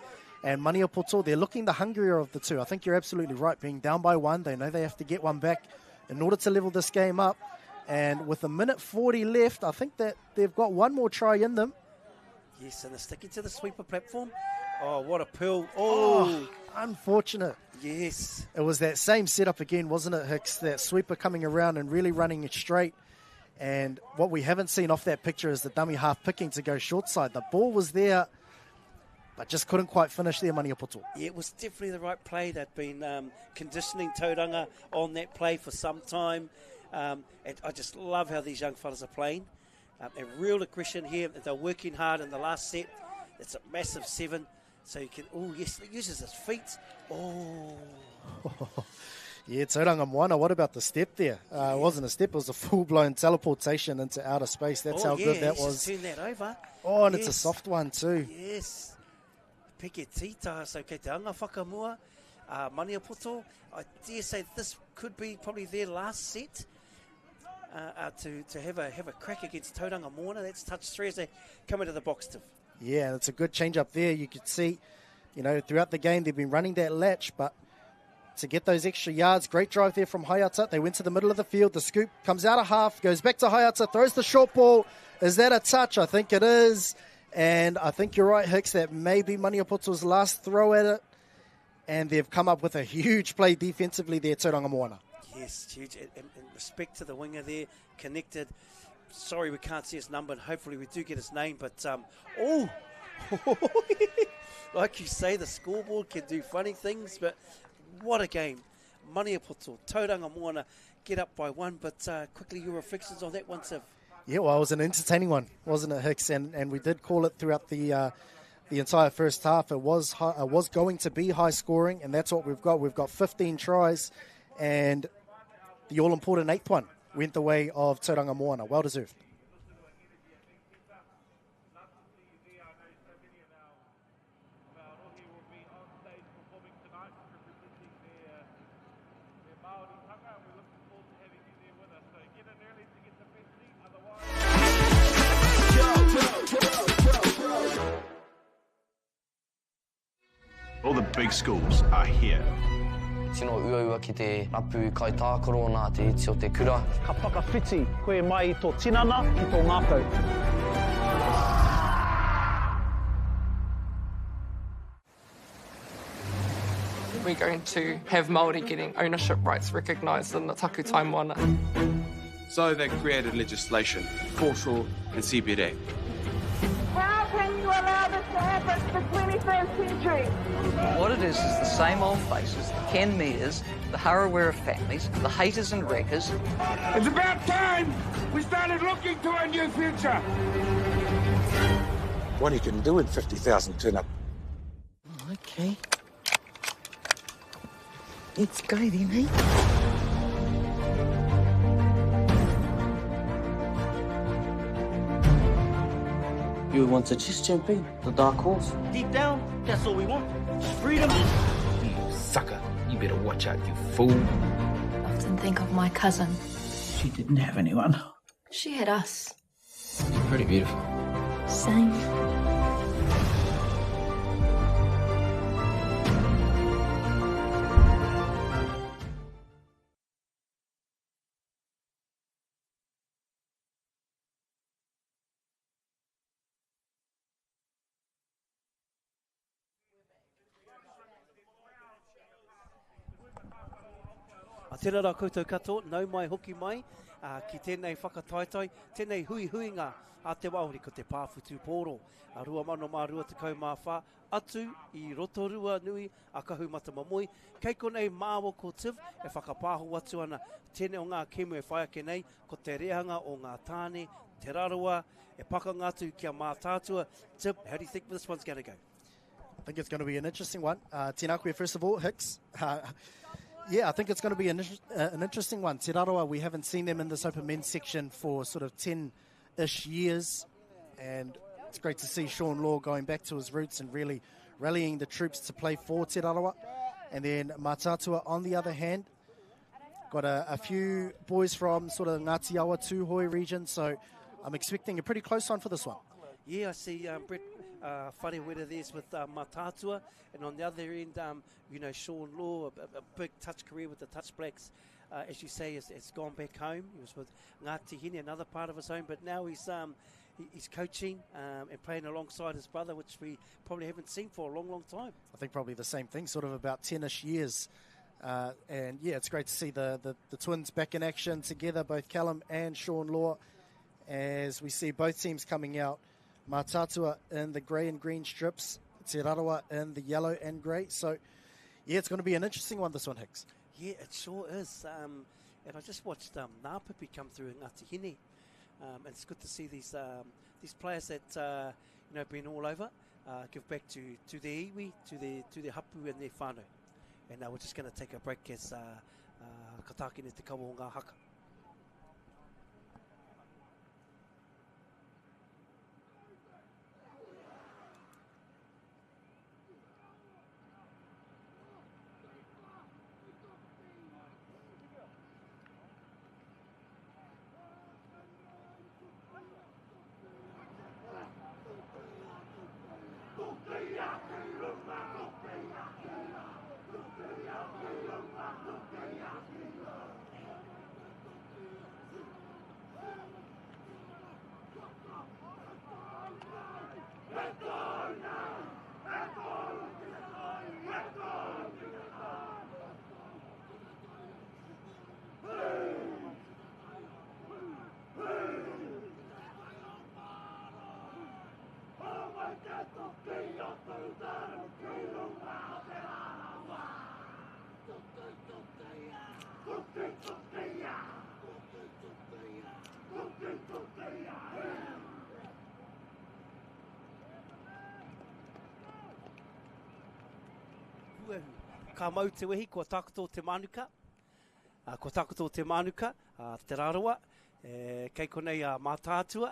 And Maniapoto, they're looking the hungrier of the two. I think you're absolutely right. Being down by 1, they know they have to get one back in order to level this game up. And with a minute 40 left, I think that they've got one more try in them. Yes, and they're sticking to the sweeper platform. Oh, what a pearl. Oh, unfortunate. Yes. It was that same setup again, wasn't it, Hicks? That sweeper coming around and really running it straight. And what we haven't seen off that picture is the dummy half picking to go short side. The ball was there, but just couldn't quite finish there, Maniapoto. Yeah, it was definitely the right play. They'd been conditioning Tauranga on that play for some time. And I just love how these young fellas are playing. And real aggression here. They're working hard in the last set. It's a massive 7. So you can, he uses his feet. Oh. Yeah, Tauranga Moana, what about the step there? It wasn't a step, it was a full-blown teleportation into outer space. That's how good that was. Turn that over. Oh, and it's a soft one too. Yes. Peke tita, so kei te anga whakamua. Maniapoto, I dare say this could be probably their last set to have a crack against Tauranga Moana. That's touch 3 as they come into the box. Yeah, it's a good change up there. You could see, throughout the game they've been running that latch, but to get those extra yards, great drive there from Hayata. They went to the middle of the field. The scoop comes out of half, goes back to Hayata, throws the short ball. Is that a touch? I think it is. And I think you're right, Hicks, that may be Maniapoto's last throw at it. And they've come up with a huge play defensively there, Tauranga Moana. Yes, huge. And respect to the winger there, connected. Sorry we can't see his number, and hopefully we do get his name. But, like you say, the scoreboard can do funny things, but what a game. Maniapoto, Tauranga Moana get up by 1, but quickly your reflections on that one, Siv. Yeah, well, it was an entertaining one, wasn't it, Hicks? And we did call it throughout the entire first half. It was going to be high scoring, and that's what we've got. We've got 15 tries, and the all-important 8th one went the way of Tauranga Moana. Well deserved. All the big schools are here. Tino uaua ki te rapu kai tākaro nā te iti o te kura. Ka whakawhiti koe mai tō tinana ki tō ngākau. We're going to have Māori getting ownership rights recognised in the takiwā Moana. So they created legislation, forceful and CBD. How can you allow this to happen in the 21st century? What it is the same old faces, the Ken Mears, the Harawira families, the haters and wreckers. It's about time we started looking to a new future. What you can do in 50,000 turn up. Okay. Let's go then, eh? You want to just jump in, the dark horse? Deep down, that's all we want. Freedom. You sucker. You better watch out, you fool. I often think of my cousin. She didn't have anyone. She had us. You're pretty beautiful. Same. Tēnā rā koutou katoa, nau mai hoki mai, ki tēnei whakataitai, tēnei huihuinga a te wāhuri ko te pāwhutu pōro. A rua mano mā rua te kaumāwha, atu I Rotorua nui a kahumata mamoi. Kei konei māua ko Tiv, e whakapāho atu ana tēnei o ngā kemu e whai ake nei, ko te rehanga o ngā tāne, te Rarawa, e pakangatu kia Mātātua. Tiv, how do you think this one's going to go? I think it's going to be an interesting one. Tēnā koe, first of all, Hicks. Yeah, I think it's going to be an interesting one. Te Rarawa, we haven't seen them in this open men's section for sort of 10-ish years. And it's great to see Sean Law going back to his roots and really rallying the troops to play for Te Rarawa. And then Mataatua, on the other hand, got a few boys from sort of Ngāti Awa Tūhoi region. So I'm expecting a pretty close one for this one. Yeah, I see Brett Wharewera there's with Mataatua, and on the other end, Sean Law, a big touch career with the Touch Blacks, as you say, has gone back home. He was with Ngaati Hine, another part of his home, but now he's coaching and playing alongside his brother, which we probably haven't seen for a long, long time. I think probably the same thing, sort of about 10-ish years. And yeah, it's great to see the twins back in action together, both Callum and Sean Law, as we see both teams coming out. Mataatua in the grey and green strips, Te Rarawa in the yellow and grey. So, yeah, it's going to be an interesting one, this one, Hicks. Yeah, it sure is. And I just watched Ngāpipi come through in Ngāti Hine. And it's good to see these players that been all over give back to their iwi, to their hapū and their whānau. And we're just going to take a break as katākene te kawa o ngā haka. Ka mau te wehi, kua takoto te manuka. Kua takoto te manuka, Te Rarawa. Kei konei Mataatua.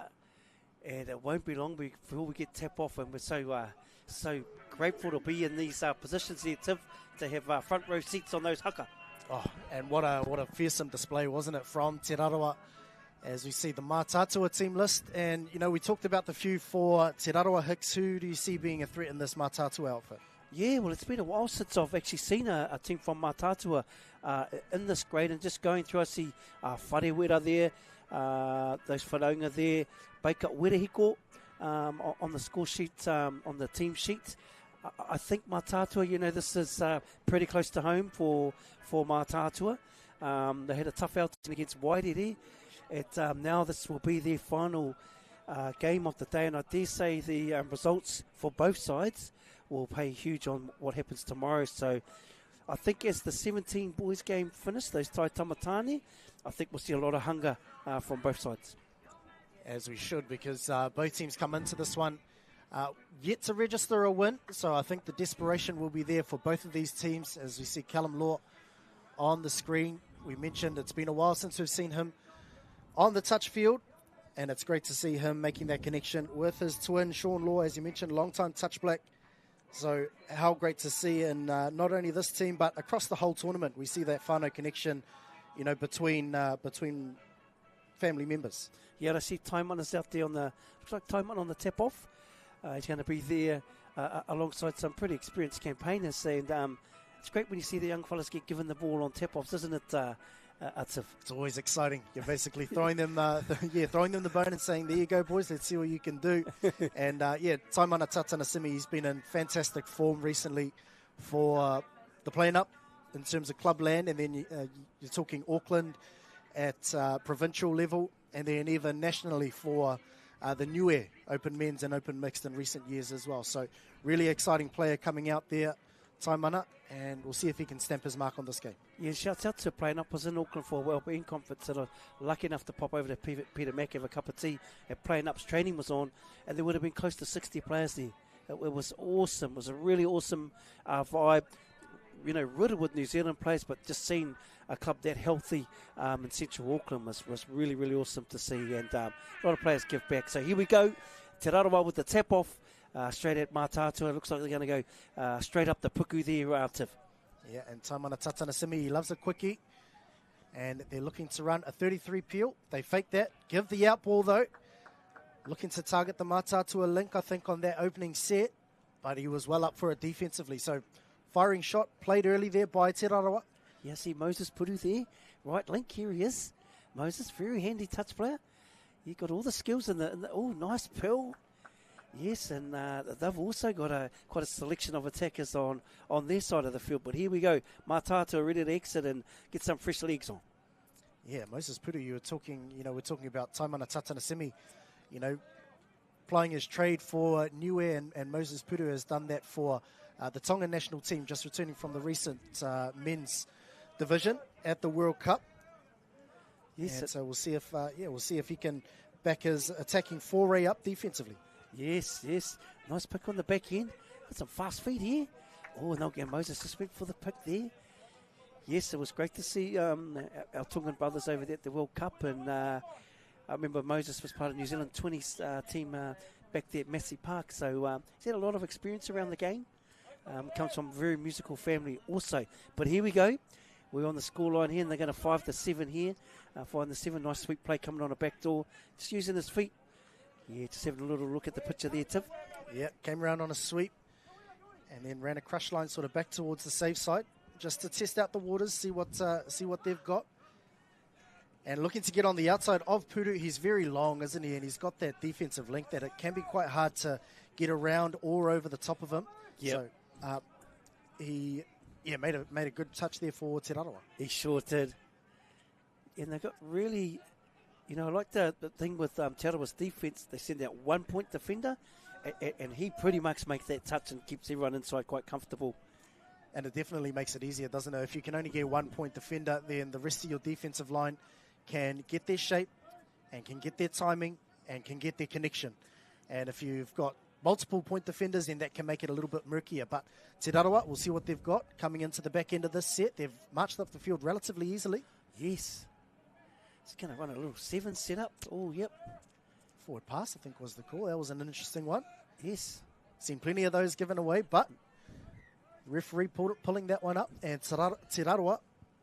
And it won't be long before we get tap off, and we're so grateful to be in these positions here, Tiv, to have front row seats on those haka. Oh, and what a fearsome display, wasn't it, from Te Rarawa, as we see the Mataatua team list. And, we talked about the few for Te Rarawa. Hicks, who do you see being a threat in this Mataatua outfit? Yeah, well, it's been a while since I've actually seen a team from Mataatua in this grade, and just going through, I see Wharewera there, those whanaunga there, Baika Werehiko on the score sheet, on the team sheet. I think Mataatua, this is pretty close to home for Mataatua. They had a tough outing against Waitākere. Now this will be their final game of the day, and I dare say the results for both sides will pay huge on what happens tomorrow. So I think as the 17 boys game finished, those Tai Tamatani, I think we'll see a lot of hunger from both sides. As we should, because both teams come into this one yet to register a win. So I think the desperation will be there for both of these teams, as we see Callum Law on the screen. We mentioned it's been a while since we've seen him on the touch field, and it's great to see him making that connection with his twin, Sean Law, as you mentioned, long-time touch black. So how great to see in not only this team, but across the whole tournament. We see that whānau connection, between family members. Yeah, I see Taimana's out there looks like Taimana on the tap-off. He's going to be there alongside some pretty experienced campaigners. And it's great when you see the young fellas get given the ball on tap-offs, isn't it, Atif? It's always exciting. You're basically throwing them the bone and saying, there you go, boys, let's see what you can do. And, Taimana Tatanasimi, he's been in fantastic form recently for the playing up in terms of clubland, and then you're talking Auckland at provincial level, and then even nationally for the Niue Open Men's and Open Mixed in recent years as well. So really exciting player coming out there, Taimana, and we'll see if he can stamp his mark on this game. Yeah, shouts out to playing up. I was in Auckland for a wellbeing conference, and I was lucky enough to pop over to Peter Mack, have a cup of tea, and playing up's training was on, and there would have been close to 60 players there. It was awesome. It was a really awesome vibe. riddled with New Zealand players, but just seeing a club that healthy in Central Auckland was really, really awesome to see, and a lot of players give back. So here we go, Te Rarawa with the tap off, straight at Mātātua. It looks like they're going to go straight up the puku there, Tiv. Yeah, and Taimana Tatanasimi, he loves a quickie, and they're looking to run a 33 peel. They fake that, give the out ball though, looking to target the Mātātua link, I think, on that opening set, but he was well up for it defensively. So firing shot played early there by Te Rarawa. Yeah, see Moses Puru there. Right link, here he is. Moses, very handy touch player. He got all the skills in the oh, nice pill. Yes, and they've also got quite a selection of attackers on their side of the field. But here we go. Mataatua ready to exit and get some fresh legs on. Yeah, Moses Puru, we're talking about Taimana Tatanasimi, plying his trade for Niue, and Moses Puru has done that for the Tonga national team, just returning from the recent men's division at the World Cup. Yes, and so we'll see if he can back his attacking foray up defensively. Yes. Nice pick on the back end. Got some fast feet here. Oh, and again, Moses just went for the pick there. Yes, it was great to see our Tongan brothers over there at the World Cup. And I remember Moses was part of New Zealand 20s team back there at Massey Park. So he's had a lot of experience around the game. Comes from a very musical family also. But here we go. We're on the scoreline here, and they're going to 5-7 here. 5-7, nice sweep play coming on a back door. Just using his feet. Yeah, just having a little look at the picture there, Tiff. Yeah, came around on a sweep and then ran a crush line sort of back towards the safe side just to test out the waters, see what they've got. And looking to get on the outside of Puru. He's very long, isn't he? And he's got that defensive link that it can be quite hard to get around or over the top of him. Yep. So he made a good touch there for Te Rarawa. He sure did. And they got really... I like the thing with Te Rarawa's defence. They send out 1 point defender, and he pretty much makes that touch and keeps everyone inside quite comfortable. And it definitely makes it easier, doesn't it? If you can only get 1 point defender, then the rest of your defensive line can get their shape and can get their timing and can get their connection. And if you've got multiple point defenders, then that can make it a little bit murkier. But Te Rarawa, we'll see what they've got coming into the back end of this set. They've marched up the field relatively easily. Yes. It's going to run a little 7 setup. Oh, yep. Forward pass, I think, was the call. That was an interesting one. Yes. Seen plenty of those given away, but referee pulling that one up, and Te Rarawa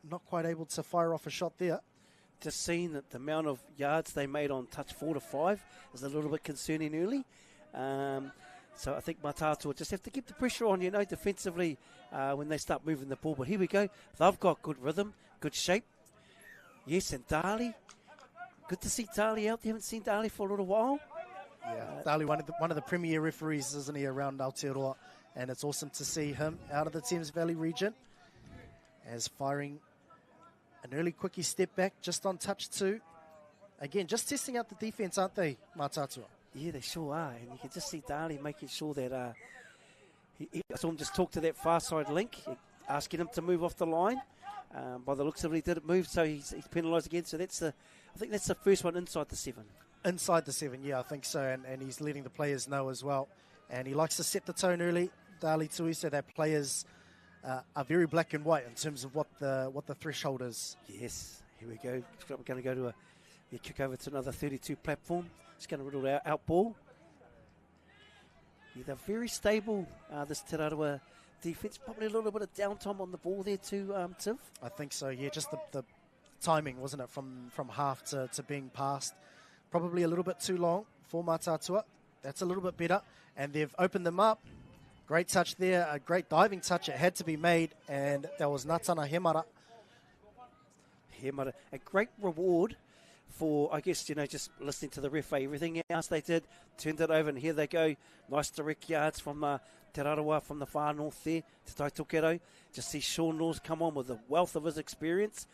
not quite able to fire off a shot there. Just seeing that the amount of yards they made on touch 4 to 5 is a little bit concerning early. So I think Mataatua just have to keep the pressure on, defensively when they start moving the ball. But here we go. They've got good rhythm, good shape. Yes, and Dali. Good to see Dali out there. Haven't seen Dali for a little while. Yeah, Dali, one of the premier referees, isn't he, around Aotearoa. And it's awesome to see him out of the Thames Valley region as firing an early quickie step back just on touch 2. Again, just testing out the defense, aren't they, Mataatua? Yeah, they sure are. And you can just see Dali making sure that I saw him just talk to that far side link, asking him to move off the line. By the looks of it, he didn't move, so he's penalised again. So I think that's the first one inside the 7. Inside the 7, yeah, I think so. And he's letting the players know as well. And he likes to set the tone early, Dali Tui, so that players are very black and white in terms of what the threshold is. Yes, here we go. We're going to go to a kick over to another 32 platform. It's going to riddle out ball. Yeah, they're very stable, this Te Rarawa defense. Probably a little bit of downtime on the ball there too, Tiv. I think so, yeah. Just the timing, wasn't it, from half to being passed. Probably a little bit too long for Mataatua. That's a little bit better. And they've opened them up. Great touch there, a great diving touch. It had to be made, and that was Natana Hemara. A great reward for, I guess, just listening to the referee. Everything else they did, turned it over, and here they go. Nice direct yards from Te Rarawa from the far north there to Taitokero. Just see Sean Laws come on with the wealth of his experience.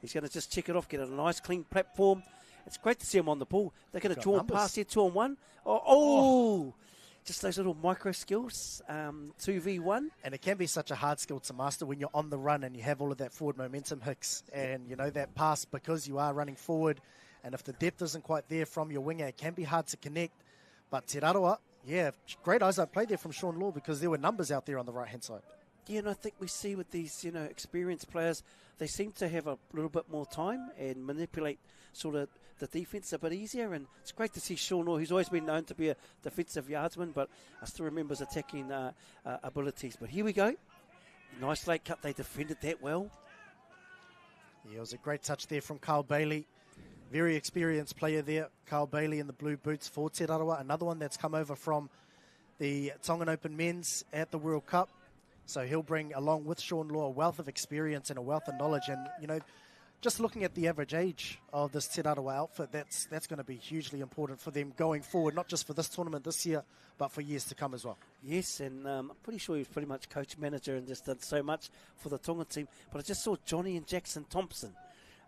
He's going to just check it off, get a nice clean platform. It's great to see him on the ball. They're going to draw a pass here, 2-on-1. Oh! Just those little micro skills, 2v1. And it can be such a hard skill to master when you're on the run and you have all of that forward momentum, Hicks. And, that pass, because you are running forward, and if the depth isn't quite there from your winger, it can be hard to connect. But Te Rarawa, yeah, great eyes-up play there from Sean Law, because there were numbers out there on the right-hand side. Yeah, and I think we see with these, experienced players, they seem to have a little bit more time and manipulate sort of the defence a bit easier. And it's great to see Shauno, who's always been known to be a defensive yardsman, but I still remember his attacking abilities. But here we go. Nice late cut. They defended that well. Yeah, it was a great touch there from Carl Bailey. Very experienced player there. Carl Bailey in the blue boots for Te Rarawa. Another one that's come over from the Tongan Open Men's at the World Cup. So he'll bring, along with Sean Law, a wealth of experience and a wealth of knowledge. And, just looking at the average age of this Te Rarawa outfit, that's going to be hugely important for them going forward, not just for this tournament this year, but for years to come as well. Yes, and I'm pretty sure he was pretty much coach manager and just done so much for the Tongan team. But I just saw Johnny and Jackson Thompson,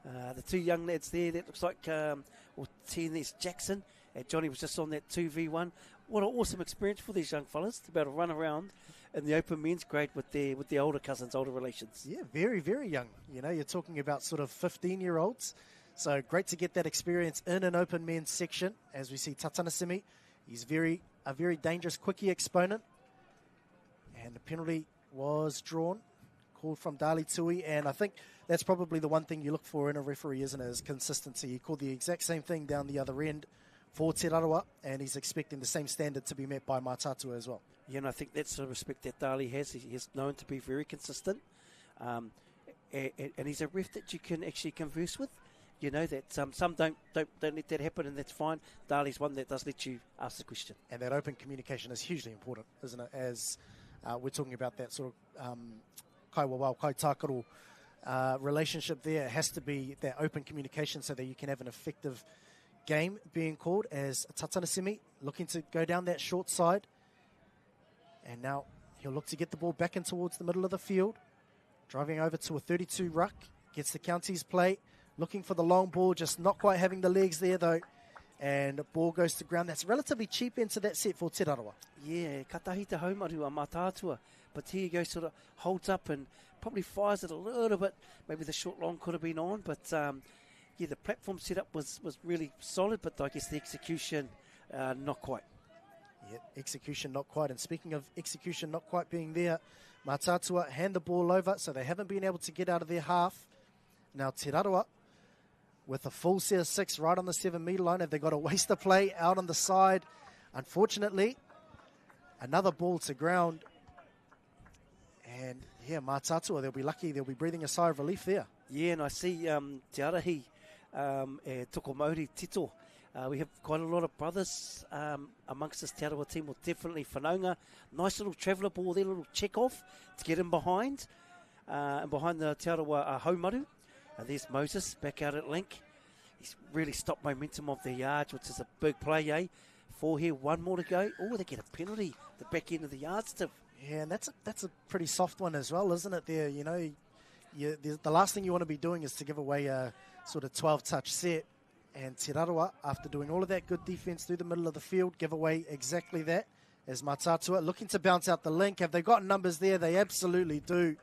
the two young lads there. That looks like, there's Jackson, and Johnny was just on that 2v1. What an awesome experience for these young fellas to be able to run around in the open men's grade with their older cousins, older relations. Yeah, very, very young. You're talking about sort of 15-year-olds. So great to get that experience in an open men's section. As we see Tatanasimi, he's a very dangerous quickie exponent. And the penalty was drawn, called from Dali Tui. And I think that's probably the one thing you look for in a referee, isn't it, is consistency. He called the exact same thing down the other end for Te Rarawa, and he's expecting the same standard to be met by Mataatua as well. Yeah, and I think that's the respect that Dali has. He's known to be very consistent, and he's a ref that you can actually converse with. That some don't let that happen, and that's fine. Dali's one that does let you ask the question. And that open communication is hugely important, isn't it? As we're talking about that sort of kaiwawau, kaitākaro relationship there. It has to be that open communication so that you can have an effective game being called, as Tatanasimi looking to go down that short side. And now he'll look to get the ball back in towards the middle of the field. Driving over to a 32 ruck. Gets the counties play. Looking for the long ball, just not quite having the legs there though. And the ball goes to ground. That's relatively cheap into that set for Te Rarawa. Yeah, katahi te haumaru a Mataatua. But here he goes, sort of holds up and probably fires it a little bit. Maybe the short long could have been on, but the platform setup was really solid, but I guess the execution, not quite. Yeah, execution not quite. And speaking of execution not quite being there, Mataatua hand the ball over, so they haven't been able to get out of their half. Now Te Rarawa with a full set of 6 right on the 7-metre line. Have they got a waste of play out on the side? Unfortunately, another ball to ground. And yeah, Mataatua, they'll be lucky. They'll be breathing a sigh of relief there. Yeah, and I see Te Arahi, Toko Māori Tito. We have quite a lot of brothers amongst this Te Rarawa team. Well, definitely Whanaunga. Nice little traveller ball there, little check off to get him behind. And behind the Te Rarawa Haumaru. And there's Moses back out at link. He's really stopped momentum of the yards, which is a big play, eh? 4 here, 1 more to go. Oh, they get a penalty, the back end of the yardstick. Yeah, and that's a pretty soft one as well, isn't it there? The last thing you want to be doing is to give away a sort of 12-touch set. And Te Rarawa, after doing all of that good defence through the middle of the field, give away exactly that. As Mataatua looking to bounce out the link. Have they got numbers there? They absolutely do.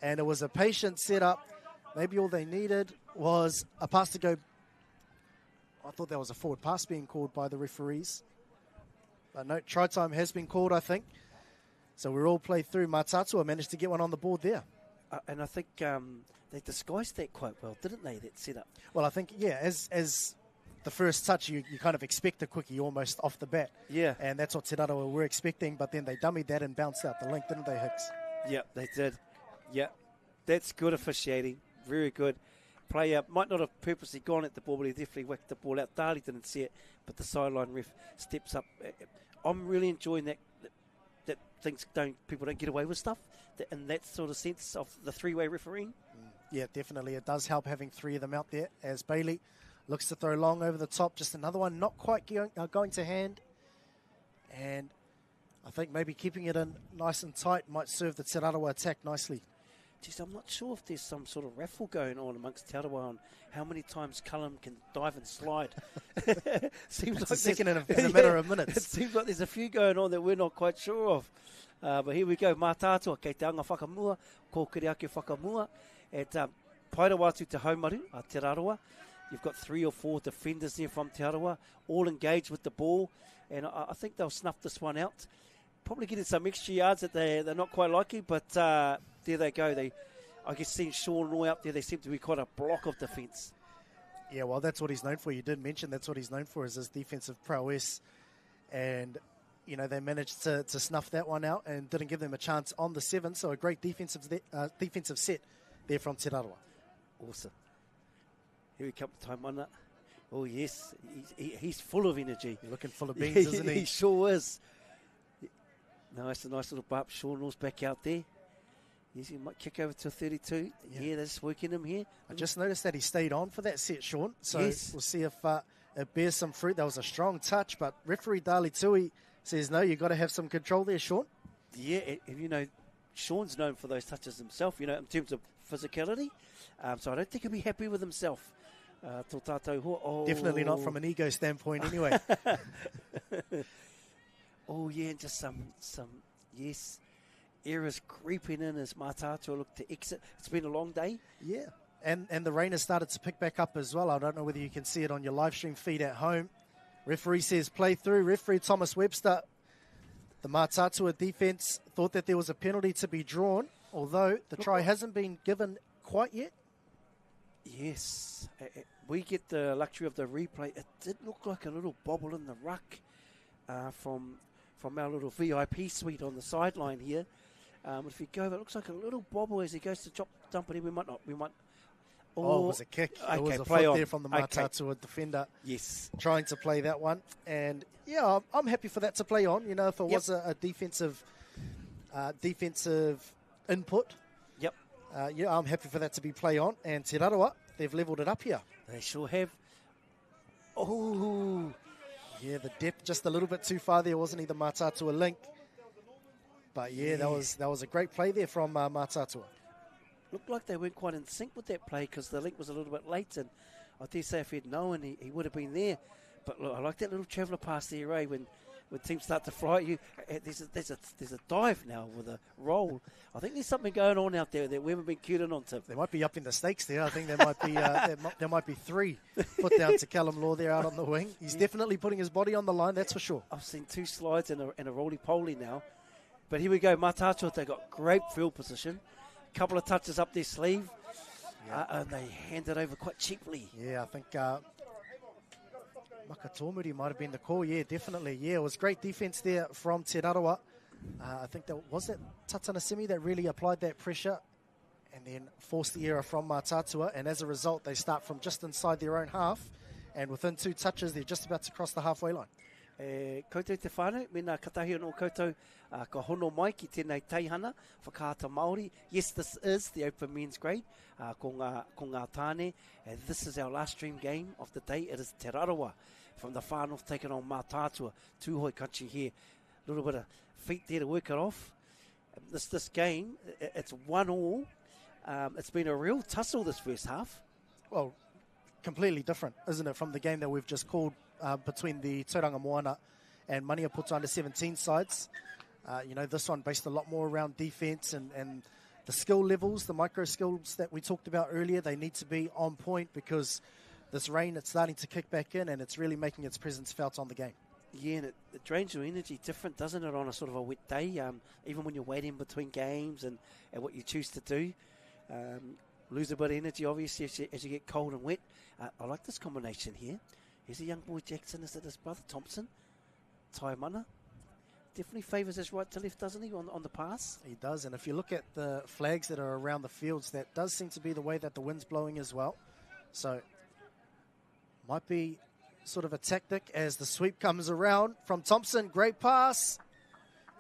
And it was a patient setup. Maybe all they needed was a pass to go. I thought that was a forward pass being called by the referees. But no, try time has been called, I think. So we're all played through. Mataatua managed to get one on the board there. And I think they disguised that quite well, didn't they, that setup? Well, I think, yeah, as the first touch, you kind of expect a quickie almost off the bat. Yeah. And that's what Te Rarawa were expecting, but then they dummied that and bounced out the link, didn't they, Hicks? Yeah, they did. Yeah, that's good officiating. Very good. Player might not have purposely gone at the ball, but he definitely whacked the ball out. Dali didn't see it, but the sideline ref steps up. I'm really enjoying that people don't get away with stuff, in that sort of sense of the three-way refereeing. Yeah, definitely. It does help having 3 of them out there, as Bailey looks to throw long over the top. Just another one not quite going to hand. And I think maybe keeping it in nice and tight might serve the Te Rarawa attack nicely. Geez, I'm not sure if there's some sort of raffle going on amongst Te Rarawa on how many times Cullen can dive and slide. Seems it's like a second in a matter of minutes. It seems like there's a few going on that we're not quite sure of. But here we go, Mataatua, kei te anga whakamua, ko kiri ake whakamua. At Paerawatu te haumaru, Te Rarawa. You've got 3 or 4 defenders there from Te Rarawa, all engaged with the ball. And I think they'll snuff this one out. probably getting some extra yards that they're not quite liking, but there they go. I guess seeing Sean Roy up there, they seem to be quite a block of defence. Yeah, well, that's what he's known for. You did mention that's what he's known for, is his defensive prowess. And, they managed to snuff that one out and didn't give them a chance on the 7. So a great defensive set there from Te Rarawa. Awesome. Here we come, Taimana. Oh, yes. He's full of energy. You're looking full of beans, isn't he? He sure is. Nice little bump. Sean Roy's back out there. Yes, he might kick over to 32. Yeah, they're just working him here. I just noticed that he stayed on for that set, Sean. So yes. We'll see if it bears some fruit. That was a strong touch, but referee Dali Tui says, no, you've got to have some control there, Sean. Yeah, and Sean's known for those touches himself, in terms of physicality. So I don't think he'll be happy with himself. Definitely not from an ego standpoint anyway. Oh, yeah, and just some yes, errors creeping in as Mataatua look to exit. It's been a long day. Yeah, and the rain has started to pick back up as well. I don't know whether you can see it on your live stream feed at home. Referee says play through. Referee Thomas Webster. The Mataatua defence thought that there was a penalty to be drawn, although the try hasn't been given quite yet. Yes, we get the luxury of the replay. It did look like a little bobble in the ruck from our little VIP suite on the sideline here. If you go, it looks like a little bobble as he goes to dump it in. We might not. Oh, it was a kick. It was a foot there from the Mataatua defender. Yes. Trying to play that one. And, yeah, I'm happy for that to play on. If it was a defensive input. Yep. I'm happy for that to be play on. And Te Rarawa, they've levelled it up here. They sure have. Oh. Yeah, the depth just a little bit too far there, wasn't he, the Mataatua link? But, yeah, that was a great play there from Mataatua. Looked like they weren't quite in sync with that play because the link was a little bit late, and I dare say if he'd known, he would have been there. But look, I like that little traveller pass there, Ray, when teams start to fly at you. There's a dive now with a roll. I think there's something going on out there that we haven't been cued in on, Tim. They might be up in the stakes there. I think there might be there might be 3 put down to Callum Law there out on the wing. He's definitely putting his body on the line, that's for sure. I've seen 2 slides and a roly-poly now. But here we go, Mataatua, they got great field position. Couple of touches up their sleeve, and they hand it over quite cheaply. Yeah, I think Makatomuri might have been the call. Yeah, definitely. Yeah, it was great defense there from Te Rarawa. I think that Tatanasimi that really applied that pressure and then forced the error from Mataatua, and as a result, they start from just inside their own half, and within 2 touches, they're just about to cross the halfway line. Koutou te whānau, mena katahi no koutou ka hono mai ki tēnei teihana, whakaata Māori. Yes, this is the Open Men's Grade, ko ngā tāne, and this is our last stream game of the day. It is Te Rarawa from the far north taking on Mataatua, Tūhoi country here. A little bit of feet there to work it off. This game, it's 1-1. It's been a real tussle this first half. Well, completely different, isn't it, from the game that we've just called between the Tauranga Moana and Maniapoto under-17 sides. This one based a lot more around defense and the skill levels, the micro skills that we talked about earlier. They need to be on point because this rain, it's starting to kick back in and it's really making its presence felt on the game. Yeah, and it drains your energy different, doesn't it, on a sort of a wet day, even when you're waiting between games and what you choose to do. Lose a bit of energy, obviously, as you get cold and wet. I like this combination here. Here's a young boy, Jackson. Is it his brother, Thompson? Taimana. Definitely favours his right to left, doesn't he, on the pass? He does, and if you look at the flags that are around the fields, that does seem to be the way that the wind's blowing as well. So, might be sort of a tactic as the sweep comes around from Thompson. Great pass.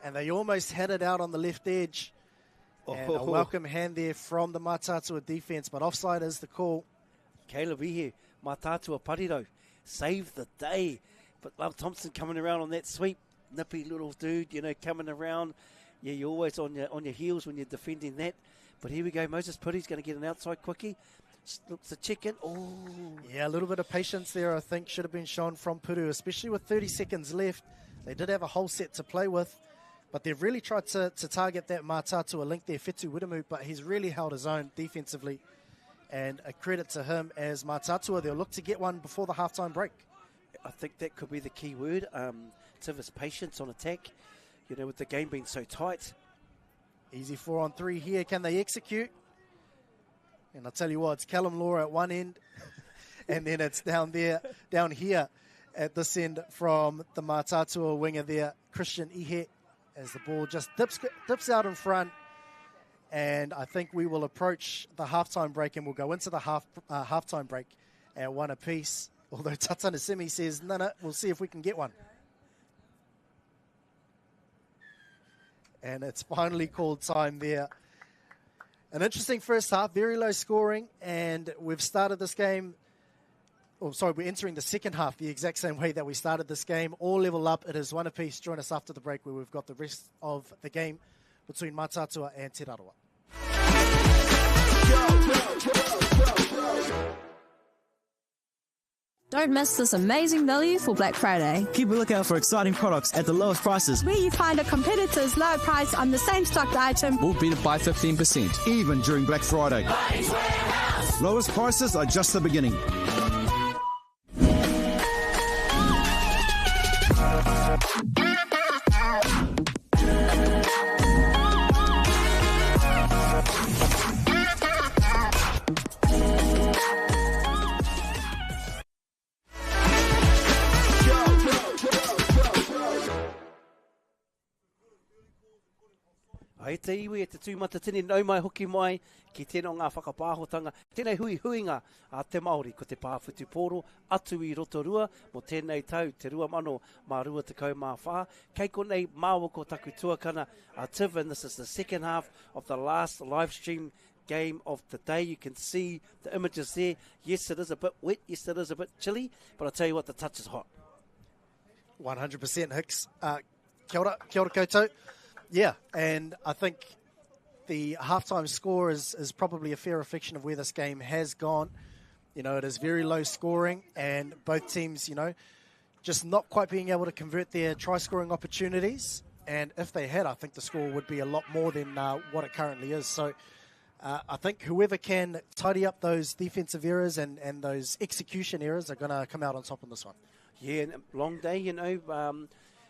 And they almost had it out on the left edge. And a welcome hand there from the Mataatua defence, but offside is the call. Caleb here, Mataatua Pariro, saved the day. But love Thompson coming around on that sweep. Nippy little dude, coming around. Yeah, you're always on your heels when you're defending that. But here we go, Moses Puri's going to get an outside quickie. Looks a chicken. Oh. Yeah, a little bit of patience there, I think, should have been shown from Puru, especially with 30 seconds left. They did have a whole set to play with. But they've really tried to target that Mataatua link there, Whetu Widamu, but he's really held his own defensively. And a credit to him as Mataatua, they'll look to get one before the halftime break. I think that could be the key word. To his patience on attack. with the game being so tight. Easy 4-on-3 here. Can they execute? And I'll tell you what, it's Callum Law at one end, and then it's down here at this end from the Mataatua winger there, Christian Ihe, as the ball just dips out in front. And I think we will approach the halftime break, and we'll go into the halftime break at 1 apiece. Although Tatana Simi says, no, we'll see if we can get one. And it's finally called time there. An interesting first half, very low scoring, and we've started this game. We're entering the second half the exact same way that we started this game. All level up. It is 1 apiece. Join us after the break where we've got the rest of the game between Mataatua and Te Rarawa. Don't miss this amazing value for Black Friday. Keep a lookout for exciting products at the lowest prices. Where you find a competitor's low price on the same stocked item. All better by 15%. Even during Black Friday. Lowest prices are just the beginning. Ai te iwi e te tūmata tini nau mai hoki mai ki tēnā ngā whakapāhotanga. Tēnei huinga a te Māori ko te pāwhutu pōro atu i Rotorua mo tēnei tau te 2024. Kei konei māua ko taku tuakana a Tiv, and this is the second half of the last live stream game of the day. You can see the images there. Yes, it is a bit wet. Yes, it is a bit chilly. But I tell you what, the touch is hot. 100% Hicks. Kia ora koutou. Yeah, and I think the halftime score is probably a fair reflection of where this game has gone. It is very low scoring, and both teams, just not quite being able to convert their try-scoring opportunities. And if they had, I think the score would be a lot more than what it currently is. So I think whoever can tidy up those defensive errors and those execution errors are going to come out on top in this one. Yeah, and long day,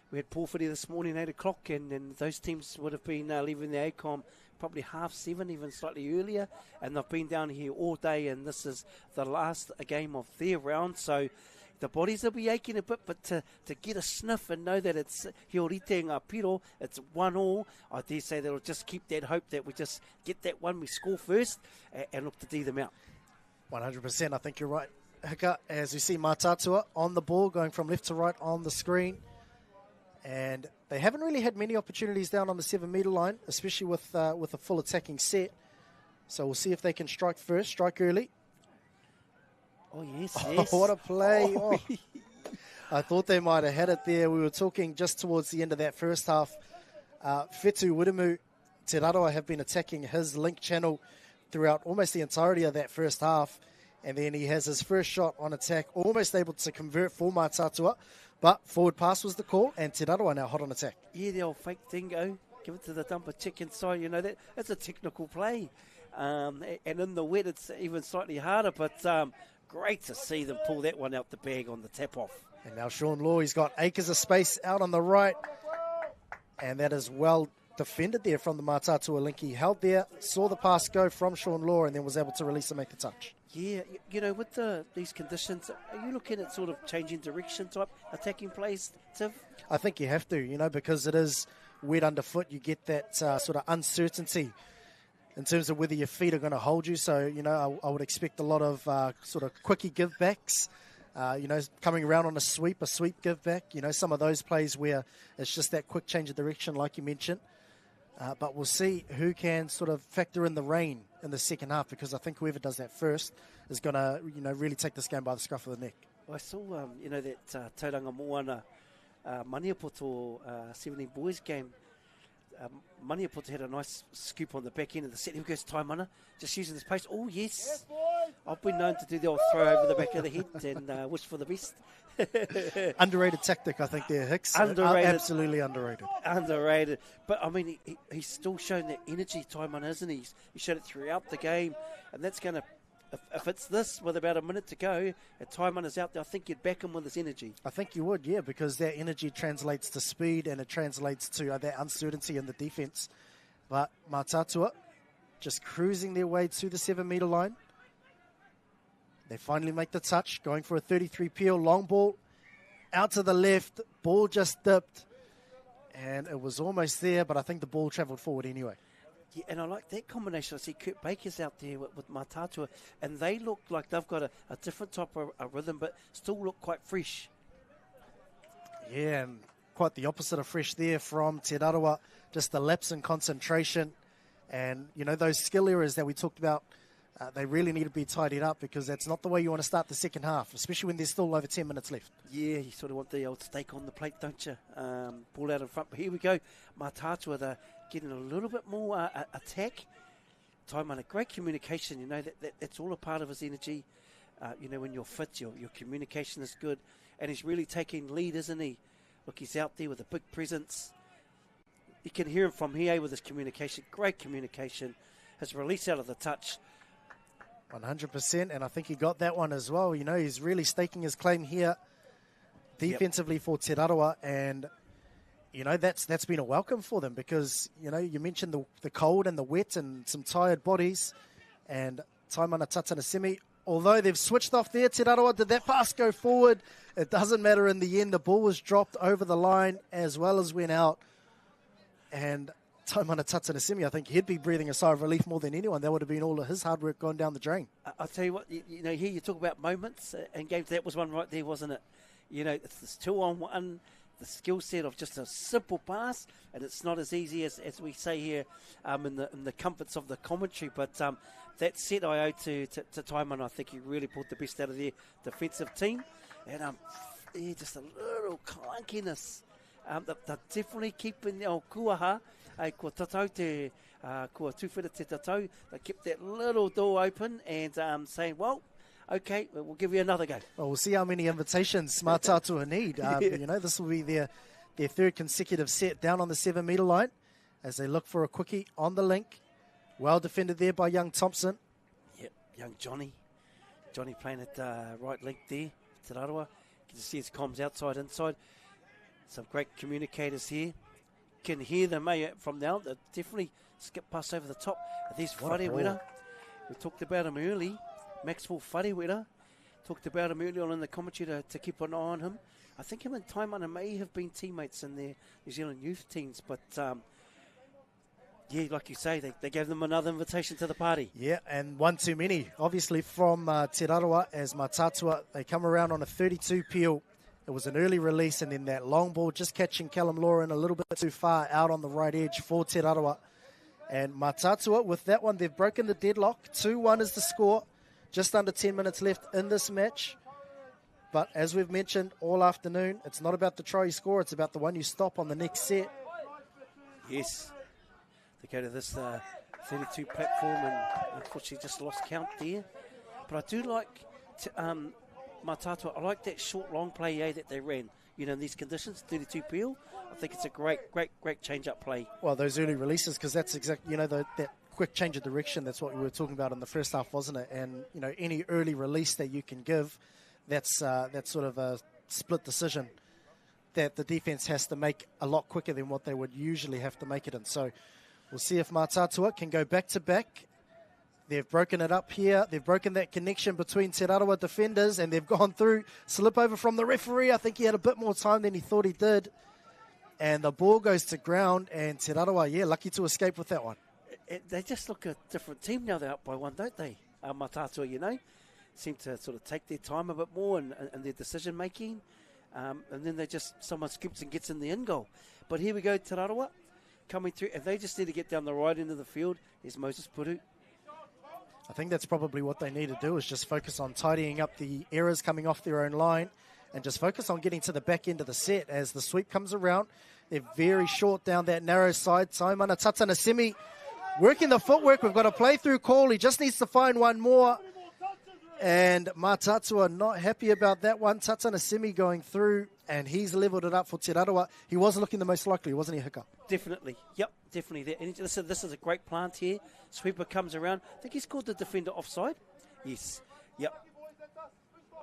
we had Pōwhiri this morning, 8 o'clock, and those teams would have been leaving the ACOM probably 7:30, even slightly earlier, and they've been down here all day, and this is the last game of their round, so the bodies will be aching a bit, but to get a sniff and know that it's Hiorite ngā piro, it's 1-1, I dare say that'll just keep that hope that we just get that one, we score first, and look to D them out. 100%, I think you're right, Hika, as we see Mataatua on the ball, going from left to right on the screen. And they haven't really had many opportunities down on the 7-metre line, especially with a full attacking set. So we'll see if they can strike first, strike early. Oh, yes. What a play. Oh. I thought they might have had it there. We were talking just towards the end of that first half. Whetu Wiremu, Te Rarawa have been attacking his link channel throughout almost the entirety of that first half. And then he has his first shot on attack, almost able to convert for Mataatua. But forward pass was the call, and Te Rarawa now hot on attack. Yeah, the old fake dingo. Give it to the dumper check inside. That's a technical play. And in the wet, it's even slightly harder. But great to see them pull that one out the bag on the tap-off. And now Sean Law, he's got acres of space out on the right. And that is well defended there from the Mataatua link. He held there, saw the pass go from Sean Law, and then was able to release and make the touch. Yeah, with these conditions, are you looking at sort of changing direction type attacking plays, Tiv? I think you have to, because it is wet underfoot. You get that sort of uncertainty in terms of whether your feet are going to hold you. So, I would expect a lot of sort of quickie give-backs, coming around on a sweep give-back. Some of those plays where it's just that quick change of direction like you mentioned. But we'll see who can sort of factor in the rain in the second half, because I think whoever does that first is going to, really take this game by the scruff of the neck. I saw, that Tauranga Moana Maniapoto 17 boys game. Maniapoto had a nice scoop on the back end of the set. Here goes Taimana, just using this pace. Oh, yes. I've been known to do the old throw over the back of the head and wish for the best. Underrated tactic, I think, there, Hicks. Underrated. Absolutely underrated. Underrated. But, I mean, he's still shown that energy, Taimana, isn't he? He showed it throughout the game, and that's going to if it's this with about a minute to go, and Taimana's out there, I think you'd back him with his energy. I think you would, yeah, because that energy translates to speed and it translates to that uncertainty in the defence. But Mataatua just cruising their way to the 7-metre line. They finally make the touch, going for a 33 peel, long ball, out to the left, ball just dipped, and it was almost there, but I think the ball travelled forward anyway. Yeah, and I like that combination. I see Kurt Baker's out there with Mataatua, and they look like they've got a different type of a rhythm, but still look quite fresh. Yeah, and quite the opposite of fresh there from Te Rarawa, just the lapse in concentration. And, you know, those skill areas that we talked about, they really need to be tidied up because that's not the way you want to start the second half, especially when there's still over 10 minutes left. Yeah, you sort of want the old steak on the plate, don't you? Ball out in front. But here we go. Mataatua, they're getting a little bit more attack. Taimana, great communication. You know, that's all a part of his energy. You know, when you're fit, your communication is good. And he's really taking lead, isn't he? Look, he's out there with a big presence. You can hear him from here with his communication. Great communication. His release out of the touch. 100%, and I think he got that one as well. You know, he's really staking his claim here defensively for Te Rarawa, and, you know, that's been a welcome for them because, you know, you mentioned the cold and the wet and some tired bodies, and Taimana Tatanasimi, although they've switched off there, Te Rarawa, did that pass go forward? It doesn't matter in the end. The ball was dropped over the line as well as went out, and Taimana Tatanasimi, I think he'd be breathing a sigh of relief more than anyone. That would have been all of his hard work gone down the drain. I'll tell you what, you know, here you talk about moments and games. That was one right there, wasn't it? You know, it's this 2-on-1, the skill set of just a simple pass, and it's not as easy as we say here in the comforts of the commentary. But that set I owe to Taimana. I think he really pulled the best out of their defensive team. And yeah, just a little clunkiness. They're definitely keeping the old kuaha. Kua tatau te, kua tuwhera te tatau. They kept that little door open and saying, well, okay, we'll give you another go. Well, we'll see how many invitations Mataatua need. You know, this will be their third consecutive set down on the 7-metre line as they look for a quickie on the link. Well defended there by young Thompson. Yep, young Johnny. Johnny playing at right link there, Te Rarawa. You can see his comms outside, inside. Some great communicators here. Can hear them from now. They definitely skip past over the top. There's Paewhenua. We talked about him early. Maxwell Paewhenua. Talked about him early on in the commentary to keep an eye on him. I think him and Taimana may have been teammates in their New Zealand youth teams, but yeah, like you say, they gave them another invitation to the party. Yeah, and one too many, obviously, from Te Rarawa as Mataatua. They come around on a 32 peel. It was an early release, and then that long ball just catching Callum Lauren a little bit too far out on the right edge for Te Rarawa. And Mataatua, with that one, they've broken the deadlock. 2-1 is the score. Just under 10 minutes left in this match. But as we've mentioned all afternoon, it's not about the try you score, it's about the one you stop on the next set. Yes. They go to this 32 platform and unfortunately just lost count there. But I do like Mataatua. I like that short, long play that they ran. You know, in these conditions, 32 peel. I think it's a great change-up play. Well, those early releases, because that's exactly, you know, that quick change of direction, that's what we were talking about in the first half, wasn't it? And, you know, any early release that you can give, that's sort of a split decision that the defense has to make a lot quicker than what they would usually have to make it in. So we'll see if Mataatua can go back-to-back. They've broken it up here. They've broken that connection between Te Rarawa defenders, and they've gone through. Slip over from the referee. I think he had a bit more time than he thought he did. And the ball goes to ground, and Te Rarawa, yeah, lucky to escape with that one. They just look a different team now. They're up by one, don't they? Mataatua, you know, seem to sort of take their time a bit more in their decision-making. And then someone scoops and gets in the end goal. But here we go, Te Rarawa coming through. And they just need to get down the right end of the field. There's Moses Puru. I think that's probably what they need to do, is just focus on tidying up the errors coming off their own line and just focus on getting to the back end of the set as the sweep comes around. They're very short down that narrow side. Taimana Tatanasimi working the footwork. We've got a play-through call. He just needs to find one more. And Mataatua not happy about that one. Tatanasimi going through, and he's leveled it up for Te Rarawa. He was looking the most likely, wasn't he, Hika? Definitely. Yep, definitely. And this is a great plant here. Sweeper comes around. I think he's called the defender offside. Yes. Yep.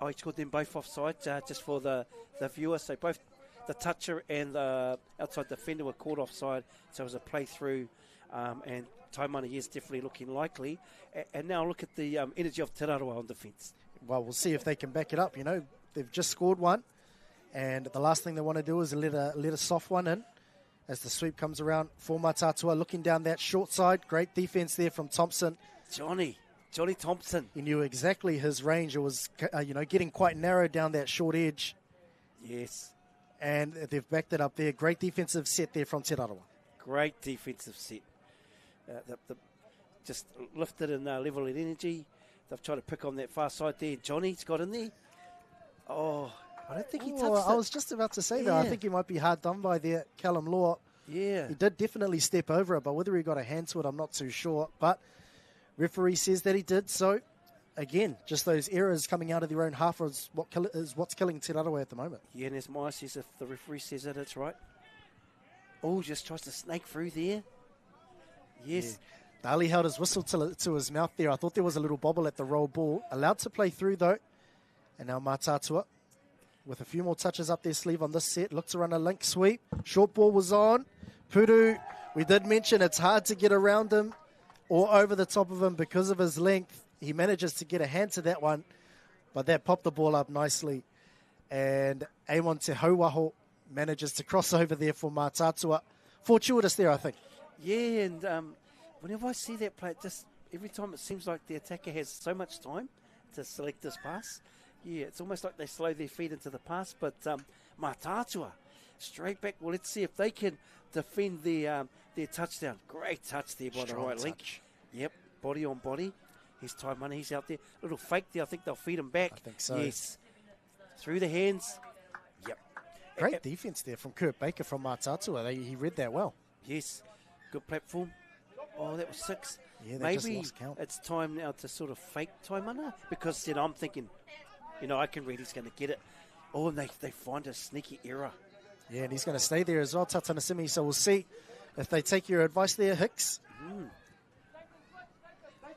Oh, he scored them both offside, just for the viewer. So both the toucher and the outside defender were caught offside. So it was a play through, and Taimana is definitely looking likely. And now look at the energy of Te Rarawa on defence. Well, we'll see if they can back it up. You know, they've just scored one, and the last thing they want to do is let a soft one in as the sweep comes around for Mataatua. Looking down that short side, great defence there from Thompson. Johnny Thompson. He knew exactly his range. It was, getting quite narrow down that short edge. Yes. And they've backed it up there. Great defensive set there from Te Rarawa. Great defensive set. Just lifted and level in energy. They've tried to pick on that far side there. Johnny's got in there. Oh, I don't think he touched it. I was just about to say that. I think he might be hard done by there, Callum Law. Yeah. He did definitely step over it, but whether he got a hand to it, I'm not too sure. But referee says that he did. So, again, just those errors coming out of their own half is what's killing Te Rarawa at the moment. Yeah, and as Maya says, if the referee says that, it's right. Oh, just tries to snake through there. Yes. Yeah. Dali held his whistle to his mouth there. I thought there was a little bobble at the roll ball. Allowed to play through, though. And now Mataatua, with a few more touches up their sleeve on this set, looked to run a link sweep. Short ball was on. Puru, we did mention it's hard to get around him or over the top of him because of his length. He manages to get a hand to that one, but that popped the ball up nicely. And Amon Te Hauaho manages to cross over there for Mataatua. Fortuitous there, I think. Yeah, and whenever I see that play, just every time it seems like the attacker has so much time to select this pass. Yeah, it's almost like they slow their feet into the pass, but Mataatua, straight back. Well, let's see if they can defend their touchdown. Great touch there by the right link. Yep, body on body. His Taimana, he's out there. Little fake there. I think they'll feed him back. I think so. Yes. Through the hands. Yep. Great defense there from Kurt Baker from Mataatua. He read that well. Yes. Good platform. Oh, that was 6. Yeah, they maybe just lost count. It's time now to sort of fake Taimana, because I'm thinking, I can read he's going to get it. Oh, and they find a sneaky error. Yeah, and he's going to stay there as well, Tatanasimi. So we'll see if they take your advice there, Hicks.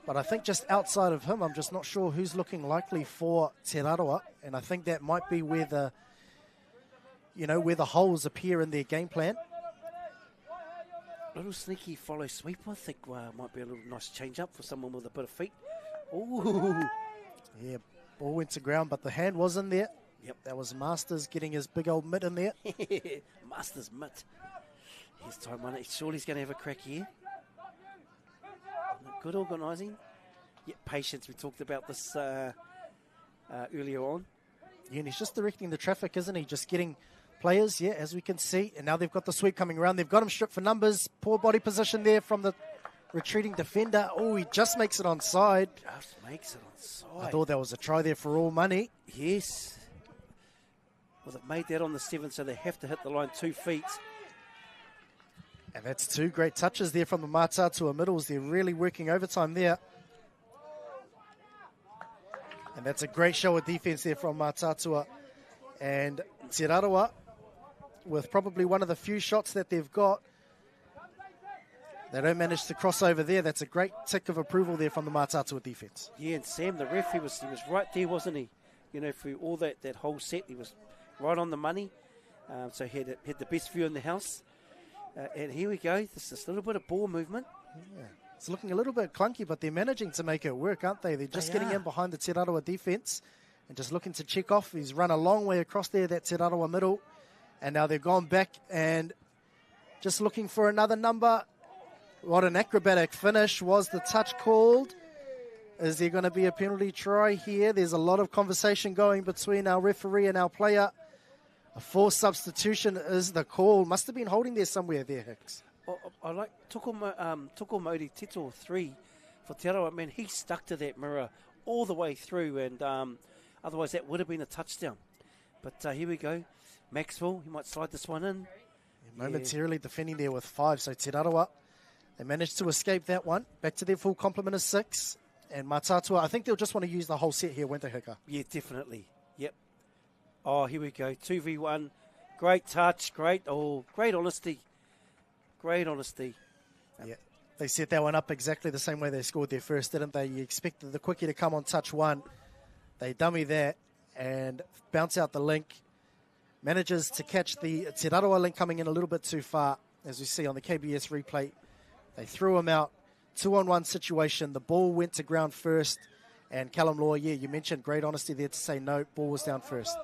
But I think just outside of him, I'm just not sure who's looking likely for Te Rarawa. And I think that might be where the holes appear in their game plan. Little sneaky follow sweep, I think might be a little nice change up for someone with a bit of feet. Ooh. Yeah, ball went to ground, but the hand was in there. Yep. That was Masters getting his big old mitt in there. Masters mitt. Here's Taimana. Surely he's going to have a crack here. Good organising. Yeah, patience. We talked about this earlier on. Yeah, and he's just directing the traffic, isn't he? Just getting players, as we can see. And now they've got the sweep coming around. They've got him stripped for numbers. Poor body position there from the retreating defender. Oh, he just makes it onside. Just makes it onside. I thought that was a try there for all money. Yes. Well, they've made that on the 7, so they have to hit the line 2 feet. And that's 2 great touches there from the Mataatua middles. They're really working overtime there. And that's a great show of defense there from Mataatua. And Te Rarawa, with probably one of the few shots that they've got, they don't manage to cross over there. That's a great tick of approval there from the Mataatua defense. Yeah, and Sam, the ref, he was right there, wasn't he? For all that whole set, he was right on the money. So he had the best view in the house. And here we go. This is a little bit of ball movement. Yeah. It's looking a little bit clunky, but they're managing to make it work, aren't they? They're just getting in behind the Te Rarawa defense and just looking to check off. He's run a long way across there, that Te Rarawa middle. And now they've gone back and just looking for another number. What an acrobatic finish. Was the touch called? Is there going to be a penalty try here? There's a lot of conversation going between our referee and our player. A forced substitution is the call. Must have been holding there somewhere there, Hicks. I like Toko Māori Tito 3 for Te Rarawa. Man, he stuck to that mirror all the way through, and otherwise that would have been a touchdown. But here we go. Maxwell, he might slide this one in. Momentarily defending there with 5, so Te Rarawa, they managed to escape that one. Back to their full complement of 6. And Mataatua, I think they'll just want to use the whole set here, won't they, Hika? Yeah, definitely. Yep. Oh, here we go. 2v1. Great touch. Great honesty. Great honesty. Yeah. They set that one up exactly the same way they scored their first, didn't they? You expected the quickie to come on touch one. They dummy that and bounce out the link. Manages to catch the Te Rarawa link coming in a little bit too far, as we see on the KBS replay. They threw him out. 2-on-1 situation. The ball went to ground first. And Callum Law, yeah, you mentioned great honesty there to say no, ball was down first.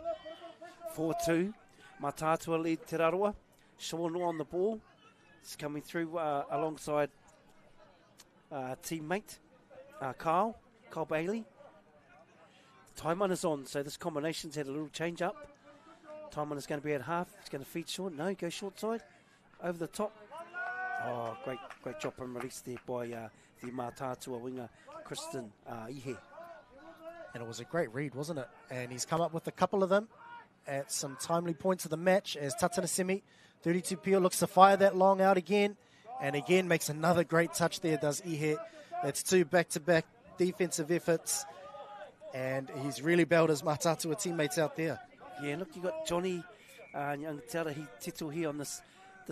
4-2. Mataatua lead Te Rarawa. Shoutout on the ball. It's coming through alongside teammate Kyle Bailey. Time on is on, so this combination's had a little change up. Time on is going to be at half. It's going to feed short. No, go short side. Over the top. Oh, great job and release there by the Mataatua winger, Kristen Ihe. And it was a great read, wasn't it? And he's come up with a couple of them at some timely points of the match as Tatanasimi, 32 Pio, looks to fire that long out again. And again makes another great touch there, does Ihe. That's 2 back-to-back defensive efforts. And he's really bailed his Mataatua teammates out there. Yeah, look, you got Johnny Young Tarahi Tito here on this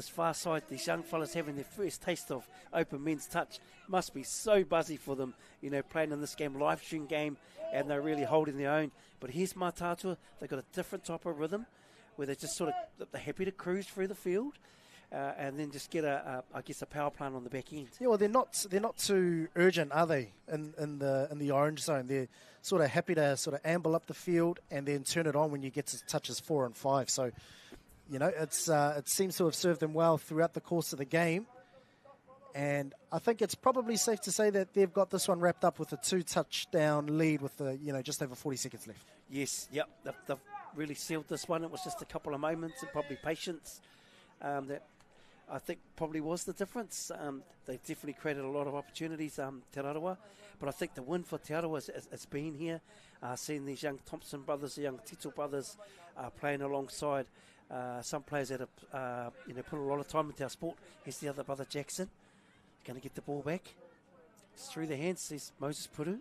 far side. These young fellas having their first taste of open men's touch. Must be so buzzy for them, you know, playing in this game, live stream game, and they're really holding their own. But here's Mataatua. They've got a different type of rhythm where they're just sort of they're happy to cruise through the field. And then just get a power plant on the back end. Yeah, well, they're not too urgent, are they? In the orange zone, they're sort of happy to sort of amble up the field and then turn it on when you get to touches 4 and 5. So, you know, it seems to have served them well throughout the course of the game. And I think it's probably safe to say that they've got this one wrapped up with a 2-touchdown lead with just over 40 seconds left. Yes, yep, they've really sealed this one. It was just a couple of moments and probably patience that I think probably was the difference. They definitely created a lot of opportunities, Te Rarawa. But I think the win for Te Rarawa has been here. Seeing these young Thompson brothers, the young Tito brothers playing alongside some players that have put a lot of time into our sport. Here's the other brother, Jackson. Going to get the ball back. It's through the hands. There's Moses Puru.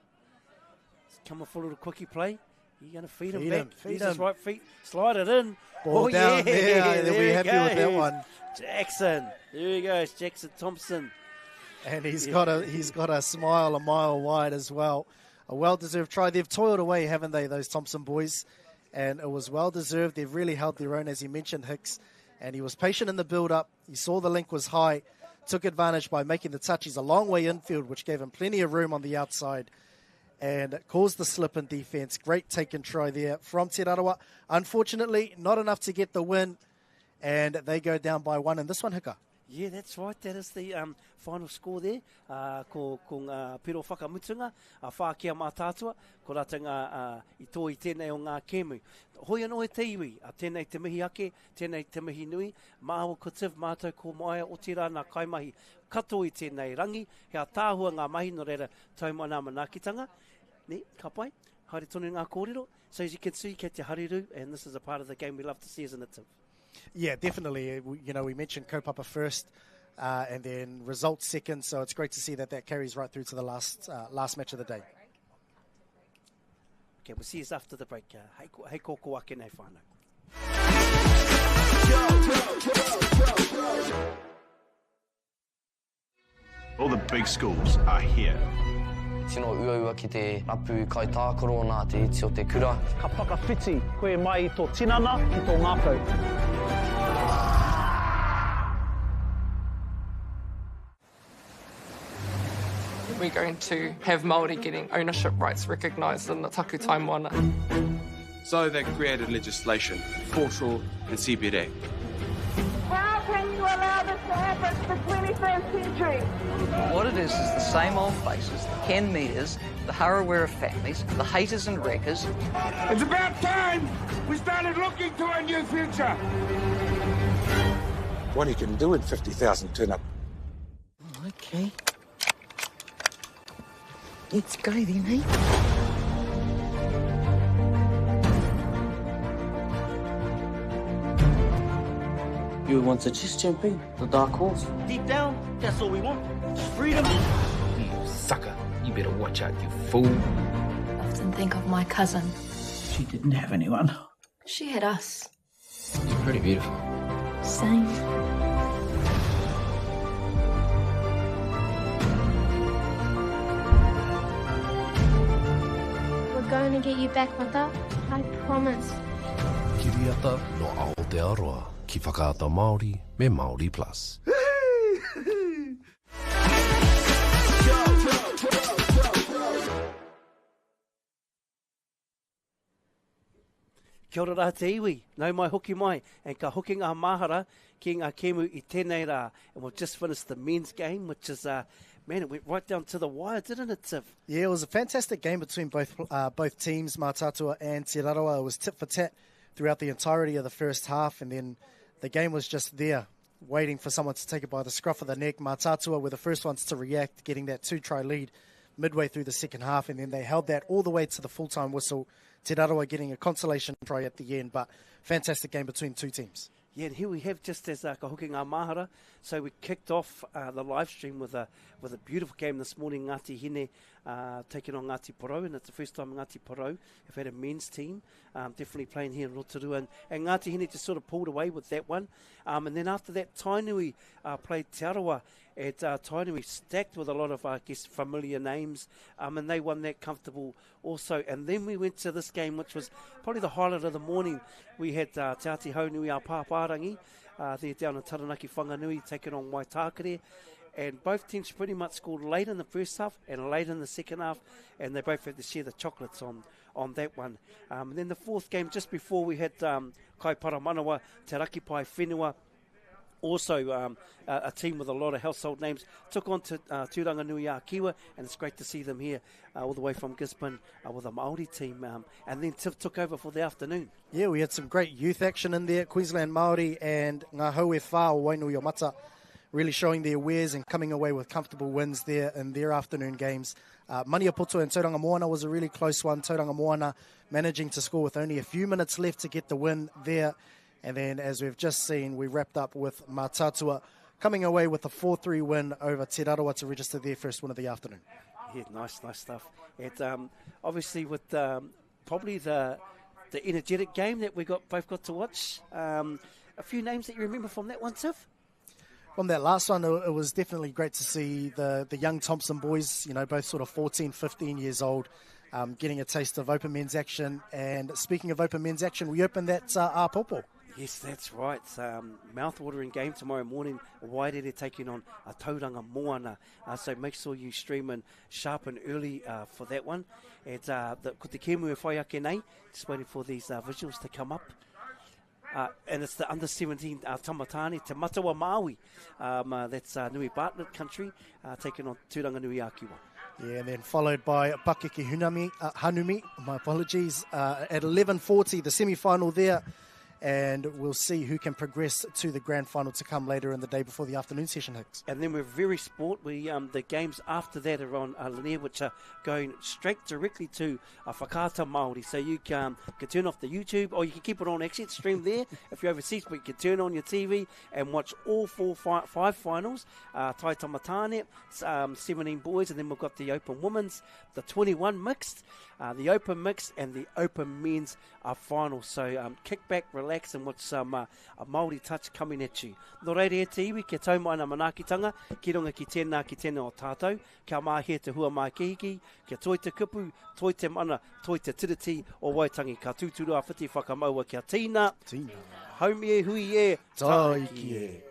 It's coming for a little quickie play. You're going to feed him back. Use his right feet. Slide it in. Ball down there. They'll be happy with that one. Jackson. There he goes. Jackson Thompson. And he's got a smile a mile wide as well. A well-deserved try. They've toiled away, haven't they, those Thompson boys? And it was well-deserved. They've really held their own, as you mentioned, Hicks. And he was patient in the build-up. He saw the link was high. Took advantage by making the touch. He's a long way infield, which gave him plenty of room on the outside. And caused the slip in defense. Great take and try there from Te Rarawa. Unfortunately, not enough to get the win. And they go down by 1 in this one, Hika. Yeah, that's right. That is the final score there. Ko Piro Whakamutunga, Whākia Mataatua, ko ratanga I tō I tēnei o ngā kēmu. Hoi anō te iwi, tēnei te mihi ake, tēnei te mihi nui, māua ko tiv mātou ko maia o tira nā kaimahi. Kato I tēnei rangi, hea tāhua ngā mahi no reira taumana manakitanga. Ne, ka pai, haere tonu ngā kōrero. So as you can see, kei te hariru, and this is a part of the game we love to see, isn't it, Tim? Yeah, definitely. We mentioned kaupapa first and then results second, so it's great to see that carries right through to the last match of the day. Okay, we'll see you after the break. Hei kōko ake nei whānau. All the big schools are here. Tino uaua ki te rapu Waitākere nā te iti o te kura. Ka whakawhiti koe mai tō tinana ki tō ngākau. We're going to have Māori getting ownership rights recognised in the takiwā Moana. So they created legislation, foreshore and CBD. How can you allow this to happen in the 21st century? What it is the same old faces, the Ken Mears, the Hauaa families, the haters and wreckers. It's about time we started looking to a new future. What you can do in 50,000 turn up. Okay. Let's go then, eh? You want to just jump in, the dark horse? Deep down, that's all we want. Freedom. You sucker. You better watch out, you fool. I often think of my cousin. She didn't have anyone. She had us. You're pretty beautiful. Same. going to get you back, Mata. I promise. Kiriata no Aotearoa, ki whakaata Māori me Māori Plus. Kia ora rā te iwi, nau mai hoki mai, and ka hoki ngā mahara ki ngā kemu I tēnei rā. And we've just finished the men's game, which is, man, it went right down to the wire, didn't it, Tiff? Yeah, it was a fantastic game between both teams, Mataatua and Te Rarawa. It was tit for tat throughout the entirety of the first half, and then the game was just there, waiting for someone to take it by the scruff of the neck. Mataatua were the first ones to react, getting that 2-try lead midway through the second half, and then they held that all the way to the full-time whistle. Te Rarawa getting a consolation try at the end, but fantastic game between two teams. Yeah, and here we have, just as ka hoki ngā mahara, so we kicked off the live stream with a beautiful game this morning. Ngaati Hine taking on Ngaati Porou, and it's the first time Ngaati Porou have had a men's team, definitely playing here in Rotorua, and Ngaati Hine just sort of pulled away with that one. And then after that, Tainui played Te Arawa at Tainui, stacked with a lot of, I guess, familiar names, and they won that comfortable also. And then we went to this game, which was probably the highlight of the morning. We had Te Ati Haunui a Pāpārangi, they're down in Taranaki Whanganui, taking on Waitākere. And both teams pretty much scored late in the first half and late in the second half, and they both had to share the chocolates on that one. And then the fourth game, just before, we had Kai Paramanawa, Te Raki Paewhenua, also a team with a lot of household names, took on to Tauranga Nui a Kiwa, and it's great to see them here all the way from Gisborne with a Māori team. And then Tiff took over for the afternoon. Yeah, we had some great youth action in there. Queensland Māori and ngā hauā o Wainuiomata really showing their wares and coming away with comfortable wins there in their afternoon games. Maniapoto and Tauranga Moana was a really close one. Tauranga Moana managing to score with only a few minutes left to get the win there. And then, as we've just seen, we wrapped up with Mataatua coming away with a 4-3 win over Te Rarawa to register their first win of the afternoon. Yeah, nice stuff. And obviously with probably the energetic game that we both got to watch, a few names that you remember from that one, Tiff? From that last one, it was definitely great to see the young Thompson boys, both sort of 14, 15 years old, getting a taste of open men's action. And speaking of open men's action, we opened that Popo. Yes, that's right. Mouth-watering game tomorrow morning. Waitākere taking on a Tauranga Moana. So make sure you stream and sharpen early for that one. And ko te kēmu e whai ake nei, just waiting for these visuals to come up. And it's the under-17 Tamatani, Te Matawa Maui. That's Nui Bartlett country, taking on Tauranga Nui a Kiwa. Yeah, and then followed by Pakeke Hanumi, my apologies, at 11:40, the semi-final there. And we'll see who can progress to the grand final to come later in the day before the afternoon session hits. And then we're very sport. The games after that are on linear, which are going straight directly to Whakaata Māori. So you can turn off the YouTube, or you can keep it on. Actually, it's streamed there if you're overseas, but you can turn on your TV and watch all five finals. Tai Tamatane, 17 boys, and then we've got the open women's, the 21 mixed, the open mixed, and the open men's final. So kick back, relax, and watch some a Māori touch coming at you. No reire e te iwi, kia taumai na manakitanga, ki runga ki tēnā o tātou, kia mahia te hua mai kihiki, kia toi te kupu, toi te mana, toi te tiriti o Waitangi, ka tūturu a whiti whakamaua kia tīna, haumi e hui e, taiki e.